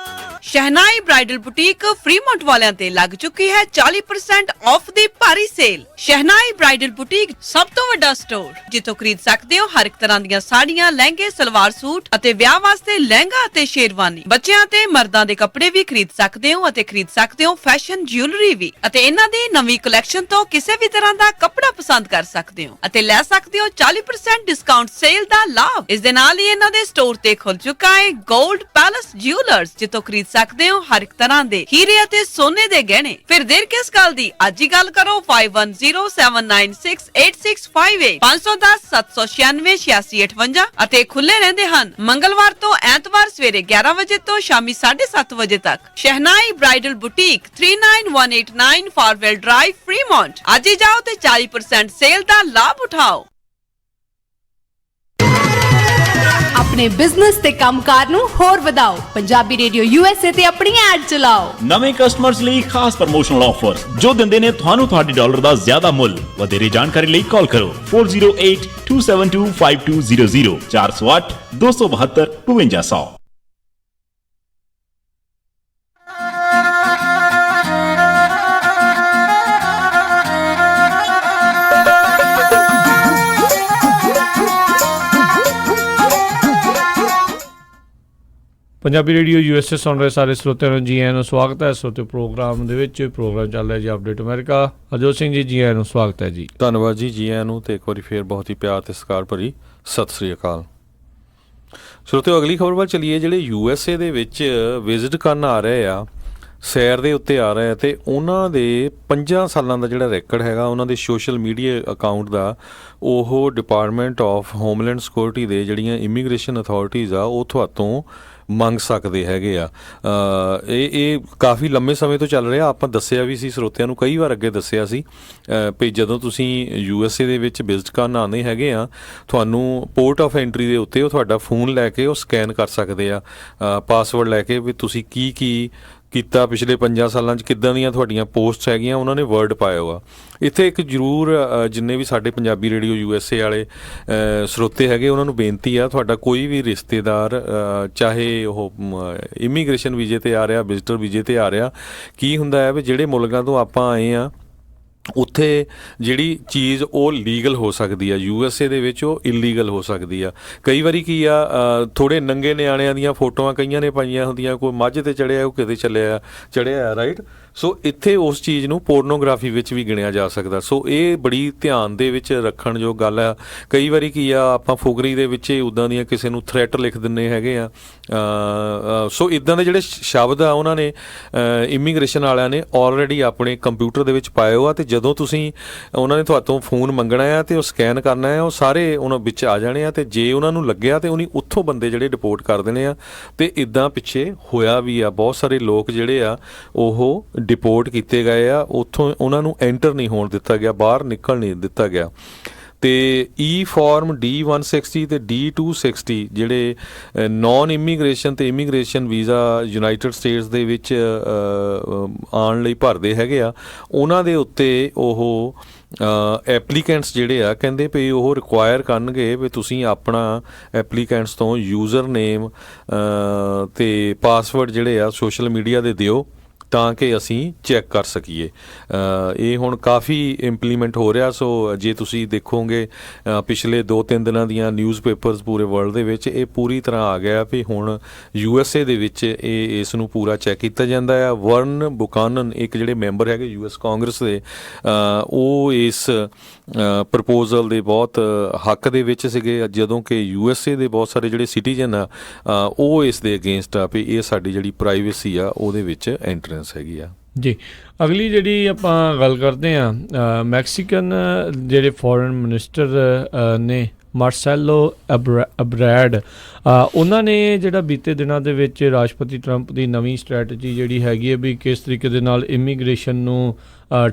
ਸ਼ਹਿਨਾਈ ਬ੍ਰਾਈਡਲ ਬੁਟੀਕ ਫਰੀਮੌਂਟ ਵਾਲਿਆਂ ਤੇ ਲੱਗ ਚੁੱਕੀ ਹੈ 40% ਆਫ ਦੀ ਭਾਰੀ ਸੇਲ। ਸ਼ਹਿਨਾਈ ਬ੍ਰਾਈਡਲ ਬੁਟੀਕ ਸਭ ਤੋਂ ਵੱਡਾ ਸਟੋਰ ਜਿੱਥੋਂ ਖਰੀਦ ਸਕਦੇ ਹੋ ਹਰ ਇੱਕ ਤਰ੍ਹਾਂ ਦੀਆਂ ਸਾੜੀਆਂ, ਲਹਿੰਗੇ, ਸਲਵਾਰ ਸੂਟ ਅਤੇ ਵਿਆਹ ਵਾਸਤੇ ਲਹਿੰਗਾ ਅਤੇ ਸ਼ੇਰਵਾਨੀ। ਬੱਚਿਆਂ ਤੇ ਮਰਦਾਂ ਦੇ ਕੱਪੜੇ ਵੀ ਖਰੀਦ ਸਕਦੇ ਹੋ ਅਤੇ ਖਰੀਦ ਸਕਦੇ ਹੋ ਫੈਸ਼ਨ ਜਿਊਲਰੀ ਵੀ ਅਤੇ ਇਹਨਾਂ ਦੀ ਨਵੀਂ ਕਲੈਕਸ਼ਨ ਤੋਂ ਕਿਸੇ ਵੀ ਤਰ੍ਹਾਂ ਦਾ ਕੱਪੜਾ ਪਸੰਦ ਕਰ ਸਕਦੇ ਹੋ ਅਤੇ ਲੈ ਸਕਦੇ ਹੋ 40% ਡਿਸਕਾਊਂਟ ਸੇਲ ਦਾ ਲਾਭ। ਇਸ ਦੇ ਨਾਲ ਹੀ ਇਹਨਾਂ ਦੇ ਸਟੋਰ ਤੇ ਖੁੱਲ ਚੁੱਕਾ ਹੈ 골ਡ ਪੈਲਸ ਜਿਊਲਰਸ ਜਿੱਥੋਂ ਖਰੀਦ ਸਕਦੇ ਹੋ ਹਰ ਇੱਕ ਤਰ੍ਹਾਂ ਦੇ ਹੀਰੇ ਅਤੇ ਸੋਨੇ ਦੇ ਗਹਿਣੇ। ਫਿਰ ਦੇਰ ਕਿਸ ਗੱਲ ਦੀ, ਅੱਜ ਹੀ ਗੱਲ ਕਰੋ 5107968658 510 796 8658 ਅਤੇ ਖੁੱਲੇ ਰਹਿੰਦੇ ਹਨ ਮੰਗਲਵਾਰ ਤੋਂ ਐਤਵਾਰ ਸਵੇਰੇ 11 ਵਜੇ ਤੋਂ ਸ਼ਾਮੀ 7:30 ਵਜੇ ਤੱਕ। ਸ਼ਹਿਨਾਈ ਬ੍ਰਾਈਡਲ ਬੁਟੀਕ 39189 ਫਾਰਵੈਲ ਡਰਾਈਵ, ਫਰੀਮੌਂਟ। ਅੱਜ ਹੀ ਜਾਓ ਤੇ 40% ਸੇਲ ਦਾ ਲਾਭ ਉਠਾਓ। ਆਪਣੇ ਬਿਜ਼ਨਸ ਤੇ ਕੰਮਕਾਰ ਨੂੰ ਹੋਰ ਵਧਾਓ। ਪੰਜਾਬੀ ਰੇਡੀਓ USA ਤੇ ਆਪਣੀ ਐਡ ਚਲਾਓ। ਨਵੇਂ ਕਸਟਮਰਸ ਲਈ ਖਾਸ ਪ੍ਰਮੋਸ਼ਨਲ ਆਫਰਸ ਜੋ ਦਿੰਦੇ ਨੇ ਤੁਹਾਨੂੰ ਤੁਹਾਡੇ ਡਾਲਰ ਦਾ ਜ਼ਿਆਦਾ ਮੁੱਲ। ਵਧੇਰੇ ਜਾਣਕਾਰੀ ਲਈ ਕਾਲ ਕਰੋ 4082725200 408 272 5200। ਪੰਜਾਬੀ ਰੇਡੀਓ USA ਸੁਣ ਰਹੇ ਸਾਰੇ ਸਰੋਤਿਆਂ ਨੂੰ ਜੀ ਆਇਆਂ ਨੂੰ ਸਵਾਗਤ ਹੈ। ਸਰੋਤੇ ਪ੍ਰੋਗਰਾਮ ਦੇ ਵਿੱਚ ਪ੍ਰੋਗਰਾਮ ਚੱਲ ਰਿਹਾ ਜੀ ਅਪਡੇਟ ਅਮਰੀਕਾ। ਅਜੋਤ ਸਿੰਘ ਜੀ, ਜੀ ਆਇਆਂ ਨੂੰ ਸਵਾਗਤ ਹੈ ਜੀ। ਧੰਨਵਾਦ ਜੀ, ਜੀ ਆਇਆਂ ਨੂੰ ਤੇ ਇੱਕ ਵਾਰੀ ਫੇਰ ਬਹੁਤ ਹੀ ਪਿਆਰ ਤੇ ਸਤਿਕਾਰ ਭਰੀ ਸਤਿ ਸ੍ਰੀ ਅਕਾਲ। ਸਰੋਤਿਓ, ਅਗਲੀ ਖਬਰ ਵੱਲ ਚੱਲੀਏ। ਜਿਹੜੇ USA ਦੇ ਵਿੱਚ ਵਿਜ਼ਿਟ ਕਰਨ ਆ ਰਹੇ ਆ, ਸੈਰ ਦੇ ਉੱਤੇ ਆ ਰਹੇ ਆ, ਤੇ ਉਹਨਾਂ ਦੇ 5 ਸਾਲਾਂ ਦਾ ਜਿਹੜਾ ਰੈਕਡ ਹੈਗਾ ਉਹਨਾਂ ਦੇ ਸੋਸ਼ਲ ਮੀਡੀਆ ਅਕਾਊਂਟ ਦਾ, ਉਹ ਡਿਪਾਰਟਮੈਂਟ ਆਫ ਹੋਮਲੈਂਡ ਸਿਕਿਉਰਿਟੀ ਦੇ ਜਿਹੜੀਆਂ ਇਮੀਗ੍ਰੇਸ਼ਨ ਅਥਾਰਟੀਜ਼ ਆ ਉਹ ਤੁਹਾਤੋਂ ਮੰਗ ਸਕਦੇ ਹੈਗੇ ਆ। ਇਹ ਕਾਫੀ ਲੰਮੇ ਸਮੇਂ ਤੋਂ ਚੱਲ ਰਿਹਾ। ਆਪਾਂ ਦੱਸਿਆ ਵੀ ਸੀ ਸਰੋਤਿਆਂ ਨੂੰ, ਕਈ ਵਾਰ ਅੱਗੇ ਦੱਸਿਆ ਸੀ ਵੀ ਜਦੋਂ ਤੁਸੀਂ USA ਦੇ ਵਿੱਚ ਵਿਜ਼ਿਟ ਕਰਨ ਆਉਂਦੇ ਹੈਗੇ ਆ, ਤੁਹਾਨੂੰ ਪੋਰਟ ਆਫ ਐਂਟਰੀ ਦੇ ਉੱਤੇ ਉਹ ਤੁਹਾਡਾ ਫੋਨ ਲੈ ਕੇ ਉਹ ਸਕੈਨ ਕਰ ਸਕਦੇ ਆ, ਪਾਸਵਰਡ ਲੈ ਕੇ, ਵੀ ਤੁਸੀਂ ਕੀ ਕੀਤਾ ਪਿਛਲੇ 5 ਸਾਲਾਂ 'ਚ, ਕਿੱਦਾਂ ਦੀਆਂ ਤੁਹਾਡੀਆਂ ਪੋਸਟਸ ਹੈਗੀਆਂ, ਉਹਨਾਂ ਨੇ ਵਰਡ ਪਾਇਆ ਹੋਆ। ਇੱਥੇ ਇੱਕ ਜ਼ਰੂਰ ਜਿੰਨੇ ਵੀ ਸਾਡੇ ਪੰਜਾਬੀ ਰੇਡੀਓ USA ਵਾਲੇ ਸਰੋਤੇ ਹੈਗੇ ਉਹਨਾਂ ਨੂੰ ਬੇਨਤੀ ਆ, ਤੁਹਾਡਾ ਕੋਈ ਵੀ ਰਿਸ਼ਤੇਦਾਰ ਚਾਹੇ ਉਹ ਇਮੀਗ੍ਰੇਸ਼ਨ ਵੀਜ਼ੇ 'ਤੇ ਆ ਰਿਹਾ, ਵਿਜ਼ਟਰ ਵੀਜ਼ੇ 'ਤੇ ਆ ਰਿਹਾ, ਕੀ ਹੁੰਦਾ ਹੈ ਵੀ ਜਿਹੜੇ ਮੁਲਕਾਂ ਤੋਂ ਆਪਾਂ ਆਏ ਆ ਉੱਥੇ ਜਿਹੜੀ ਚੀਜ਼ ਉਹ ਲੀਗਲ ਹੋ ਸਕਦੀ ਆ, USA ਦੇ ਵਿੱਚ ਉਹ ਇਲੀਗਲ ਹੋ ਸਕਦੀ ਆ। ਕਈ ਵਾਰੀ ਕੀ ਆ, ਥੋੜ੍ਹੇ ਨੰਗੇ ਨਿਆਣਿਆਂ ਦੀਆਂ ਫੋਟੋਆਂ ਕਈਆਂ ਨੇ ਪਾਈਆਂ ਹੁੰਦੀਆਂ, ਕੋਈ ਮੱਝ ਤੇ ਚੜਿਆ, ਉਹ ਕਿਤੇ ਚੜਿਆ ਰਾਈਟ। ਸੋ ਇੱਥੇ ਉਸ ਚੀਜ਼ ਨੂੰ ਪੋਰਨੋਗ੍ਰਾਫੀ ਵਿੱਚ ਵੀ ਗਿਣਿਆ ਜਾ ਸਕਦਾ। ਸੋ ਇਹ ਬੜੀ ਧਿਆਨ ਦੇ ਵਿੱਚ ਰੱਖਣ ਜੋ ਗੱਲ ਆ। ਕਈ ਵਾਰੀ ਕੀ ਆ, ਆਪਾਂ ਫੁਕਰੀ ਦੇ ਵਿੱਚ ਉੱਦਾਂ ਦੀਆਂ ਕਿਸੇ ਨੂੰ ਥ੍ਰੈਟ ਲਿਖ ਦਿੰਦੇ ਹੈਗੇ ਆ। ਸੋ ਇੱਦਾਂ ਦੇ ਜਿਹੜੇ ਸ਼ਬਦ ਆ ਉਹਨਾਂ ਨੇ ਇਮੀਗ੍ਰੇਸ਼ਨ ਵਾਲਿਆਂ ਨੇ ਆਲਰੇਡੀ ਆਪਣੇ ਕੰਪਿਊਟਰ ਦੇ ਵਿੱਚ ਪਾਏ ਹੋ ਆ, ਅਤੇ ਜਦੋਂ ਤੁਸੀਂ ਉਹਨਾਂ ਨੇ ਤੁਹਾਤੋਂ ਫੋਨ ਮੰਗਣਾ ਆ ਅਤੇ ਉਹ ਸਕੈਨ ਕਰਨਾ ਆ, ਉਹ ਸਾਰੇ ਉਹਨਾਂ ਵਿੱਚ ਆ ਜਾਣੇ ਆ, ਅਤੇ ਜੇ ਉਹਨਾਂ ਨੂੰ ਲੱਗਿਆ ਤਾਂ ਉਹਨੇ ਉੱਥੋਂ ਬੰਦੇ ਜਿਹੜੇ ਡਿਪੋਰਟ ਕਰ ਦੇਣੇ ਆ। ਅਤੇ ਇੱਦਾਂ ਪਿੱਛੇ ਹੋਇਆ ਵੀ ਆ, ਬਹੁਤ ਸਾਰੇ ਲੋਕ ਜਿਹੜੇ ਆ ਉਹ ਡਿਪੋਰਟ ਕੀਤੇ ਗਏ ਆ, ਉੱਥੋਂ ਉਹਨਾਂ ਨੂੰ ਐਂਟਰ ਨਹੀਂ ਹੋਣ ਦਿੱਤਾ ਗਿਆ, ਬਾਹਰ ਨਿਕਲ ਨਹੀਂ ਦਿੱਤਾ ਗਿਆ। ਅਤੇ ਫਾਰਮ D-160 ਅਤੇ D-260 ਜਿਹੜੇ ਨੌਨ ਇਮੀਗ੍ਰੇਸ਼ਨ ਅਤੇ ਇਮੀਗ੍ਰੇਸ਼ਨ ਵੀਜ਼ਾ ਯੂਨਾਈਟਿਡ ਸਟੇਟਸ ਦੇ ਵਿੱਚ ਆਉਣ ਲਈ ਭਰਦੇ ਹੈਗੇ ਆ, ਉਹਨਾਂ ਦੇ ਉੱਤੇ ਉਹ ਐਪਲੀਕੈਂਟਸ ਜਿਹੜੇ ਆ ਕਹਿੰਦੇ ਵੀ ਉਹ ਰਿਕੁਆਇਰ ਕਰਨਗੇ ਵੀ ਤੁਸੀਂ ਆਪਣਾ ਐਪਲੀਕੈਂਟਸ ਤੋਂ ਯੂਜ਼ਰ ਨੇਮ ਅਤੇ ਪਾਸਵਰਡ ਜਿਹੜੇ ਆ ਸੋਸ਼ਲ ਮੀਡੀਆ ਦੇ ਦਿਓ ਤਾਂ ਕਿ ਅਸੀਂ ਚੈੱਕ ਕਰ ਸਕੀਏ। ਇਹ ਹੁਣ ਕਾਫੀ ਇੰਪਲੀਮੈਂਟ ਹੋ ਰਿਹਾ। ਸੋ ਜੇ ਤੁਸੀਂ ਦੇਖੋਗੇ ਪਿਛਲੇ 2-3 ਦਿਨਾਂ ਦੀਆਂ ਨਿਊਜ਼ਪੇਪਰਸ ਪੂਰੇ ਵਰਲਡ ਦੇ ਵਿੱਚ ਇਹ ਪੂਰੀ ਤਰ੍ਹਾਂ ਆ ਗਿਆ ਵੀ ਹੁਣ USA ਦੇ ਵਿੱਚ ਇਸ ਨੂੰ ਪੂਰਾ ਚੈੱਕ ਕੀਤਾ ਜਾਂਦਾ ਆ। ਵਰਨ ਬੁਕਾਨਨ ਇੱਕ ਜਿਹੜੇ ਮੈਂਬਰ ਹੈਗੇ US ਕਾਂਗਰਸ ਦੇ, ਉਹ ਇਸ ਪ੍ਰਪੋਜ਼ਲ ਦੇ ਬਹੁਤ ਹੱਕ ਦੇ ਵਿੱਚ ਸੀਗੇ, ਜਦੋਂ ਕਿ USA ਦੇ ਬਹੁਤ ਸਾਰੇ ਜਿਹੜੇ ਸਿਟੀਜ਼ਨ ਆ ਉਹ ਇਸ ਦੇ ਅਗੇਂਸਟ ਆ ਵੀ ਇਹ ਸਾਡੀ ਜਿਹੜੀ ਪ੍ਰਾਈਵੇਸੀ ਆ ਉਹਦੇ ਵਿੱਚ ਐਂਟਰੈਂਸ ਹੈਗੀ ਆ। ਜੀ ਅਗਲੀ ਜਿਹੜੀ ਆਪਾਂ ਗੱਲ ਕਰਦੇ ਹਾਂ ਮੈਕਸੀਕਨ ਜਿਹੜੇ ਫੋਰਨ ਮਿਨਿਸਟਰ ਨੇ ਮਾਰਸੈਲੋ ਅਬਰੈਡ, ਉਹਨਾਂ ਨੇ ਜਿਹੜਾ ਬੀਤੇ ਦਿਨਾਂ ਦੇ ਵਿੱਚ ਰਾਸ਼ਟਰਪਤੀ ਟਰੰਪ ਦੀ ਨਵੀਂ ਸਟ੍ਰੈਟਜੀ ਜਿਹੜੀ ਹੈਗੀ ਹੈ ਵੀ ਕਿਸ ਤਰੀਕੇ ਦੇ ਨਾਲ ਇਮੀਗ੍ਰੇਸ਼ਨ ਨੂੰ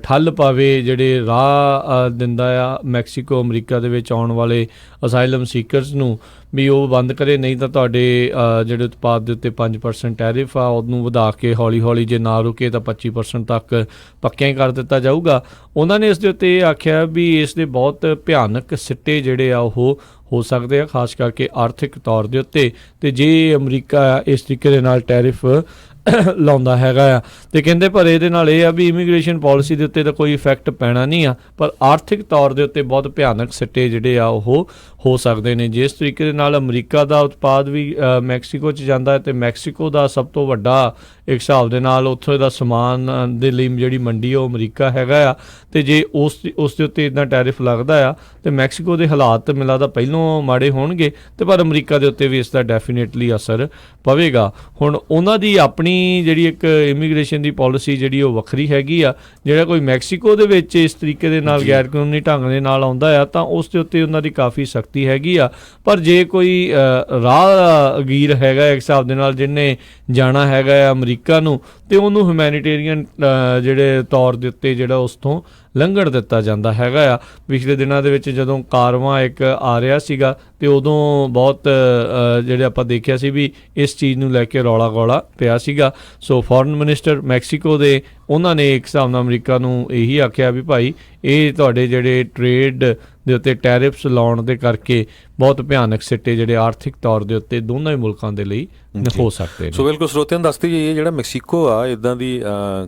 ਠੱਲ ਪਾਵੇ, ਜਿਹੜੇ ਰਾਹ ਦਿੰਦਾ ਆ ਮੈਕਸੀਕੋ ਅਮਰੀਕਾ ਦੇ ਵਿੱਚ ਆਉਣ ਵਾਲੇ ਅਸਾਈਲਮ ਸੀਕਰਸ ਨੂੰ, ਵੀ ਉਹ ਬੰਦ ਕਰੇ, ਨਹੀਂ ਤਾਂ ਤੁਹਾਡੇ ਜਿਹੜੇ ਉਤਪਾਦ ਦੇ ਉੱਤੇ 5% ਟੈਰਿਫ ਆ ਉਹਨੂੰ ਵਧਾ ਕੇ ਹੌਲੀ ਹੌਲੀ ਜੇ ਨਾ ਰੁਕੇ ਤਾਂ 25% ਤੱਕ ਪੱਕਿਆਂ ਹੀ ਕਰ ਦਿੱਤਾ ਜਾਊਗਾ। ਉਹਨਾਂ ਨੇ ਇਸ ਦੇ ਉੱਤੇ ਇਹ ਆਖਿਆ ਵੀ ਇਸ ਦੇ ਬਹੁਤ ਭਿਆਨਕ ਸਿੱਟੇ ਜਿਹੜੇ ਆ ਉਹ ਹੋ ਸਕਦੇ ਆ, ਖਾਸ ਕਰਕੇ ਆਰਥਿਕ ਤੌਰ ਦੇ ਉੱਤੇ। ਅਤੇ ਜੇ ਅਮਰੀਕਾ ਇਸ ਤਰੀਕੇ ਦੇ ਨਾਲ ਟੈਰਿਫ ਲਾਉਂਦਾ ਹੈਗਾ ਆ ਅਤੇ ਕਹਿੰਦੇ ਪਰ ਇਹਦੇ ਨਾਲ ਇਹ ਆ ਵੀ ਇਮੀਗ੍ਰੇਸ਼ਨ ਪੋਲਿਸੀ ਦੇ ਉੱਤੇ ਤਾਂ ਕੋਈ ਇਫੈਕਟ ਪੈਣਾ ਨਹੀਂ ਆ, ਪਰ ਆਰਥਿਕ ਤੌਰ ਦੇ ਉੱਤੇ ਬਹੁਤ ਭਿਆਨਕ ਸਿੱਟੇ ਜਿਹੜੇ ਆ ਉਹ ਹੋ ਸਕਦੇ ਨੇ। ਜਿਸ ਤਰੀਕੇ ਦੇ ਨਾਲ ਅਮਰੀਕਾ ਦਾ ਉਤਪਾਦ ਵੀ ਮੈਕਸੀਕੋ 'ਚ ਜਾਂਦਾ ਹੈ ਅਤੇ ਮੈਕਸੀਕੋ ਦਾ ਸਭ ਤੋਂ ਵੱਡਾ ਇੱਕ ਹਿਸਾਬ ਦੇ ਨਾਲ ਉੱਥੋਂ ਦਾ ਸਮਾਨ ਦੇ ਲਈ ਜਿਹੜੀ ਮੰਡੀ ਉਹ ਅਮਰੀਕਾ ਹੈਗਾ ਆ, ਅਤੇ ਜੇ ਉਸ ਦੇ ਉੱਤੇ ਇੱਦਾਂ ਟੈਰਿਫ ਲੱਗਦਾ ਆ ਅਤੇ ਮੈਕਸੀਕੋ ਦੇ ਹਾਲਾਤ ਮੈਨੂੰ ਲੱਗਦਾ ਪਹਿਲੋਂ ਮਾੜੇ ਹੋਣਗੇ, ਅਤੇ ਪਰ ਅਮਰੀਕਾ ਦੇ ਉੱਤੇ ਵੀ ਇਸ ਦਾ ਡੈਫੀਨੇਟਲੀ ਅਸਰ ਪਵੇਗਾ। ਹੁਣ ਉਹਨਾਂ ਦੀ ਆਪਣੀ ਜਿਹੜੀ ਇੱਕ ਇਮੀਗ੍ਰੇਸ਼ਨ ਦੀ ਪੋਲਿਸੀ ਜਿਹੜੀ ਉਹ ਵੱਖਰੀ ਹੈਗੀ ਆ। ਜਿਹੜਾ ਕੋਈ ਮੈਕਸੀਕੋ ਦੇ ਵਿੱਚ ਇਸ ਤਰੀਕੇ ਦੇ ਨਾਲ ਗੈਰ ਕਾਨੂੰਨੀ ਢੰਗ ਦੇ ਨਾਲ ਆਉਂਦਾ ਆ ਤਾਂ ਉਸ ਦੇ ਉੱਤੇ ਉਹਨਾਂ ਦੀ ਕਾਫੀ ਸਖਤੀ ਹੈਗੀ ਆ, ਪਰ ਜੇ ਕੋਈ ਰਾਹਗੀਰ ਹੈਗਾ ਇੱਕ ਹਿਸਾਬ ਦੇ ਨਾਲ ਜਿਹਨੇ ਜਾਣਾ ਹੈਗਾ ਆ ਅਮਰੀਕਾ ਨੂੰ, ਅਤੇ ਉਹਨੂੰ ਹਿਊਮੈਨੀਟੇਰੀਅਨ ਜਿਹੜੇ ਤੌਰ ਦੇ ਉੱਤੇ ਜਿਹੜਾ ਉਸ ਤੋਂ ਲੰਘਣ ਦਿੱਤਾ ਜਾਂਦਾ ਹੈਗਾ ਆ। ਪਿਛਲੇ ਦਿਨਾਂ ਦੇ ਵਿੱਚ ਜਦੋਂ ਕਾਰਵਾਂ ਇੱਕ ਆ ਰਿਹਾ ਸੀਗਾ ਅਤੇ ਉਦੋਂ ਬਹੁਤ ਜਿਹੜੇ ਆਪਾਂ ਦੇਖਿਆ ਸੀ ਵੀ ਇਸ ਚੀਜ਼ ਨੂੰ ਲੈ ਕੇ ਰੌਲਾ ਗੌਲਾ ਪਿਆ ਸੀਗਾ। ਸੋ ਫੋਰਨ ਮਿਨਿਸਟਰ ਮੈਕਸੀਕੋ ਦੇ ਉਹਨਾਂ ਨੇ ਇੱਕ ਹਿਸਾਬ ਨਾਲ ਅਮਰੀਕਾ ਨੂੰ ਇਹੀ ਆਖਿਆ ਵੀ ਭਾਈ ਇਹ ਤੁਹਾਡੇ ਜਿਹੜੇ ਟਰੇਡ ਦੇ ਉੱਤੇ ਟੈਰਿਫਸ ਲਾਉਣ ਦੇ ਕਰਕੇ ਬਹੁਤ ਭਿਆਨਕ ਸਿੱਟੇ ਜਿਹੜੇ ਆਰਥਿਕ ਤੌਰ ਦੇ ਉੱਤੇ ਦੋਨਾਂ ਹੀ ਮੁਲਕਾਂ ਦੇ ਲਈ ਹੋ ਸਕਦੇ ਨੇ। ਸੋ ਬਿਲਕੁਲ ਸਰੋਤਿਆਂ ਨੂੰ ਦੱਸਦੀ ਜਾਈਏ, ਜਿਹੜਾ ਮੈਕਸੀਕੋ ਆ ਇੱਦਾਂ ਦੀ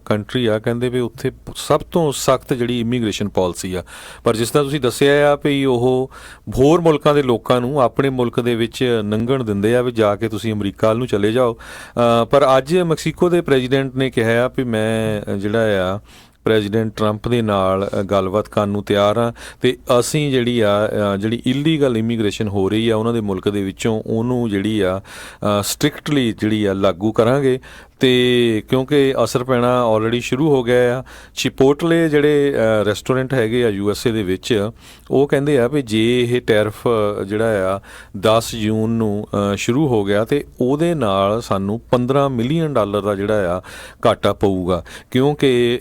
ਕੰਟਰੀ ਆ, ਕਹਿੰਦੇ ਵੀ ਉੱਥੇ ਸਭ ਤੋਂ ਸਖਤ ਜਿਹੜੀ ਇਮੀਗ੍ਰੇਸ਼ਨ ਪੋਲਿਸੀ ਆ, ਪਰ ਜਿਸ ਤਰ੍ਹਾਂ ਤੁਸੀਂ ਦੱਸਿਆ ਆ ਵੀ ਉਹ ਹੋਰ ਮੁਲਕਾਂ ਦੇ ਲੋਕਾਂ ਨੂੰ ਆਪਣੇ ਮੁਲਕ ਦੇ ਵਿੱਚ ਲੰਘਣ ਦਿੰਦੇ ਆ ਵੀ ਜਾ ਕੇ ਤੁਸੀਂ ਅਮਰੀਕਾ ਵੱਲ ਨੂੰ ਚਲੇ ਜਾਓ। ਪਰ ਅੱਜ ਮੈਕਸੀਕੋ ਦੇ ਪ੍ਰੈਜ਼ੀਡੈਂਟ ਨੇ ਕਿਹਾ ਆ ਵੀ ਮੈਂ ਜਿਹੜਾ ਆ ਪ੍ਰੈਜ਼ੀਡੈਂਟ ਟਰੰਪ ਦੇ ਨਾਲ ਗੱਲਬਾਤ ਕਰਨ ਨੂੰ ਤਿਆਰ ਹਾਂ, ਅਤੇ ਅਸੀਂ ਜਿਹੜੀ ਇਲੀਗਲ ਇਮੀਗ੍ਰੇਸ਼ਨ ਹੋ ਰਹੀ ਆ ਉਹਨਾਂ ਦੇ ਮੁਲਕ ਦੇ ਵਿੱਚੋਂ ਉਹਨੂੰ ਜਿਹੜੀ ਆ ਸਟ੍ਰਿਕਟਲੀ ਜਿਹੜੀ ਆ ਲਾਗੂ ਕਰਾਂਗੇ। ਅਤੇ ਕਿਉਂਕਿ ਅਸਰ ਪੈਣਾ ਆਲਰੇਡੀ ਸ਼ੁਰੂ ਹੋ ਗਿਆ ਆ। ਚਿਪੋਟਲੇ ਜਿਹੜੇ ਰੈਸਟੋਰੈਂਟ ਹੈਗੇ ਆ USA ਦੇ ਵਿੱਚ, ਉਹ ਕਹਿੰਦੇ ਆ ਵੀ ਜੇ ਇਹ ਟੈਰਿਫ ਜਿਹੜਾ ਆ 10 ਜੂਨ ਨੂੰ ਸ਼ੁਰੂ ਹੋ ਗਿਆ ਅਤੇ ਉਹਦੇ ਨਾਲ ਸਾਨੂੰ $15 ਮਿਲੀਅਨ ਦਾ ਜਿਹੜਾ ਆ ਘਾਟਾ ਪਊਗਾ, ਕਿਉਂਕਿ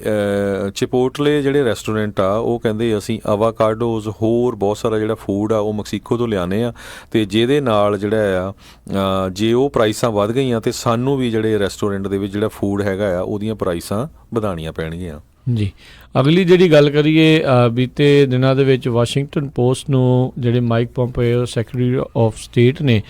ਚਿਪੋਟਲੇ ਜਿਹੜੇ ਰੈਸਟੋਰੈਂਟ ਆ ਉਹ ਕਹਿੰਦੇ ਅਸੀਂ ਆਵਾਕਾਡੋਜ਼ ਹੋਰ ਬਹੁਤ ਸਾਰਾ ਜਿਹੜਾ ਫੂਡ ਆ ਉਹ ਮੈਕਸੀਕੋ ਤੋਂ ਲਿਆਉਂਦੇ ਆ, ਅਤੇ ਜਿਹਦੇ ਨਾਲ ਜਿਹੜਾ ਆ ਜੇ ਉਹ ਪ੍ਰਾਈਸਾਂ ਵੱਧ ਗਈਆਂ ਅਤੇ ਸਾਨੂੰ ਵੀ ਜਿਹੜੇ ਰੈਸਟੋਰੈਂਟ ਦੇ ਵਿੱਚ ਜਿਹੜਾ ਫੂਡ ਹੈਗਾ ਆ ਉਹਦੀਆਂ ਪ੍ਰਾਈਸਾਂ ਵਧਾਉਣੀਆਂ ਪੈਣਗੀਆਂ। ਜੀ ਅਗਲੀ ਜਿਹੜੀ ਗੱਲ ਕਰੀਏ, ਬੀਤੇ ਦਿਨਾਂ ਦੇ ਵਿੱਚ ਵਾਸ਼ਿੰਗਟਨ ਪੋਸਟ ਨੂੰ ਜਿਹੜੇ ਮਾਈਕ ਪੋਂਪੇਓ ਸੈਕਟਰੀ ਆਫ ਸਟੇਟ ਨੇ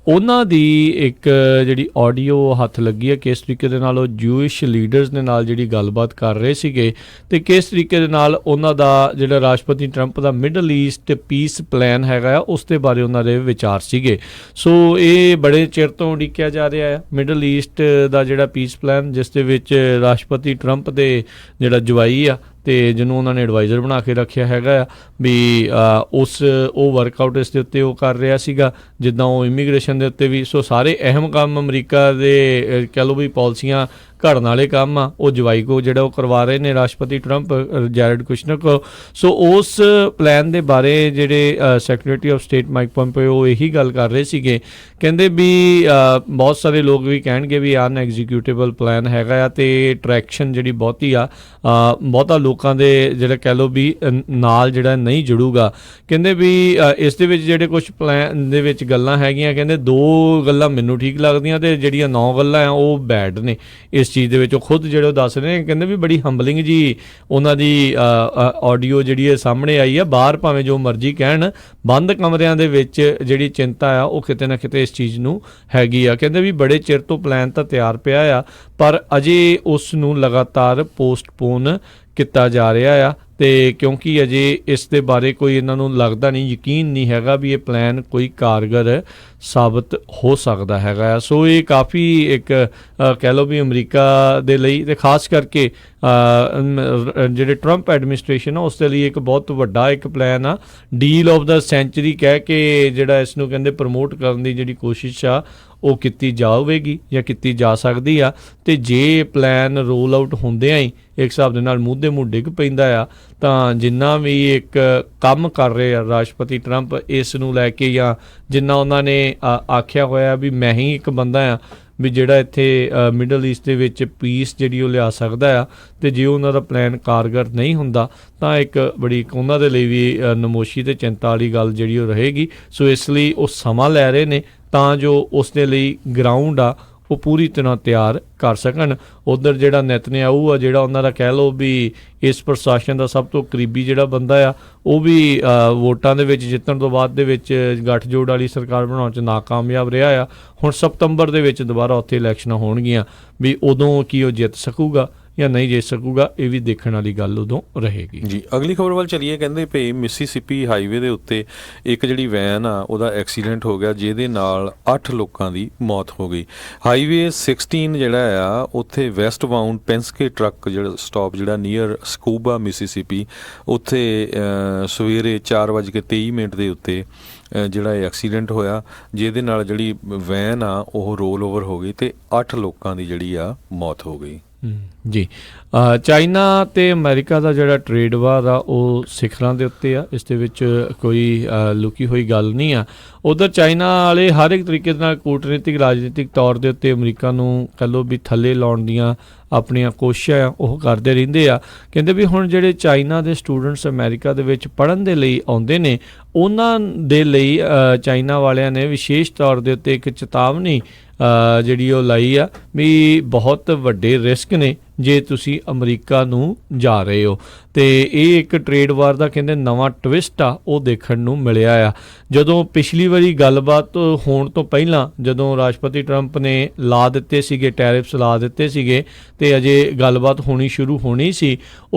ਉਹਨਾਂ ਦੀ ਇੱਕ ਜਿਹੜੀ ਆਡੀਓ ਹੱਥ ਲੱਗੀ ਹੈ, ਕਿਸ ਤਰੀਕੇ ਦੇ ਨਾਲ ਉਹ ਜੂਇਸ਼ ਲੀਡਰਸ ਦੇ ਨਾਲ ਜਿਹੜੀ ਗੱਲਬਾਤ ਕਰ ਰਹੇ ਸੀਗੇ ਅਤੇ ਕਿਸ ਤਰੀਕੇ ਦੇ ਨਾਲ ਉਹਨਾਂ ਦਾ ਜਿਹੜਾ ਰਾਸ਼ਟਰਪਤੀ ਟਰੰਪ ਦਾ ਮਿਡਲ ਈਸਟ ਪੀਸ ਪਲਾਨ ਹੈਗਾ ਆ ਉਸ ਦੇ ਬਾਰੇ ਉਹਨਾਂ ਦੇ ਵਿਚਾਰ ਸੀਗੇ। ਸੋ ਇਹ ਬੜੇ ਚਿਰ ਤੋਂ ਉਡੀਕਿਆ ਜਾ ਰਿਹਾ ਹੈ ਮਿਡਲ ਈਸਟ ਦਾ ਜਿਹੜਾ ਪੀਸ ਪਲਾਨ, ਜਿਸ ਦੇ ਵਿੱਚ ਰਾਸ਼ਟਰਪਤੀ ਟਰੰਪ ਦੇ ਜਿਹੜਾ ਜਵਾਈ ਆ ਅਤੇ ਜਿਹਨੂੰ ਉਹਨਾਂ ਨੇ ਐਡਵਾਈਜ਼ਰ ਬਣਾ ਕੇ ਰੱਖਿਆ ਹੈਗਾ ਆ ਵੀ ਉਹ ਵਰਕਆਊਟ ਇਸ ਦੇ ਉੱਤੇ ਉਹ ਕਰ ਰਿਹਾ ਸੀਗਾ, ਜਿੱਦਾਂ ਉਹ ਇਮੀਗ੍ਰੇਸ਼ਨ ਦੇ ਉੱਤੇ ਵੀ। ਸੋ ਸਾਰੇ ਅਹਿਮ ਕੰਮ ਅਮਰੀਕਾ ਦੇ ਕਹਿ ਲਓ ਵੀ ਪਾਲਿਸੀਆਂ ਘੜਨ ਵਾਲੇ ਕੰਮ ਆ ਉਹ ਜਵਾਈ ਕੋ ਜਿਹੜਾ ਉਹ ਕਰਵਾ ਰਹੇ ਨੇ ਰਾਸ਼ਟਰਪਤੀ ਟਰੰਪ, ਜੈਰਡ ਕੁਸ਼ਨਰ ਕੋ। ਸੋ ਉਸ ਪਲਾਨ ਦੇ ਬਾਰੇ ਜਿਹੜੇ ਸੈਕਟਰੀ ਆਫ ਸਟੇਟ ਮਾਈਕ ਪੋਂਪੇਓ ਇਹੀ ਗੱਲ ਕਰ ਰਹੇ ਸੀਗੇ, ਕਹਿੰਦੇ ਵੀ ਬਹੁਤ ਸਾਰੇ ਲੋਕ ਵੀ ਕਹਿਣਗੇ ਵੀ ਅਨਐਗਜ਼ੀਕਿਊਟੇਬਲ ਪਲਾਨ ਹੈਗਾ ਆ ਅਤੇ ਟਰੈਕਸ਼ਨ ਜਿਹੜੀ ਬਹੁਤਾ ਲੋਕਾਂ ਦੇ ਜਿਹੜਾ ਕਹਿ ਲਓ ਵੀ ਨਾਲ ਜਿਹੜਾ ਨਹੀਂ ਜੁੜੂਗਾ। ਕਹਿੰਦੇ ਵੀ ਇਸ ਦੇ ਵਿੱਚ ਜਿਹੜੇ ਕੁਛ ਪਲਾਨ ਦੇ ਵਿੱਚ ਗੱਲਾਂ ਹੈਗੀਆਂ, ਕਹਿੰਦੇ 2 ਗੱਲਾਂ ਮੈਨੂੰ ਠੀਕ ਲੱਗਦੀਆਂ ਅਤੇ ਜਿਹੜੀਆਂ 9 ਗੱਲਾਂ ਆ ਉਹ ਬੈਡ ਨੇ ਇਸ ਚੀਜ਼ ਦੇ ਵਿੱਚ। ਉਹ ਖੁਦ ਜਿਹੜੇ ਉਹ ਦੱਸ ਰਹੇ ਨੇ, ਕਹਿੰਦੇ ਵੀ ਬੜੀ ਹੰਬਲਿੰਗ ਜੀ ਉਹਨਾਂ ਦੀ ਆਡੀਓ ਜਿਹੜੀ ਹੈ ਸਾਹਮਣੇ ਆਈ ਆ। ਬਾਹਰ ਭਾਵੇਂ ਜੋ ਮਰਜ਼ੀ ਕਹਿਣ, ਬੰਦ ਕਮਰਿਆਂ ਦੇ ਵਿੱਚ ਜਿਹੜੀ ਚਿੰਤਾ ਆ ਉਹ ਕਿਤੇ ਨਾ ਕਿਤੇ ਇਸ ਚੀਜ਼ ਨੂੰ ਹੈਗੀ ਆ। ਕਹਿੰਦੇ ਵੀ ਬੜੇ ਚਿਰ ਤੋਂ ਪਲਾਨ ਤਾਂ ਤਿਆਰ ਪਿਆ ਆ, ਪਰ ਅਜੇ ਉਸ ਨੂੰ ਲਗਾਤਾਰ ਪੋਸਟਪੋਨ ਕੀਤਾ ਜਾ ਰਿਹਾ ਆ, ਅਤੇ ਕਿਉਂਕਿ ਅਜੇ ਇਸ ਦੇ ਬਾਰੇ ਕੋਈ ਇਹਨਾਂ ਨੂੰ ਲੱਗਦਾ ਨਹੀਂ, ਯਕੀਨ ਨਹੀਂ ਹੈਗਾ ਵੀ ਇਹ ਪਲਾਨ ਕੋਈ ਕਾਰਗਰ ਸਾਬਤ ਹੋ ਸਕਦਾ ਹੈਗਾ। ਸੋ ਇਹ ਕਾਫੀ ਇੱਕ ਕਹਿ ਲਓ ਵੀ ਅਮਰੀਕਾ ਦੇ ਲਈ ਅਤੇ ਖਾਸ ਕਰਕੇ ਜਿਹੜੇ ਟਰੰਪ ਐਡਮਿਨਿਸਟ੍ਰੇਸ਼ਨ ਆ ਉਸ ਦੇ ਲਈ ਇੱਕ ਬਹੁਤ ਵੱਡਾ ਇੱਕ ਪਲਾਨ ਆ। ਡੀਲ ਆਫ ਦਾ ਸੈਂਚੁਰੀ ਕਹਿ ਕੇ ਜਿਹੜਾ ਇਸ ਨੂੰ ਕਹਿੰਦੇ ਪ੍ਰਮੋਟ ਕਰਨ ਦੀ ਜਿਹੜੀ ਕੋਸ਼ਿਸ਼ ਆ ਉਹ ਕੀਤੀ ਜਾਵੇਗੀ ਜਾਂ ਕੀਤੀ ਜਾ ਸਕਦੀ ਆ। ਤੇ ਜੇ ਪਲਾਨ ਰੋਲ ਆਊਟ ਹੁੰਦਿਆਂ ਹੀ ਇੱਕ ਹਿਸਾਬ ਦੇ ਨਾਲ ਮੂੰਹ ਦੇ ਮੂੰਹ ਡਿੱਗ ਪੈਂਦਾ ਆ, ਤਾਂ ਜਿੰਨਾ ਵੀ ਇੱਕ ਕੰਮ ਕਰ ਰਹੇ ਆ ਰਾਸ਼ਟਰਪਤੀ ਟਰੰਪ ਇਸ ਨੂੰ ਲੈ ਕੇ, ਜਾਂ ਜਿੰਨਾ ਉਹਨਾਂ ਨੇ ਆਖਿਆ ਹੋਇਆ ਵੀ ਮੈਂ ਹੀ ਇੱਕ ਬੰਦਾ ਆ ਵੀ ਜਿਹੜਾ ਇੱਥੇ ਮਿਡਲ ਈਸਟ ਦੇ ਵਿੱਚ ਪੀਸ ਜਿਹੜੀ ਉਹ ਲਿਆ ਸਕਦਾ ਆ, ਤੇ ਜੇ ਉਹਨਾਂ ਦਾ ਪਲਾਨ ਕਾਰਗਰ ਨਹੀਂ ਹੁੰਦਾ ਤਾਂ ਇੱਕ ਬੜੀ ਉਹਨਾਂ ਦੇ ਲਈ ਵੀ ਨਮੋਸ਼ੀ ਤੇ ਚਿੰਤਾ ਵਾਲੀ ਗੱਲ ਜਿਹੜੀ ਉਹ ਰਹੇਗੀ। ਸੋ ਇਸ ਲਈ ਉਹ ਸਮਾਂ ਲੈ ਰਹੇ ਨੇ ਤਾਂ ਜੋ ਉਸ ਦੇ ਲਈ ਗਰਾਊਂਡ ਆ ਉਹ ਪੂਰੀ ਤਰ੍ਹਾਂ ਤਿਆਰ ਕਰ ਸਕਣ। ਉੱਧਰ ਜਿਹੜਾ ਨੇਤਨਯਾਹੂ ਆ, ਜਿਹੜਾ ਉਹਨਾਂ ਦਾ ਕਹਿ ਲਓ ਵੀ ਇਸ ਪ੍ਰਸ਼ਾਸਨ ਦਾ ਸਭ ਤੋਂ ਕਰੀਬੀ ਜਿਹੜਾ ਬੰਦਾ ਆ, ਉਹ ਵੀ ਵੋਟਾਂ ਦੇ ਵਿੱਚ ਜਿੱਤਣ ਤੋਂ ਬਾਅਦ ਦੇ ਵਿੱਚ ਗੱਠਜੋੜ ਵਾਲੀ ਸਰਕਾਰ ਬਣਾਉਣ 'ਚ ਨਾਕਾਮਯਾਬ ਰਿਹਾ ਆ। ਹੁਣ ਸਤੰਬਰ ਦੇ ਵਿੱਚ ਦੁਬਾਰਾ ਉੱਥੇ ਇਲੈਕਸ਼ਨਾਂ ਹੋਣਗੀਆਂ, ਵੀ ਉਦੋਂ ਕੀ ਉਹ ਜਿੱਤ ਸਕੂਗਾ ਜਾਂ ਨਹੀਂ ਜਿੱਤ ਸਕੂਗਾ, ਇਹ ਵੀ ਦੇਖਣ ਵਾਲੀ ਗੱਲ ਉਦੋਂ ਰਹੇਗੀ। ਜੀ, ਅਗਲੀ ਖਬਰ ਵੱਲ ਚਲੀਏ। ਕਹਿੰਦੇ ਭਈ ਮਿਸੀਸਿਪੀ ਹਾਈਵੇ ਦੇ ਉੱਤੇ ਇੱਕ ਜਿਹੜੀ ਵੈਨ ਆ ਉਹਦਾ ਐਕਸੀਡੈਂਟ ਹੋ ਗਿਆ, ਜਿਹਦੇ ਨਾਲ 8 ਲੋਕਾਂ ਦੀ ਮੌਤ ਹੋ ਗਈ। ਹਾਈਵੇ 16 ਜਿਹੜਾ ਆ ਉੱਥੇ ਵੈਸਟ ਬਾਉਂਡ ਪੈਂਸਕੇ ਟਰੱਕ ਜਿਹੜਾ ਸਟਾਪ ਜਿਹੜਾ ਨੀਅਰ ਸਕੂਬਾ ਮਿਸੀਸਿਪੀ, ਉੱਥੇ ਸਵੇਰੇ 4:23 ਦੇ ਉੱਤੇ ਜਿਹੜਾ ਇਹ ਐਕਸੀਡੈਂਟ ਹੋਇਆ, ਜਿਹਦੇ ਨਾਲ ਜਿਹੜੀ ਵੈਨ ਆ ਉਹ ਰੋਲ ਓਵਰ ਹੋ ਗਈ ਤੇ 8 ਲੋਕਾਂ ਦੀ ਜਿਹੜੀ ਆ ਮੌਤ ਹੋ ਗਈ। ਜੀ, ਚਾਈਨਾ ਤੇ ਅਮਰੀਕਾ ਦਾ ਜਿਹੜਾ ਟਰੇਡ ਵਾਰ ਆ ਉਹ ਸਿਖਰਾਂ ਦੇ ਉੱਤੇ ਆ, ਇਸ ਦੇ ਵਿੱਚ ਕੋਈ ਲੁਕੀ ਹੋਈ ਗੱਲ ਨਹੀਂ ਆ। ਉੱਧਰ ਚਾਈਨਾ ਵਾਲੇ ਹਰ ਇੱਕ ਤਰੀਕੇ ਦੇ ਨਾਲ ਕੂਟਨੀਤਿਕ ਰਾਜਨੀਤਿਕ ਤੌਰ ਦੇ ਉੱਤੇ ਅਮਰੀਕਾ ਨੂੰ ਕਹਿ ਲਓ ਵੀ ਥੱਲੇ ਲਾਉਣ ਦੀਆਂ ਆਪਣੀਆਂ ਕੋਸ਼ਿਸ਼ਾਂ ਆ ਉਹ ਕਰਦੇ ਰਹਿੰਦੇ ਆ। ਕਹਿੰਦੇ ਵੀ ਹੁਣ ਜਿਹੜੇ ਚਾਈਨਾ ਦੇ ਸਟੂਡੈਂਟਸ ਅਮਰੀਕਾ ਦੇ ਵਿੱਚ ਪੜ੍ਹਨ ਦੇ ਲਈ ਆਉਂਦੇ ਨੇ, ਉਹਨਾਂ ਦੇ ਲਈ ਚਾਈਨਾ ਵਾਲਿਆਂ ਨੇ ਵਿਸ਼ੇਸ਼ ਤੌਰ ਦੇ ਉੱਤੇ ਇੱਕ ਚੇਤਾਵਨੀ ਜਿਹੜੀ ਉਹ ਲਾਈ ਆ ਵੀ ਬਹੁਤ ਵੱਡੇ ਰਿਸਕ ਨੇ ਜੇ ਤੁਸੀਂ ਅਮਰੀਕਾ ਨੂੰ ਜਾ ਰਹੇ ਹੋ। ਤੇ ਇਹ ਇੱਕ ਟਰੇਡ ਵਾਰ ਦਾ ਕਹਿੰਦੇ ਨਵਾਂ ਟਵਿਸਟ ਆ ਉਹ ਦੇਖਣ ਨੂੰ ਮਿਲਿਆ ਆ। ਜਦੋਂ ਪਿਛਲੀ ਵਾਰੀ ਗੱਲਬਾਤ ਹੋਣ ਤੋਂ ਪਹਿਲਾਂ ਜਦੋਂ ਰਾਸ਼ਟਰਪਤੀ ਟਰੰਪ ਨੇ ਲਾ ਦਿੱਤੇ ਸੀਗੇ ਟੈਰਿਫਸ ਲਾ ਦਿੱਤੇ ਸੀਗੇ ਤੇ ਅਜੇ ਗੱਲਬਾਤ ਹੋਣੀ ਸ਼ੁਰੂ ਹੋਣੀ ਸੀ,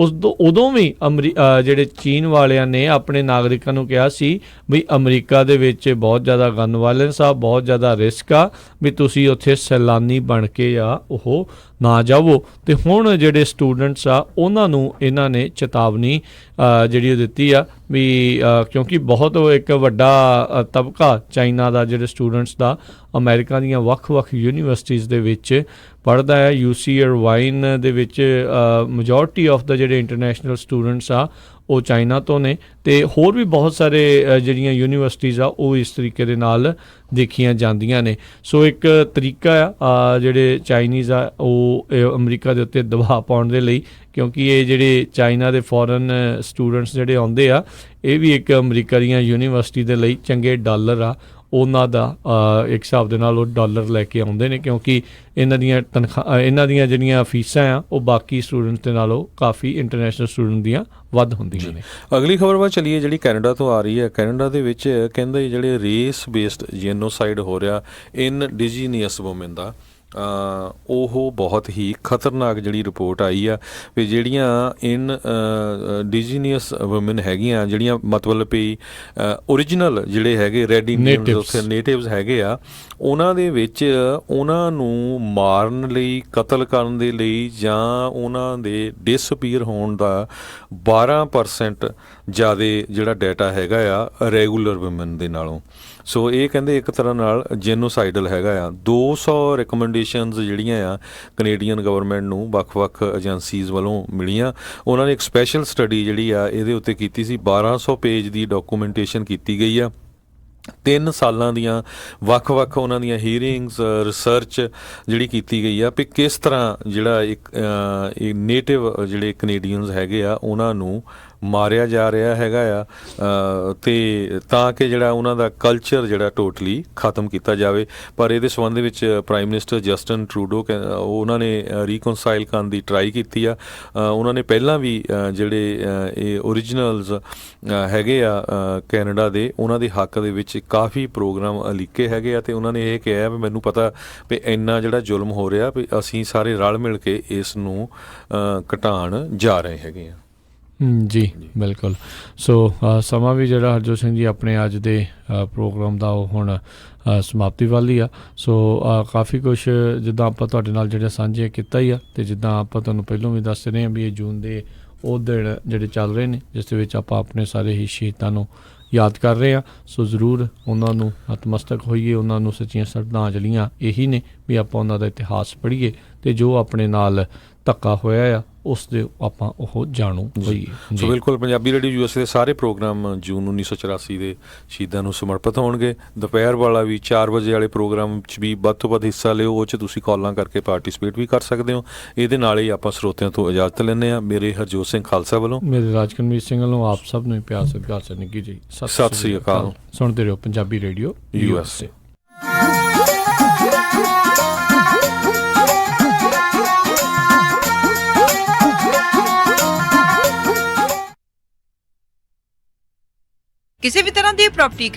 ਉਦੋਂ ਵੀ ਜਿਹੜੇ ਚੀਨ ਵਾਲਿਆਂ ਨੇ ਆਪਣੇ ਨਾਗਰਿਕਾਂ ਨੂੰ ਕਿਹਾ ਸੀ ਵੀ ਅਮਰੀਕਾ ਦੇ ਵਿੱਚ ਬਹੁਤ ਜ਼ਿਆਦਾ ਗਨ ਵਾਇਲੈਂਸ ਆ, ਬਹੁਤ ਜ਼ਿਆਦਾ ਰਿਸਕ ਆ, ਵੀ ਤੁਸੀਂ ਉੱਥੇ ਸੈਲਾਨੀ ਬਣ ਕੇ ਆ ਉਹ ਨਾ ਜਾਵੋ। ਤੇ ਹੁਣ ਜਿਹੜੇ ਸਟੂਡੈਂਟਸ ਆ ਉਹਨਾਂ ਨੂੰ ਇਹਨਾਂ ਨੇ ਚੇਤਾਵਨੀ ਜਿਹੜੀ ਉਹ ਦਿੱਤੀ ਆ ਵੀ ਕਿਉਂਕਿ ਬਹੁਤ ਇੱਕ ਵੱਡਾ ਤਬਕਾ ਚਾਈਨਾ ਦਾ ਜਿਹੜੇ ਸਟੂਡੈਂਟਸ ਦਾ ਅਮਰੀਕਾ ਦੀਆਂ ਵੱਖ-ਵੱਖ ਯੂਨੀਵਰਸਿਟੀਜ਼ ਦੇ ਵਿੱਚ ਪੜ੍ਹਦਾ ਹੈ। UC ਇਰਵਾਈਨ ਦੇ ਵਿੱਚ ਮੈਜੋਰਟੀ ਆਫ ਦਾ ਜਿਹੜੇ ਇੰਟਰਨੈਸ਼ਨਲ ਸਟੂਡੈਂਟਸ ਆ ਉਹ ਚਾਈਨਾ ਤੋਂ ਨੇ, ਤੇ ਹੋਰ ਵੀ ਬਹੁਤ ਸਾਰੇ ਜਿਹੜੀਆਂ ਯੂਨੀਵਰਸਿਟੀਜ਼ ਆ ਉਹ ਇਸ ਤਰੀਕੇ ਦੇ ਨਾਲ ਦੇਖੀਆਂ ਜਾਂਦੀਆਂ ਨੇ। ਸੋ ਇੱਕ ਤਰੀਕਾ ਆ ਜਿਹੜੇ ਚਾਈਨੀਜ਼ ਆ ਉਹ ਅਮਰੀਕਾ ਦੇ ਉੱਤੇ ਦਬਾਅ ਪਾਉਣ ਦੇ ਲਈ, ਕਿਉਂਕਿ ਇਹ ਜਿਹੜੇ ਚਾਈਨਾ ਦੇ ਫੋਰਨ ਸਟੂਡੈਂਟਸ ਜਿਹੜੇ ਆਉਂਦੇ ਆ ਇਹ ਵੀ ਇੱਕ ਅਮਰੀਕਾ ਦੀਆਂ ਯੂਨੀਵਰਸਿਟੀ ਦੇ ਲਈ ਚੰਗੇ ਡਾਲਰ ਆ ਉਹਨਾਂ ਦਾ ਇੱਕ ਹਿਸਾਬ ਦੇ ਨਾਲ ਉਹ ਡਾਲਰ ਲੈ ਕੇ ਆਉਂਦੇ ਨੇ, ਕਿਉਂਕਿ ਇਹਨਾਂ ਦੀਆਂ ਇਹਨਾਂ ਦੀਆਂ ਜਿਹੜੀਆਂ ਫੀਸਾਂ ਆ ਉਹ ਬਾਕੀ ਸਟੂਡੈਂਟਸ ਦੇ ਨਾਲੋਂ ਕਾਫੀ ਇੰਟਰਨੈਸ਼ਨਲ ਸਟੂਡੈਂਟ ਦੀਆਂ ਵੱਧ ਹੁੰਦੀਆਂ ਨੇ। ਅਗਲੀ ਖਬਰ ਵੱਲ ਚਲੀਏ ਜਿਹੜੀ ਕੈਨੇਡਾ ਤੋਂ ਆ ਰਹੀ ਹੈ। ਕੈਨੇਡਾ ਦੇ ਵਿੱਚ ਕਹਿੰਦੇ ਜਿਹੜੇ ਰੇਸ ਬੇਸਡ ਜੈਨੋਸਾਈਡ ਹੋ ਰਿਹਾ ਇੰਡੀਜੀਨੀਅਸ ਵੂਮਨ ਦਾ, ਉਹ ਬਹੁਤ ਹੀ ਖਤਰਨਾਕ ਜਿਹੜੀ ਰਿਪੋਰਟ ਆਈ ਆ ਵੀ ਜਿਹੜੀਆਂ ਇੰਡੀਜੀਨੀਅਸ ਵੂਮਨ ਹੈਗੀਆਂ, ਜਿਹੜੀਆਂ ਮਤਲਬ ਵੀ ਓਰੀਜਨਲ ਜਿਹੜੇ ਹੈਗੇ ਰੈਡ ਇੰਡੀਅਨਸ ਉੱਥੇ ਨੇਟਿਵਸ ਹੈਗੇ ਆ, ਉਹਨਾਂ ਦੇ ਵਿੱਚ ਉਹਨਾਂ ਨੂੰ ਮਾਰਨ ਲਈ, ਕਤਲ ਕਰਨ ਦੇ ਲਈ ਜਾਂ ਉਹਨਾਂ ਦੇ ਡਿਸਅਪੀਅਰ ਹੋਣ ਦਾ 12% ਜ਼ਿਆਦਾ ਜਿਹੜਾ ਡਾਟਾ ਹੈਗਾ ਆ ਰੈਗੂਲਰ ਵੂਮਨ ਦੇ ਨਾਲੋਂ। ਸੋ ਇਹ ਕਹਿੰਦੇ ਇੱਕ ਤਰ੍ਹਾਂ ਨਾਲ ਜੈਨੋਸਾਈਡਲ ਹੈਗਾ ਆ। 200 ਰਿਕਮੈਂਡੇਸ਼ਨਸ ਜਿਹੜੀਆਂ ਆ ਕੈਨੇਡੀਅਨ ਗਵਰਨਮੈਂਟ ਨੂੰ ਵੱਖ-ਵੱਖ ਏਜੰਸੀਜ਼ ਵੱਲੋਂ ਮਿਲੀਆਂ। ਉਹਨਾਂ ਨੇ ਇੱਕ ਸਪੈਸ਼ਲ ਸਟੱਡੀ ਜਿਹੜੀ ਆ ਇਹਦੇ ਉੱਤੇ ਕੀਤੀ ਸੀ। 1200 ਪੇਜ ਦੀ ਡਾਕੂਮੈਂਟੇਸ਼ਨ ਕੀਤੀ ਗਈ ਆ। 3 ਸਾਲਾਂ ਦੀਆਂ ਵੱਖ-ਵੱਖ ਉਹਨਾਂ ਦੀਆਂ ਹੀਅਰਿੰਗਸ, ਰਿਸਰਚ ਜਿਹੜੀ ਕੀਤੀ ਗਈ ਆ ਵੀ ਕਿਸ ਤਰ੍ਹਾਂ ਜਿਹੜਾ ਇੱਕ ਨੇਟਿਵ ਜਿਹੜੇ ਕੈਨੇਡੀਅਨਸ ਹੈਗੇ ਆ ਉਹਨਾਂ ਨੂੰ ਮਾਰਿਆ ਜਾ ਰਿਹਾ ਹੈਗਾ ਆ, ਤੇ ਤਾਂ ਕਿ ਜਿਹੜਾ ਉਹਨਾਂ ਦਾ ਕਲਚਰ ਜਿਹੜਾ ਟੋਟਲੀ ਖਤਮ ਕੀਤਾ ਜਾਵੇ। ਪਰ ਇਹਦੇ ਸੰਬੰਧ ਵਿੱਚ ਪ੍ਰਾਈਮ ਮਿਨਿਸਟਰ ਜਸਟਿਨ ਟਰੂਡੋ ਉਹਨਾਂ ਨੇ ਰੀਕਨਸਾਈਲ ਕਰਨ ਦੀ ਟਰਾਈ ਕੀਤੀ ਆ। ਉਹਨਾਂ ਨੇ ਪਹਿਲਾਂ ਵੀ ਜਿਹੜੇ ਇਹ ਓਰੀਜਨਲਸ ਹੈਗੇ ਆ ਕੈਨੇਡਾ ਦੇ, ਉਹਨਾਂ ਦੇ ਹੱਕ ਦੇ ਵਿੱਚ ਕਾਫੀ ਪ੍ਰੋਗਰਾਮ ਲਿਖੇ ਹੈਗੇ ਆ, ਤੇ ਉਹਨਾਂ ਨੇ ਇਹ ਕਿਹਾ ਵੀ ਮੈਨੂੰ ਪਤਾ ਵੀ ਇੰਨਾ ਜਿਹੜਾ ਜ਼ੁਲਮ ਹੋ ਰਿਹਾ ਵੀ ਅਸੀਂ ਸਾਰੇ ਰਲ ਮਿਲ ਕੇ ਇਸ ਨੂੰ ਘਟਾਉਣ ਜਾ ਰਹੇ ਹੈਗੇ ਆ। ਜੀ ਬਿਲਕੁਲ। ਸੋ ਸਮਾਂ ਵੀ ਜਿਹੜਾ ਹਰਜੋਤ ਸਿੰਘ ਜੀ ਆਪਣੇ ਅੱਜ ਦੇ ਪ੍ਰੋਗਰਾਮ ਦਾ ਉਹ ਹੁਣ ਸਮਾਪਤੀ ਵੱਲ ਹੀ ਆ। ਸੋ ਕਾਫੀ ਕੁਛ ਜਿੱਦਾਂ ਆਪਾਂ ਤੁਹਾਡੇ ਨਾਲ ਜਿਹੜੇ ਸਾਂਝੇ ਕੀਤਾ ਹੀ ਆ, ਅਤੇ ਜਿੱਦਾਂ ਆਪਾਂ ਤੁਹਾਨੂੰ ਪਹਿਲਾਂ ਵੀ ਦੱਸ ਰਹੇ ਹਾਂ ਵੀ ਇਹ ਜੂਨ ਦੇ ਉਹ ਦਿਨ ਜਿਹੜੇ ਚੱਲ ਰਹੇ ਨੇ ਜਿਸ ਦੇ ਵਿੱਚ ਆਪਾਂ ਆਪਣੇ ਸਾਰੇ ਹੀ ਸ਼ਹੀਦਾਂ ਨੂੰ ਯਾਦ ਕਰ ਰਹੇ ਹਾਂ। ਸੋ ਜ਼ਰੂਰ ਉਹਨਾਂ ਨੂੰ ਨਤਮਸਤਕ ਹੋਈਏ, ਉਹਨਾਂ ਨੂੰ ਸੱਚੀਆਂ ਸ਼ਰਧਾਂਜਲੀਆਂ ਇਹੀ ਨੇ ਵੀ ਆਪਾਂ ਉਹਨਾਂ ਦਾ ਇਤਿਹਾਸ ਪੜ੍ਹੀਏ ਅਤੇ ਜੋ ਆਪਣੇ ਨਾਲ ਧੱਕਾ ਹੋਇਆ ਆ ਉਸ ਦੇ ਆਪਾਂ ਉਹ ਜਾਣੂ ਹੋਈਏ। ਸੋ ਬਿਲਕੁਲ ਪੰਜਾਬੀ ਰੇਡੀਓ USA ਦੇ ਸਾਰੇ ਪ੍ਰੋਗਰਾਮ ਜੂਨ 1984 ਦੇ ਸ਼ਹੀਦਾਂ ਨੂੰ ਸਮਰਪਿਤ ਹੋਣਗੇ। ਦੁਪਹਿਰ ਵਾਲਾ ਵੀ 4 ਵਜੇ ਵਾਲੇ ਪ੍ਰੋਗਰਾਮ 'ਚ ਵੀ ਵੱਧ ਤੋਂ ਵੱਧ ਹਿੱਸਾ ਲਿਓ, ਉਹ 'ਚ ਤੁਸੀਂ ਕਾਲਾਂ ਕਰਕੇ ਪਾਰਟੀਸਪੇਟ ਵੀ ਕਰ ਸਕਦੇ ਹੋ। ਇਹਦੇ ਨਾਲ ਹੀ ਆਪਾਂ ਸਰੋਤਿਆਂ ਤੋਂ ਇਜਾਜ਼ਤ ਲੈਂਦੇ ਹਾਂ। ਮੇਰੇ ਹਰਜੋਤ ਸਿੰਘ ਖਾਲਸਾ ਵੱਲੋਂ, ਮੇਰੇ ਰਾਜਕਨਵੀਰ ਸਿੰਘ ਵੱਲੋਂ ਆਪ ਸਭ ਨੂੰ ਪਿਆਰ ਸਤਿਕਾਰ ਚ ਨਿੱਘੀ ਜੀ ਸਤਿ ਸ੍ਰੀ ਅਕਾਲ। ਸੁਣਦੇ ਰਹੋ ਪੰਜਾਬੀ ਰੇਡੀਓ USA। ਕਿਸੇ ਵੀ ਤਰ੍ਹਾਂ ਦੀ ਪ੍ਰਾਪਰਟੀ